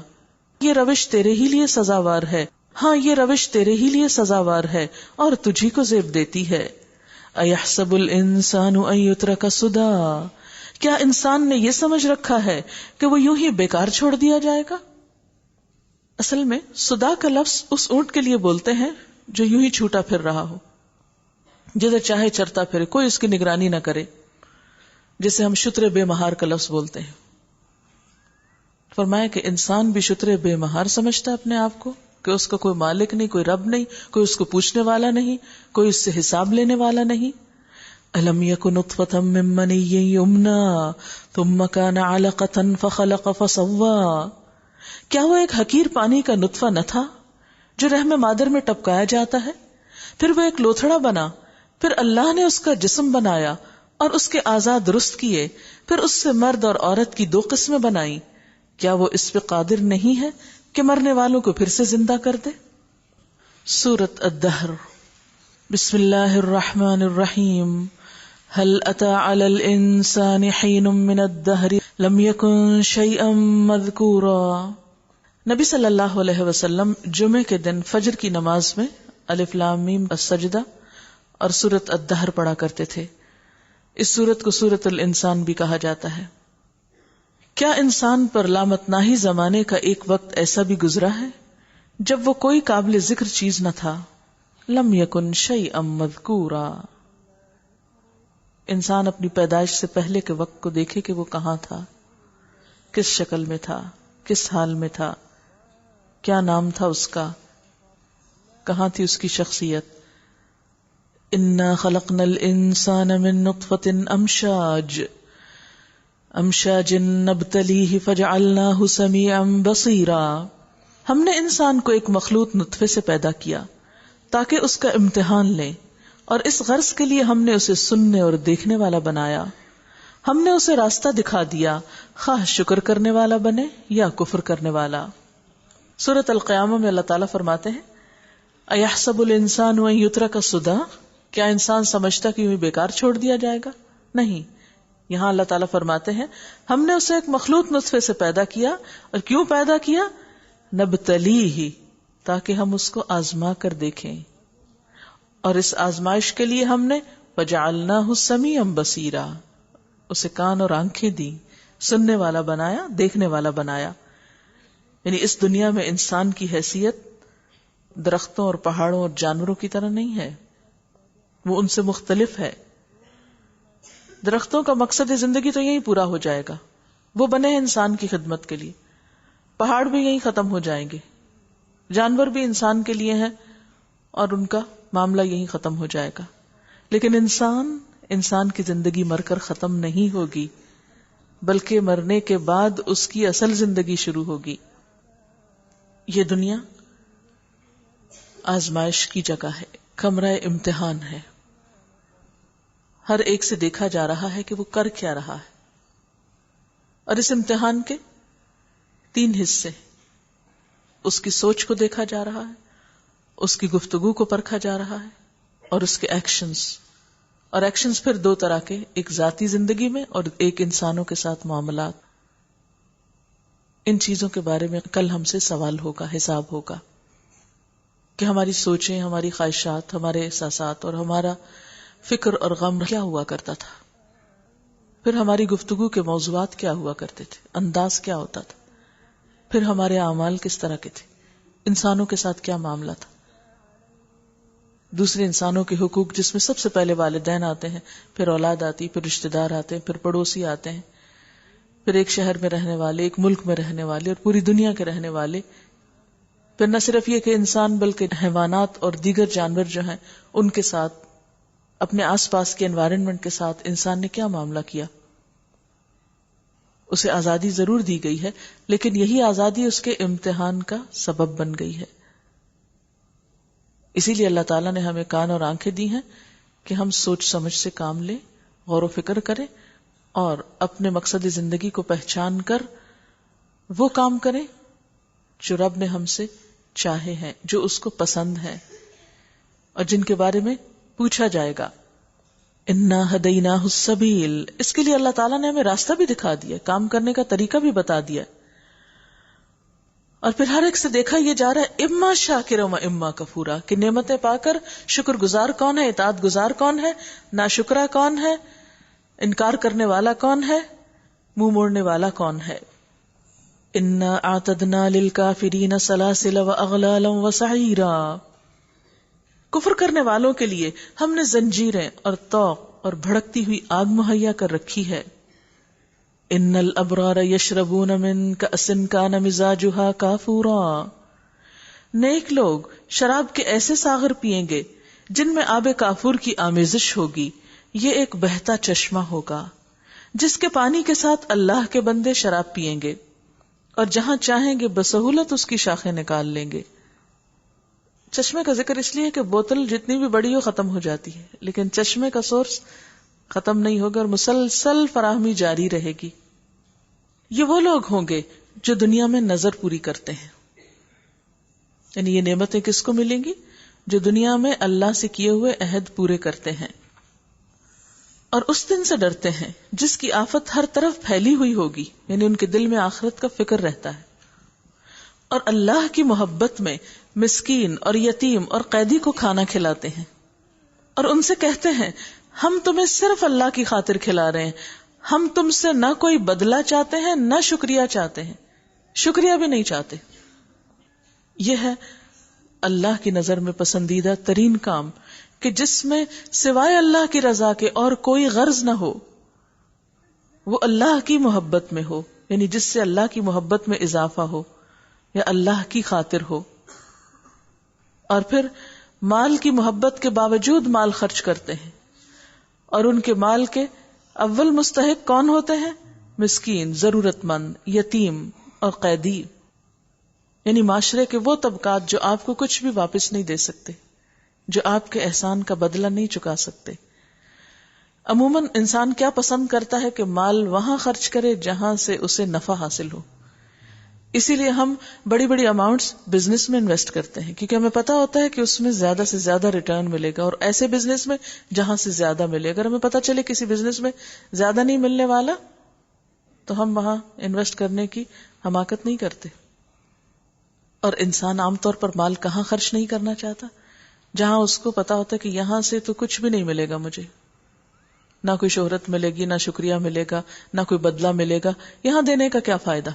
یہ روش تیرے ہی لیے سزاوار ہے، ہاں یہ روش تیرے ہی لیے سزاوار ہے اور تجھی کو زیب دیتی ہے۔ ایحسب الانسان ان یترک سدی، کیا انسان نے یہ سمجھ رکھا ہے کہ وہ یوں ہی بیکار چھوڑ دیا جائے گا؟ اصل میں سدا کا لفظ اس اونٹ کے لیے بولتے ہیں جو یوں ہی چھوٹا پھر رہا ہو، جدھر چاہے چرتا پھرے، کوئی اس کی نگرانی نہ کرے، جسے ہم شتر بے مہار کا لفظ بولتے ہیں۔ فرمایا کہ انسان بھی شتر بے مہار سمجھتا ہے اپنے آپ کو، کہ اس کا کوئی مالک نہیں، کوئی رب نہیں، کوئی اس کو پوچھنے والا نہیں، کوئی اس سے حساب لینے والا نہیں۔ أَلَمْ يَكُ نُطْفَةً مِّن مَّنِيٍّ يُمْنَىٰ ثُمَّ كَانَ عَلَقَةً فَخَلَقَ فَسَوَّىٰ، کیا وہ ایک حقیر پانی کا نطفہ نہ تھا جو رحم مادر میں ٹپکایا جاتا ہے؟ پھر وہ ایک لوتھڑا بنا، پھر اللہ نے اس کا جسم بنایا اور اس کے اعضاء درست کیے، پھر اس سے مرد اور عورت کی 2 قسمیں بنائی۔ کیا وہ اس پہ قادر نہیں ہے کہ مرنے والوں کو پھر سے زندہ کر دے؟ سورۃ الدہر۔ بسم اللہ الرحمن الرحیم۔ هل اتى على الانسان حين من الدهر لم يكن شيئا مذكورا۔ نبی صلی اللہ علیہ وسلم جمعے کے دن فجر کی نماز میں الف لام میم السجدہ اور سورۃ الدہر پڑھا کرتے تھے۔ اس سورت کو سورۃ الانسان بھی کہا جاتا ہے۔ کیا انسان پر لامتناہی زمانے کا ایک وقت ایسا بھی گزرا ہے جب وہ کوئی قابل ذکر چیز نہ تھا؟ لم یکن شیئا مذکورا۔ انسان اپنی پیدائش سے پہلے کے وقت کو دیکھے کہ وہ کہاں تھا، کس شکل میں تھا، کس حال میں تھا، کیا نام تھا اس کا، کہاں تھی اس کی شخصیت۔ انا خلقنا الانسان من نطفۃ امشاج نبتلیہ فجعلناہ سمیعا بصیرا۔ ہم نے انسان کو ایک مخلوط نطفے سے پیدا کیا تاکہ اس کا امتحان لیں، اور اس غرض کے لیے ہم نے اسے سننے اور دیکھنے والا بنایا۔ ہم نے اسے راستہ دکھا دیا، خواہ شکر کرنے والا بنے یا کفر کرنے والا۔ سورۃ القیامہ میں اللہ تعالیٰ فرماتے ہیں اَيَحْسَبُ الْإِنسَانُ أَن يُتْرَكَ سُدًى۔ کیا انسان سمجھتا کہ یہ بیکار چھوڑ دیا جائے گا؟ نہیں۔ یہاں اللہ تعالیٰ فرماتے ہیں ہم نے اسے ایک مخلوط نطفے سے پیدا کیا، اور کیوں پیدا کیا؟ نبتلیہ، تاکہ ہم اس کو آزما کر دیکھیں، اور اس آزمائش کے لیے ہم نے وجعلناہ سمیعا بصیرا، اسے کان اور آنکھیں دی، سننے والا بنایا، دیکھنے والا بنایا۔ یعنی اس دنیا میں انسان کی حیثیت درختوں اور پہاڑوں اور جانوروں کی طرح نہیں ہے، وہ ان سے مختلف ہے۔ درختوں کا مقصد زندگی تو یہی پورا ہو جائے گا، وہ بنے ہیں انسان کی خدمت کے لیے، پہاڑ بھی یہی ختم ہو جائیں گے، جانور بھی انسان کے لیے ہیں اور ان کا معاملہ یہی ختم ہو جائے گا، لیکن انسان کی زندگی مر کر ختم نہیں ہوگی، بلکہ مرنے کے بعد اس کی اصل زندگی شروع ہوگی۔ یہ دنیا آزمائش کی جگہ ہے، کمرہ امتحان ہے۔ ہر ایک سے دیکھا جا رہا ہے کہ وہ کر کیا رہا ہے، اور اس امتحان کے 3 حصے، اس کی سوچ کو دیکھا جا رہا ہے، اس کی گفتگو کو پرکھا جا رہا ہے، اور اس کے ایکشنز۔ اور ایکشنز پھر 2 طرح کے، ایک ذاتی زندگی میں اور ایک انسانوں کے ساتھ معاملات۔ ان چیزوں کے بارے میں کل ہم سے سوال ہوگا، حساب ہوگا کہ ہماری سوچیں، ہماری خواہشات، ہمارے احساسات اور ہمارا فکر اور غم کیا ہوا کرتا تھا، پھر ہماری گفتگو کے موضوعات کیا ہوا کرتے تھے، انداز کیا ہوتا تھا، پھر ہمارے اعمال کس طرح کے تھے، انسانوں کے ساتھ کیا معاملہ تھا، دوسرے انسانوں کے حقوق جس میں سب سے پہلے والدین آتے ہیں، پھر اولاد آتی، پھر رشتہ دار آتے ہیں، پھر پڑوسی آتے ہیں، پھر ایک شہر میں رہنے والے، ایک ملک میں رہنے والے اور پوری دنیا کے رہنے والے، پھر نہ صرف یہ کہ انسان بلکہ حیوانات اور دیگر جانور جو ہیں ان کے ساتھ، اپنے آس پاس کے انوائرنمنٹ کے ساتھ انسان نے کیا معاملہ کیا۔ اسے آزادی ضرور دی گئی ہے، لیکن یہی آزادی اس کے امتحان کا سبب بن گئی ہے۔ اسی لیے اللہ تعالیٰ نے ہمیں کان اور آنکھیں دی ہیں کہ ہم سوچ سمجھ سے کام لیں، غور و فکر کریں، اور اپنے مقصد زندگی کو پہچان کر وہ کام کریں جو رب نے ہم سے چاہے ہیں، جو اس کو پسند ہے، اور جن کے بارے میں پوچھا جائے گا۔ انا ہدیناہ السبیل، اس کے لیے اللہ تعالیٰ نے ہمیں راستہ بھی دکھا دیا، کام کرنے کا طریقہ بھی بتا دیا، اور پھر ہر ایک سے دیکھا یہ جا رہا ہے اما شاکرا و اما کفورا، کہ نعمتیں پا کر شکر گزار کون ہے، اطاعت گزار کون ہے، ناشکرا کون ہے، انکار کرنے والا کون ہے، منہ موڑنے والا کون ہے۔ انا اعتدنا للکافرین سلاسل واغلالا وسعیرا، کفر کرنے والوں کے لیے ہم نے زنجیریں اور طوق اور بھڑکتی ہوئی آگ مہیا کر رکھی ہے۔ ان الابرار یشربون من کأس کان مزاجها کافورا، نیک لوگ شراب کے ایسے ساغر پیئیں گے جن میں آب کافور کی آمیزش ہوگی، یہ ایک بہتا چشمہ ہوگا جس کے پانی کے ساتھ اللہ کے بندے شراب پیئیں گے۔ اور جہاں چاہیں گے بسہولت اس کی شاخیں نکال لیں گے. چشمے کا ذکر اس لیے کہ بوتل جتنی بھی بڑی ہو ختم ہو جاتی ہے، لیکن چشمے کا سورس ختم نہیں ہوگا اور مسلسل فراہمی جاری رہے گی. یہ وہ لوگ ہوں گے جو دنیا میں نظر پوری کرتے ہیں. یعنی یہ نعمتیں کس کو ملیں گی؟ جو دنیا میں اللہ سے کیے ہوئے عہد پورے کرتے ہیں اور اس دن سے ڈرتے ہیں جس کی آفت ہر طرف پھیلی ہوئی ہوگی. یعنی ان کے دل میں آخرت کا فکر رہتا ہے. اور اللہ کی محبت میں مسکین اور یتیم اور قیدی کو کھانا کھلاتے ہیں اور ان سے کہتے ہیں ہم تمہیں صرف اللہ کی خاطر کھلا رہے ہیں، ہم تم سے نہ کوئی بدلہ چاہتے ہیں نہ شکریہ چاہتے ہیں، شکریہ بھی نہیں چاہتے. یہ ہے اللہ کی نظر میں پسندیدہ ترین کام کہ جس میں سوائے اللہ کی رضا کے اور کوئی غرض نہ ہو، وہ اللہ کی محبت میں ہو، یعنی جس سے اللہ کی محبت میں اضافہ ہو یا اللہ کی خاطر ہو. اور پھر مال کی محبت کے باوجود مال خرچ کرتے ہیں اور ان کے مال کے اول مستحق کون ہوتے ہیں؟ مسکین، ضرورت مند، یتیم اور قیدی. یعنی معاشرے کے وہ طبقات جو آپ کو کچھ بھی واپس نہیں دے سکتے، جو آپ کے احسان کا بدلہ نہیں چکا سکتے. عموماً انسان کیا پسند کرتا ہے کہ مال وہاں خرچ کرے جہاں سے اسے نفع حاصل ہو. اسی لیے ہم بڑی بڑی اماؤنٹس بزنس میں انویسٹ کرتے ہیں کیونکہ ہمیں پتا ہوتا ہے کہ اس میں زیادہ سے زیادہ ریٹرن ملے گا، اور ایسے بزنس میں جہاں سے زیادہ ملے. اگر ہمیں پتا چلے کسی بزنس میں زیادہ نہیں ملنے والا تو ہم وہاں انویسٹ کرنے کی حماقت نہیں کرتے. اور انسان عام طور پر مال کہاں خرچ نہیں کرنا چاہتا؟ جہاں اس کو پتا ہوتا ہے کہ یہاں سے تو کچھ بھی نہیں ملے گا، مجھے نہ کوئی شہرت ملے گی، نہ شکریہ ملے گا، نہ کوئی بدلہ ملے گا، یہاں دینے کا کیا فائدہ.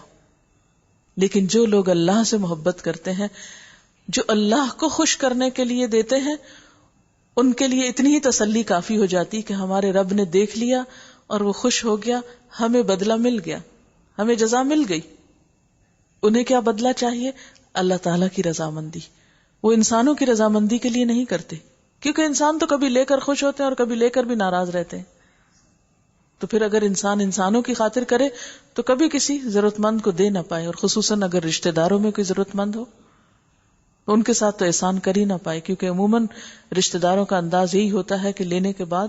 لیکن جو لوگ اللہ سے محبت کرتے ہیں، جو اللہ کو خوش کرنے کے لیے دیتے ہیں، ان کے لیے اتنی ہی تسلی کافی ہو جاتی کہ ہمارے رب نے دیکھ لیا اور وہ خوش ہو گیا، ہمیں بدلہ مل گیا، ہمیں جزا مل گئی. انہیں کیا بدلہ چاہیے؟ اللہ تعالیٰ کی رضامندی. وہ انسانوں کی رضامندی کے لیے نہیں کرتے، کیونکہ انسان تو کبھی لے کر خوش ہوتے ہیں اور کبھی لے کر بھی ناراض رہتے ہیں. تو پھر اگر انسان انسانوں کی خاطر کرے تو کبھی کسی ضرورت مند کو دے نہ پائے، اور خصوصاً اگر رشتہ داروں میں کوئی ضرورت مند ہو تو ان کے ساتھ تو احسان کر ہی نہ پائے. کیونکہ عموماً رشتہ داروں کا انداز یہی ہوتا ہے کہ لینے کے بعد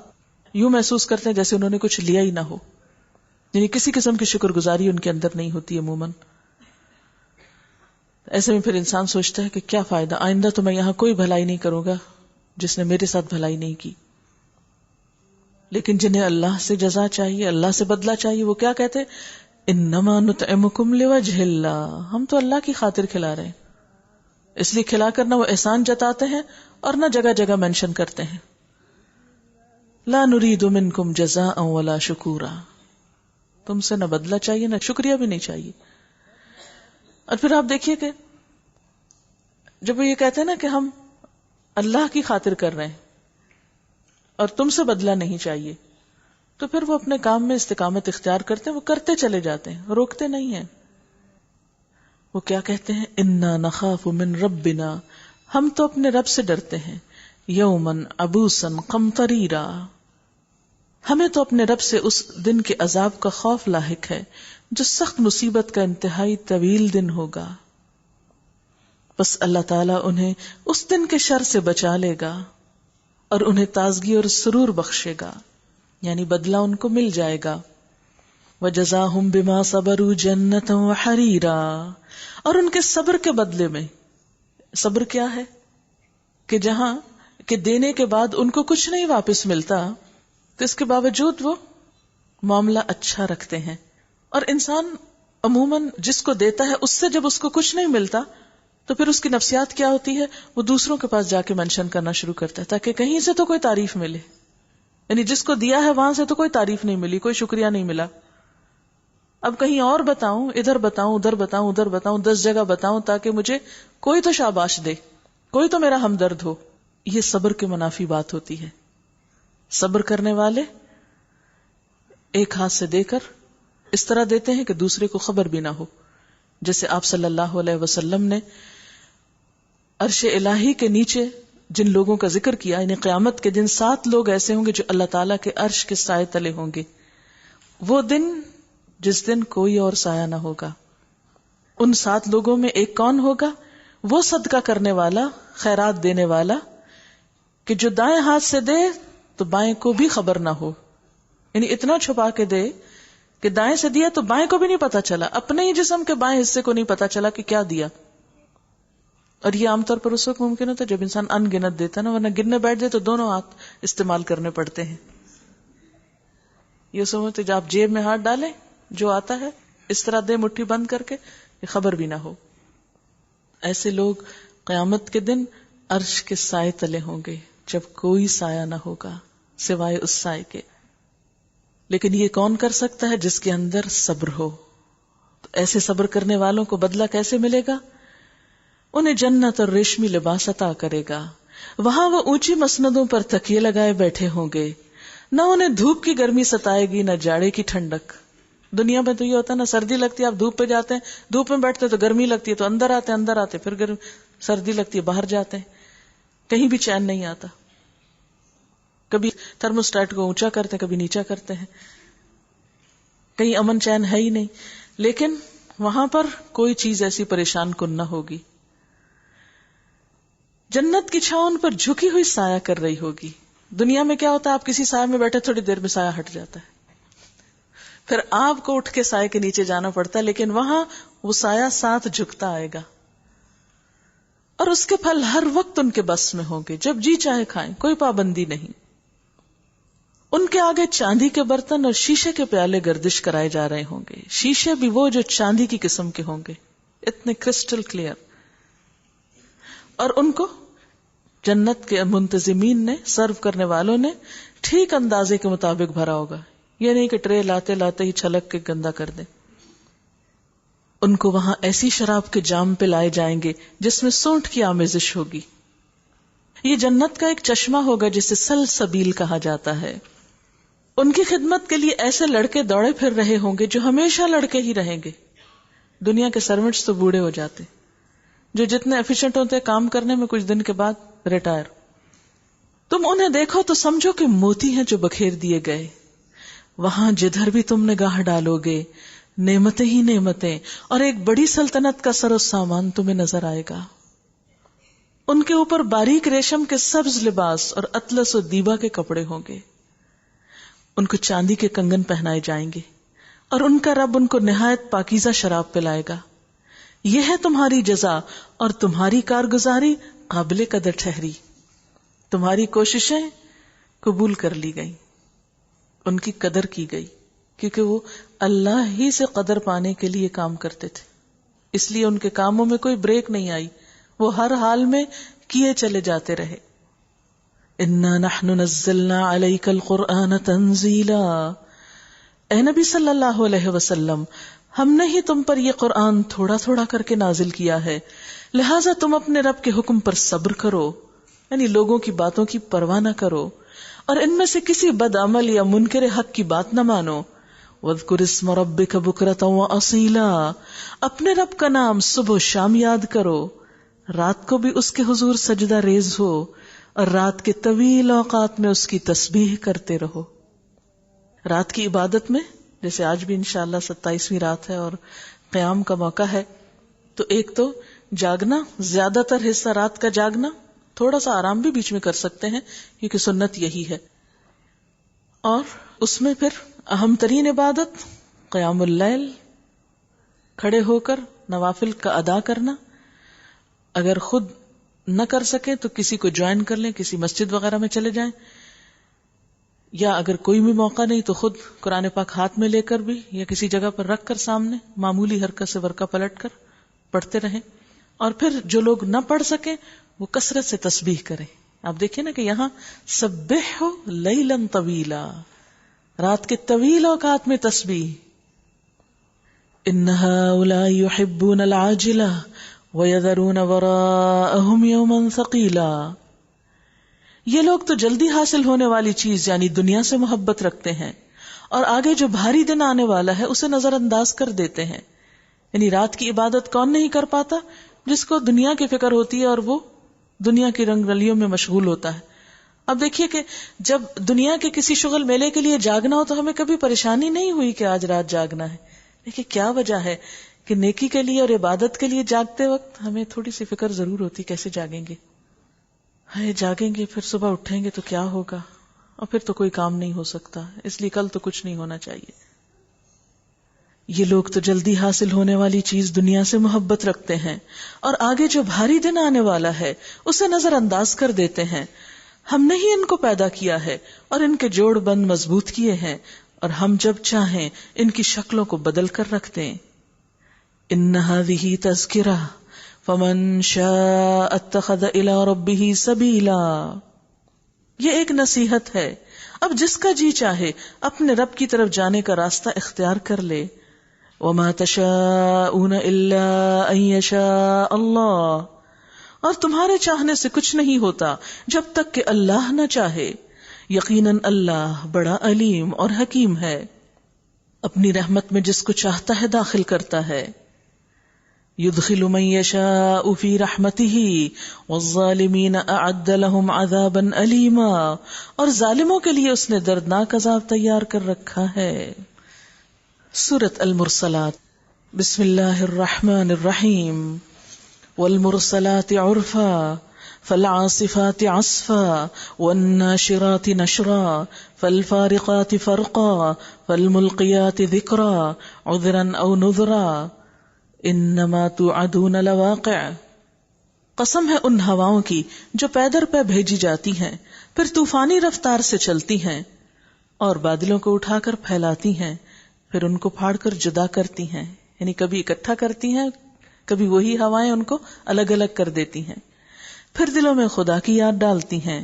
یوں محسوس کرتے ہیں جیسے انہوں نے کچھ لیا ہی نہ ہو، یعنی کسی قسم کی شکر گزاری ان کے اندر نہیں ہوتی عموماً. ایسے میں پھر انسان سوچتا ہے کہ کیا فائدہ، آئندہ تو میں یہاں کوئی بھلائی نہیں کروں گا جس نے میرے ساتھ بھلائی نہیں کی. لیکن جنہیں اللہ سے جزا چاہیے، اللہ سے بدلہ چاہیے، وہ کیا کہتے؟ انما نطعمکم لوجہ اللہ، ہم تو اللہ کی خاطر کھلا رہے ہیں. اس لیے کھلا کر نہ وہ احسان جتاتے ہیں اور نہ جگہ جگہ مینشن کرتے ہیں لا نرید منکم جزاء ولا شکورا، تم سے نہ بدلہ چاہیے نہ شکریہ بھی نہیں چاہیے. اور پھر آپ دیکھیے کہ جب وہ یہ کہتے ہیں نا کہ ہم اللہ کی خاطر کر رہے ہیں اور تم سے بدلہ نہیں چاہیے، تو پھر وہ اپنے کام میں استقامت اختیار کرتے ہیں، وہ کرتے چلے جاتے ہیں، روکتے نہیں ہیں. وہ کیا کہتے ہیں؟ انا نخاف من ربنا، ہم تو اپنے رب سے ڈرتے ہیں، یومن عبوسا قمطریرا، ہمیں تو اپنے رب سے اس دن کے عذاب کا خوف لاحق ہے جو سخت مصیبت کا انتہائی طویل دن ہوگا. بس اللہ تعالیٰ انہیں اس دن کے شر سے بچا لے گا اور انہیں تازگی اور سرور بخشے گا، یعنی بدلہ ان کو مل جائے گا. وَجَزَاهُمْ بِمَا صَبَرُوا جَنَّةً وَحَرِيرًا، اور ان کے صبر کے بدلے میں، صبر کیا ہے کہ جہاں کہ دینے کے بعد ان کو کچھ نہیں واپس ملتا تو اس کے باوجود وہ معاملہ اچھا رکھتے ہیں. اور انسان عموماً جس کو دیتا ہے اس سے جب اس کو کچھ نہیں ملتا تو پھر اس کی نفسیات کیا ہوتی ہے؟ وہ دوسروں کے پاس جا کے منشن کرنا شروع کرتا ہے تاکہ کہیں سے تو کوئی تعریف ملے. یعنی جس کو دیا ہے وہاں سے تو کوئی تعریف نہیں ملی، کوئی شکریہ نہیں ملا. اب کہیں اور بتاؤں، ادھر بتاؤں، ادھر بتاؤں، ادھر بتاؤں، 10 جگہ بتاؤں تاکہ مجھے کوئی تو شاباش دے، کوئی تو میرا ہمدرد ہو. یہ صبر کے منافی بات ہوتی ہے. صبر کرنے والے ایک ہاتھ سے دے کر اس طرح دیتے ہیں کہ دوسرے کو خبر بھی نہ ہو. جیسے آپ صلی اللہ علیہ وسلم نے عرش الہی کے نیچے جن لوگوں کا ذکر کیا، یعنی قیامت کے دن 7 لوگ ایسے ہوں گے جو اللہ تعالیٰ کے عرش کے سائے تلے ہوں گے. وہ دن جس دن کوئی اور سایہ نہ ہوگا، ان 7 لوگوں میں ایک کون ہوگا؟ وہ صدقہ کرنے والا، خیرات دینے والا کہ جو دائیں ہاتھ سے دے تو بائیں کو بھی خبر نہ ہو، یعنی اتنا چھپا کے دے کہ دائیں سے دیا تو بائیں کو بھی نہیں پتا چلا، اپنے ہی جسم کے بائیں حصے کو نہیں پتا چلا کہ کیا دیا. اور یہ عام طور پر اس وقت ممکن ہوتا ہے جب انسان ان گنت دیتا ہے نا، ورنہ گننے بیٹھ جائے تو دونوں ہاتھ استعمال کرنے پڑتے ہیں. یہ سمجھتے جب آپ جیب میں ہاتھ ڈالیں جو آتا ہے اس طرح دے مٹھی بند کر کے، یہ خبر بھی نہ ہو. ایسے لوگ قیامت کے دن عرش کے سائے تلے ہوں گے جب کوئی سایہ نہ ہوگا سوائے اس سائے کے. لیکن یہ کون کر سکتا ہے؟ جس کے اندر صبر ہو. تو ایسے صبر کرنے والوں کو بدلہ کیسے ملے گا؟ انہیں جنت اور ریشمی لباس عطا کرے گا. وہاں وہ اونچی مسندوں پر تکیے لگائے بیٹھے ہوں گے. نہ انہیں دھوپ کی گرمی ستائے گی نہ جاڑے کی ٹھنڈک. دنیا میں تو یہ ہوتا ہے نا، سردی لگتی ہے آپ دھوپ پہ جاتے ہیں، دھوپ میں بیٹھتے تو گرمی لگتی ہے تو اندر آتے پھر سردی لگتی ہے باہر جاتے ہیں، کہیں بھی چین نہیں آتا. کبھی تھرموسٹیٹ کو اونچا کرتے ہیں کبھی نیچا کرتے ہیں، کہیں امن چین ہے ہی نہیں. لیکن وہاں پر کوئی چیز ایسی پریشان کن نہ ہوگی. جنت کی چھاؤں ان پر جھکی ہوئی سایہ کر رہی ہوگی. دنیا میں کیا ہوتا ہے، آپ کسی سایہ میں بیٹھے تھوڑی دیر میں سایہ ہٹ جاتا ہے، پھر آپ کو اٹھ کے سائے کے نیچے جانا پڑتا ہے. لیکن وہاں وہ سایہ ساتھ جھکتا آئے گا اور اس کے پھل ہر وقت ان کے بس میں ہوں گے، جب جی چاہے کھائیں، کوئی پابندی نہیں. ان کے آگے چاندی کے برتن اور شیشے کے پیالے گردش کرائے جا رہے ہوں گے. شیشے بھی وہ جو چاندی کی قسم کے ہوں گے، اتنے کرسٹل کلیئر. اور ان کو جنت کے منتظمین نے، سرو کرنے والوں نے ٹھیک اندازے کے مطابق بھرا ہوگا. یہ نہیں کہ ٹرے لاتے لاتے ہی چھلک کے گندا کر دیں. ان کو وہاں ایسی شراب کے جام پلائے جائیں گے جس میں سونٹ کی آمیزش ہوگی. یہ جنت کا ایک چشمہ ہوگا جسے سلسبیل کہا جاتا ہے. ان کی خدمت کے لیے ایسے لڑکے دوڑے پھر رہے ہوں گے جو ہمیشہ لڑکے ہی رہیں گے. دنیا کے سرونٹس تو بوڑھے ہو جاتے، جو جتنے ایفیشنٹ ہوتے کام کرنے میں کچھ دن کے بعد ریٹائر. تم انہیں دیکھو تو سمجھو کہ موتی ہیں جو بکھیر دیے گئے. وہاں جدھر بھی تم نگاہ ڈالو گے نعمتیں ہی نعمتیں اور ایک بڑی سلطنت کا سر و سامان تمہیں نظر آئے گا. ان کے اوپر باریک ریشم کے سبز لباس اور اطلس و دیبا کے کپڑے ہوں گے. ان کو چاندی کے کنگن پہنائے جائیں گے اور ان کا رب ان کو نہایت پاکیزہ شراب پلائے گا. یہ ہے تمہاری جزا اور تمہاری کارگزاری قابل قدر ٹھہری. تمہاری کوششیں قبول کر لی گئیں، ان کی قدر کی گئی، کیونکہ وہ اللہ ہی سے قدر پانے کے لیے کام کرتے تھے. اس لیے ان کے کاموں میں کوئی بریک نہیں آئی، وہ ہر حال میں کیے چلے جاتے رہے. انا نحن نزلنا علیک القرآن تنزیلا. اے نبی صلی اللہ علیہ وسلم، ہم نے ہی تم پر یہ قرآن تھوڑا تھوڑا کر کے نازل کیا ہے، لہٰذا تم اپنے رب کے حکم پر صبر کرو، یعنی لوگوں کی باتوں کی پرواہ نہ کرو اور ان میں سے کسی بد عمل یا منکر حق کی بات نہ مانو. وَاذْكُرِ اسْمَ رَبِّكَ بُكْرَةً وَأَصِيلًا. اپنے رب کا نام صبح و شام یاد کرو، رات کو بھی اس کے حضور سجدہ ریز ہو اور رات کے طویل اوقات میں اس کی تسبیح کرتے رہو. رات کی عبادت میں جیسے آج بھی انشاءاللہ 27ویں رات ہے اور قیام کا موقع ہے، تو ایک تو جاگنا، زیادہ تر حصہ رات کا جاگنا، تھوڑا سا آرام بھی بیچ میں کر سکتے ہیں کیونکہ سنت یہی ہے. اور اس میں پھر اہم ترین عبادت قیام اللیل، کھڑے ہو کر نوافل کا ادا کرنا. اگر خود نہ کر سکے تو کسی کو جوائن کر لیں، کسی مسجد وغیرہ میں چلے جائیں، یا اگر کوئی بھی موقع نہیں تو خود قرآن پاک ہاتھ میں لے کر بھی یا کسی جگہ پر رکھ کر سامنے معمولی حرکت سے ورقہ پلٹ کر پڑھتے رہیں. اور پھر جو لوگ نہ پڑھ سکیں وہ کثرت سے تسبیح کریں. آپ دیکھیں نا کہ یہاں سبحوا لیلا طویلا، رات کے طویل اوقات میں تسبیح. ان ہؤلاء یحبون العاجلہ وَيَذَرُونَ وَرَاءَهُمْ يَوْمًا ثَقِيلًا. یہ لوگ تو جلدی حاصل ہونے والی چیز یعنی دنیا سے محبت رکھتے ہیں اور آگے جو بھاری دن آنے والا ہے اسے نظر انداز کر دیتے ہیں. یعنی رات کی عبادت کون نہیں کر پاتا؟ جس کو دنیا کی فکر ہوتی ہے اور وہ دنیا کی رنگ رلیوں میں مشغول ہوتا ہے. اب دیکھیے کہ جب دنیا کے کسی شغل میلے کے لیے جاگنا ہو تو ہمیں کبھی پریشانی نہیں ہوئی کہ آج رات جاگنا ہے. دیکھیے کیا وجہ ہے کہ نیکی کے لیے اور عبادت کے لیے جاگتے وقت ہمیں تھوڑی سی فکر ضرور ہوتی کیسے جاگیں گے. جاگیں گے پھر صبح اٹھیں گے تو کیا ہوگا، اور پھر تو کوئی کام نہیں ہو سکتا، اس لیے کل تو کچھ نہیں ہونا چاہیے. یہ لوگ تو جلدی حاصل ہونے والی چیز دنیا سے محبت رکھتے ہیں، اور آگے جو بھاری دن آنے والا ہے اسے نظر انداز کر دیتے ہیں. ہم نے ہی ان کو پیدا کیا ہے اور ان کے جوڑ بند مضبوط کیے ہیں، اور ہم جب چاہیں ان کی شکلوں کو بدل کر رکھ دیں. ان هذه تذکرہ فمن شاء اتخذ الى ربه سبیلا. یہ ایک نصیحت ہے، اب جس کا جی چاہے اپنے رب کی طرف جانے کا راستہ اختیار کر لے. وما تشاءون الا ان يشاء اللہ، اور تمہارے چاہنے سے کچھ نہیں ہوتا جب تک کہ اللہ نہ چاہے. یقیناً اللہ بڑا علیم اور حکیم ہے، اپنی رحمت میں جس کو چاہتا ہے داخل کرتا ہے. يدخل من يشاء في رحمته والظالمين اعد لهم عذابا أليما، اور ظالموں کے لیے اس نے دردناک عذاب تیار کر رکھا ہے. سورۃ المرسلات. بسم اللہ الرحمن الرحیم. والمرسلات عرفا فالعاصفات عصفا والناشرات نشرا فالفارقات فرقا فالملقيات ذکرا عذرا او نذرا انما توعدون لواقع. قسم ہے ان ہواؤں کی جو پیدر پہ بھیجی جاتی ہیں، پھر طوفانی رفتار سے چلتی ہیں اور بادلوں کو اٹھا کر پھیلاتی ہیں، پھر ان کو پھاڑ کر جدا کرتی ہیں. یعنی کبھی اکٹھا کرتی ہیں، کبھی وہی ہوائیں ان کو الگ الگ کر دیتی ہیں. پھر دلوں میں خدا کی یاد ڈالتی ہیں،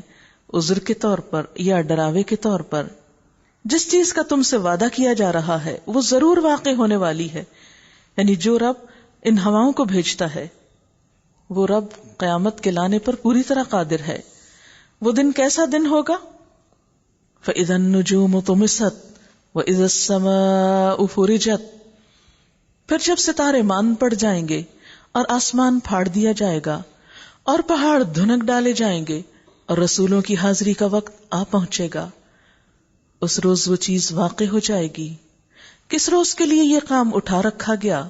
عذر کے طور پر یا ڈراوے کے طور پر. جس چیز کا تم سے وعدہ کیا جا رہا ہے وہ ضرور واقع ہونے والی ہے. یعنی جو رب ان ہواؤں کو بھیجتا ہے وہ رب قیامت کے لانے پر پوری طرح قادر ہے. وہ دن کیسا دن ہوگا؟ فَإِذَا النُّجُومُ طُمِسَتْ وَإِذَا السَّمَاءُ فُرِجَتْ. پھر جب ستارے مان پڑ جائیں گے اور آسمان پھاڑ دیا جائے گا اور پہاڑ دھنک ڈالے جائیں گے اور رسولوں کی حاضری کا وقت آ پہنچے گا. اس روز وہ چیز واقع ہو جائے گی. کس روز کے لیے یہ کام اٹھا رکھا گیا؟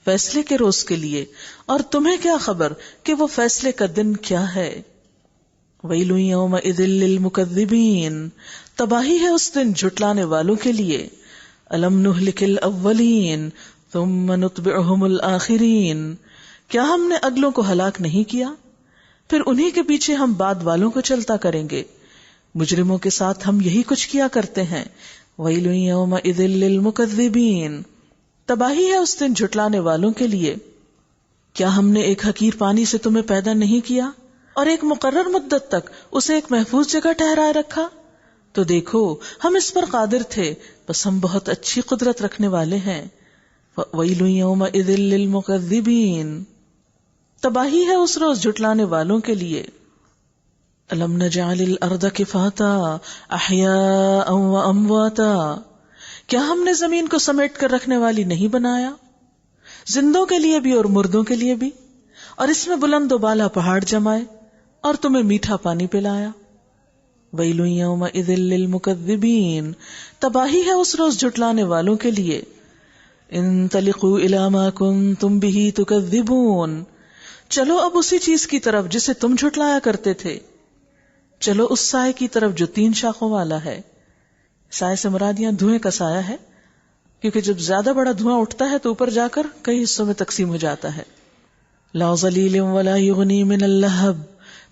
فیصلے کے روز کے لیے. اور تمہیں کیا خبر کہ وہ فیصلے کا دن کیا ہے؟ وَيْلٌ يَوْمَئِذٍ لِّلْمُكَذِّبِينَ. تباہی ہے اس دن جھٹلانے والوں کے لیے. أَلَمْ نُهْلِكِ الْأَوَّلِينَ ثُمَّ نُتْبِعُهُمُ الْآخِرِينَ. کیا ہم نے اگلوں کو ہلاک نہیں کیا، پھر انہی کے پیچھے ہم بعد والوں کو چلتا کریں گے. مجرموں کے ساتھ ہم یہی کچھ کیا کرتے ہیں. وَيْلٌ يَوْمَئِذٍ لِّلْمُكَذِّبِينَ. تباہی ہے اس دن جھٹلانے والوں کے لیے. کیا ہم نے ایک حقیر پانی سے تمہیں پیدا نہیں کیا اور ایک مقرر مدت تک اسے ایک محفوظ جگہ ٹھہرائے رکھا؟ تو دیکھو ہم اس پر قادر تھے، بس ہم بہت اچھی قدرت رکھنے والے ہیں. وَيْلٌ يَوْمَئِذٍ لِّلْمُكَذِّبِينَ. تباہی ہے اس روز جھٹلانے والوں کے لیے. أَلَمْ نَجْعَلِ الْأَرْضَ كِفَاتًا أَحْيَاءً وَأَمْوَاتًا. کیا ہم نے زمین کو سمیٹ کر رکھنے والی نہیں بنایا، زندوں کے لیے بھی اور مردوں کے لیے بھی، اور اس میں بلند و بالا پہاڑ جمائے اور تمہیں میٹھا پانی پلایا. وَيْلٌ يَوْمَئِذٍ لِّلْمُكَذِّبِينَ. تباہی ہے اس روز جھٹلانے والوں کے لیے. انطلقوا إِلَى مَا كُنتُم بِهِ تُكَذِّبُونَ. چلو اب اسی چیز کی طرف جسے تم جھٹلایا کرتے تھے. چلو اس سائے کی طرف جو 3 شاخوں والا ہے. سائے سے مراد یہاں دھوئیں کا سایہ ہے، کیونکہ جب زیادہ بڑا دھواں اٹھتا ہے تو اوپر جا کر کئی حصوں میں تقسیم ہو جاتا ہے. لا ظلیل ولا یغنی من اللہب.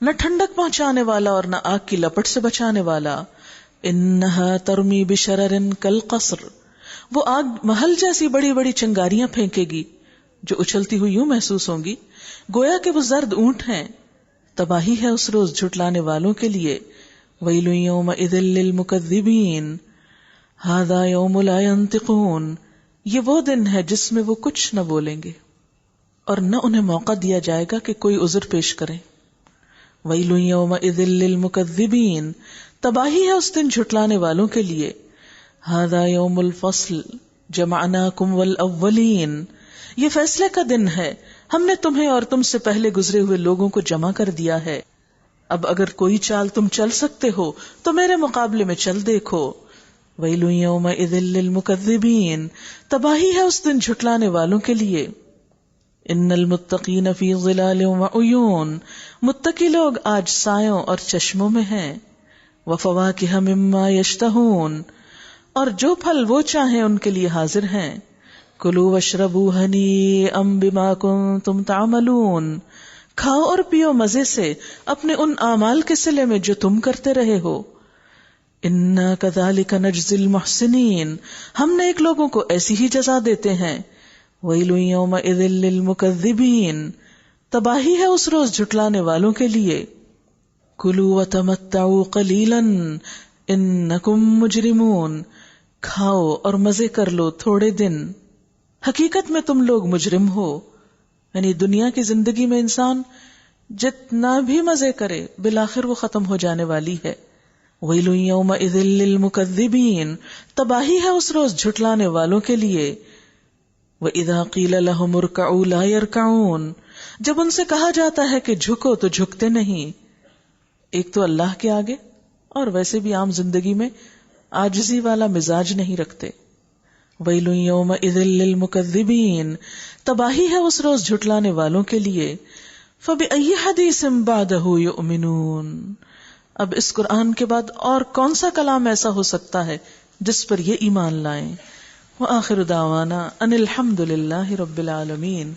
نہ ٹھنڈک پہنچانے والا اور نہ آگ کی لپٹ سے بچانے والا. انہا ترمی بشرر کالقصر. وہ آگ محل جیسی بڑی بڑی چنگاریاں پھینکے گی جو اچھلتی ہوئی یوں محسوس ہوں گی گویا کہ وہ زرد اونٹ ہیں. تباہی ہے اس روز جھٹلانے والوں کے لیے. ویل یومئذ للمکذبین. ھذا یوم لا ینطقون. یہ وہ دن ہے جس میں وہ کچھ نہ بولیں گے اور نہ انہیں موقع دیا جائے گا کہ کوئی عذر پیش کریں. ویل یومئذ للمکذبین. تباہی ہے اس دن جھٹلانے والوں کے لیے. ھذا یوم الفصل جمعناکم والاولین. یہ فیصلے کا دن ہے، ہم نے تمہیں اور تم سے پہلے گزرے ہوئے لوگوں کو جمع کر دیا ہے. اب اگر کوئی چال تم چل سکتے ہو تو میرے مقابلے میں چل دیکھو. ویل یومئذ للمکذبین، تباہی ہے اس دن جھٹلانے والوں کے لیے. ان المتقین فی ظلال وعیون، متقی لوگ آج سایوں اور چشموں میں ہیں. وفواکہ مما یشتہون، اور جو پھل وہ چاہیں ان کے لیے حاضر ہیں. کلوا واشربوا ہنیئا بما کنتم تعملون، کھاؤ اور پیو مزے سے اپنے ان اعمال کے صلے میں جو تم کرتے رہے ہو. انا کذالک نجزی المحسنین، ہم نیک لوگوں کو ایسی ہی جزا دیتے ہیں. ویل یومئذ للمکذبین، تباہی ہے اس روز جھٹلانے والوں کے لیے. کلوا وتمتعوا قلیلا انکم مجرمون، کھاؤ اور مزے کر لو تھوڑے دن، حقیقت میں تم لوگ مجرم ہو. یعنی دنیا کی زندگی میں انسان جتنا بھی مزے کرے بالآخر وہ ختم ہو جانے والی ہے. ویل یومئذ للمکذبین، تباہی ہے اس روز جھٹلانے والوں کے لیے. وَإِذَا قِيلَ لَهُمُ ارْكَعُوا لَا يَرْكَعُونَ، جب ان سے کہا جاتا ہے کہ جھکو تو جھکتے نہیں. ایک تو اللہ کے آگے اور ویسے بھی عام زندگی میں عاجزی والا مزاج نہیں رکھتے. وَيْلٌ يَوْمَئِذٍ لِّلْمُكَذِّبِينَ، تباہی ہے اس روز جھٹلانے والوں کے لیے. فَبِأَيِّ حَدِيثٍ بَعْدَهُ يُؤْمِنُونَ، اب اس قرآن کے بعد اور کون سا کلام ایسا ہو سکتا ہے جس پر یہ ایمان لائیں. وآخر دعوانا ان الحمد للہ رب العالمین.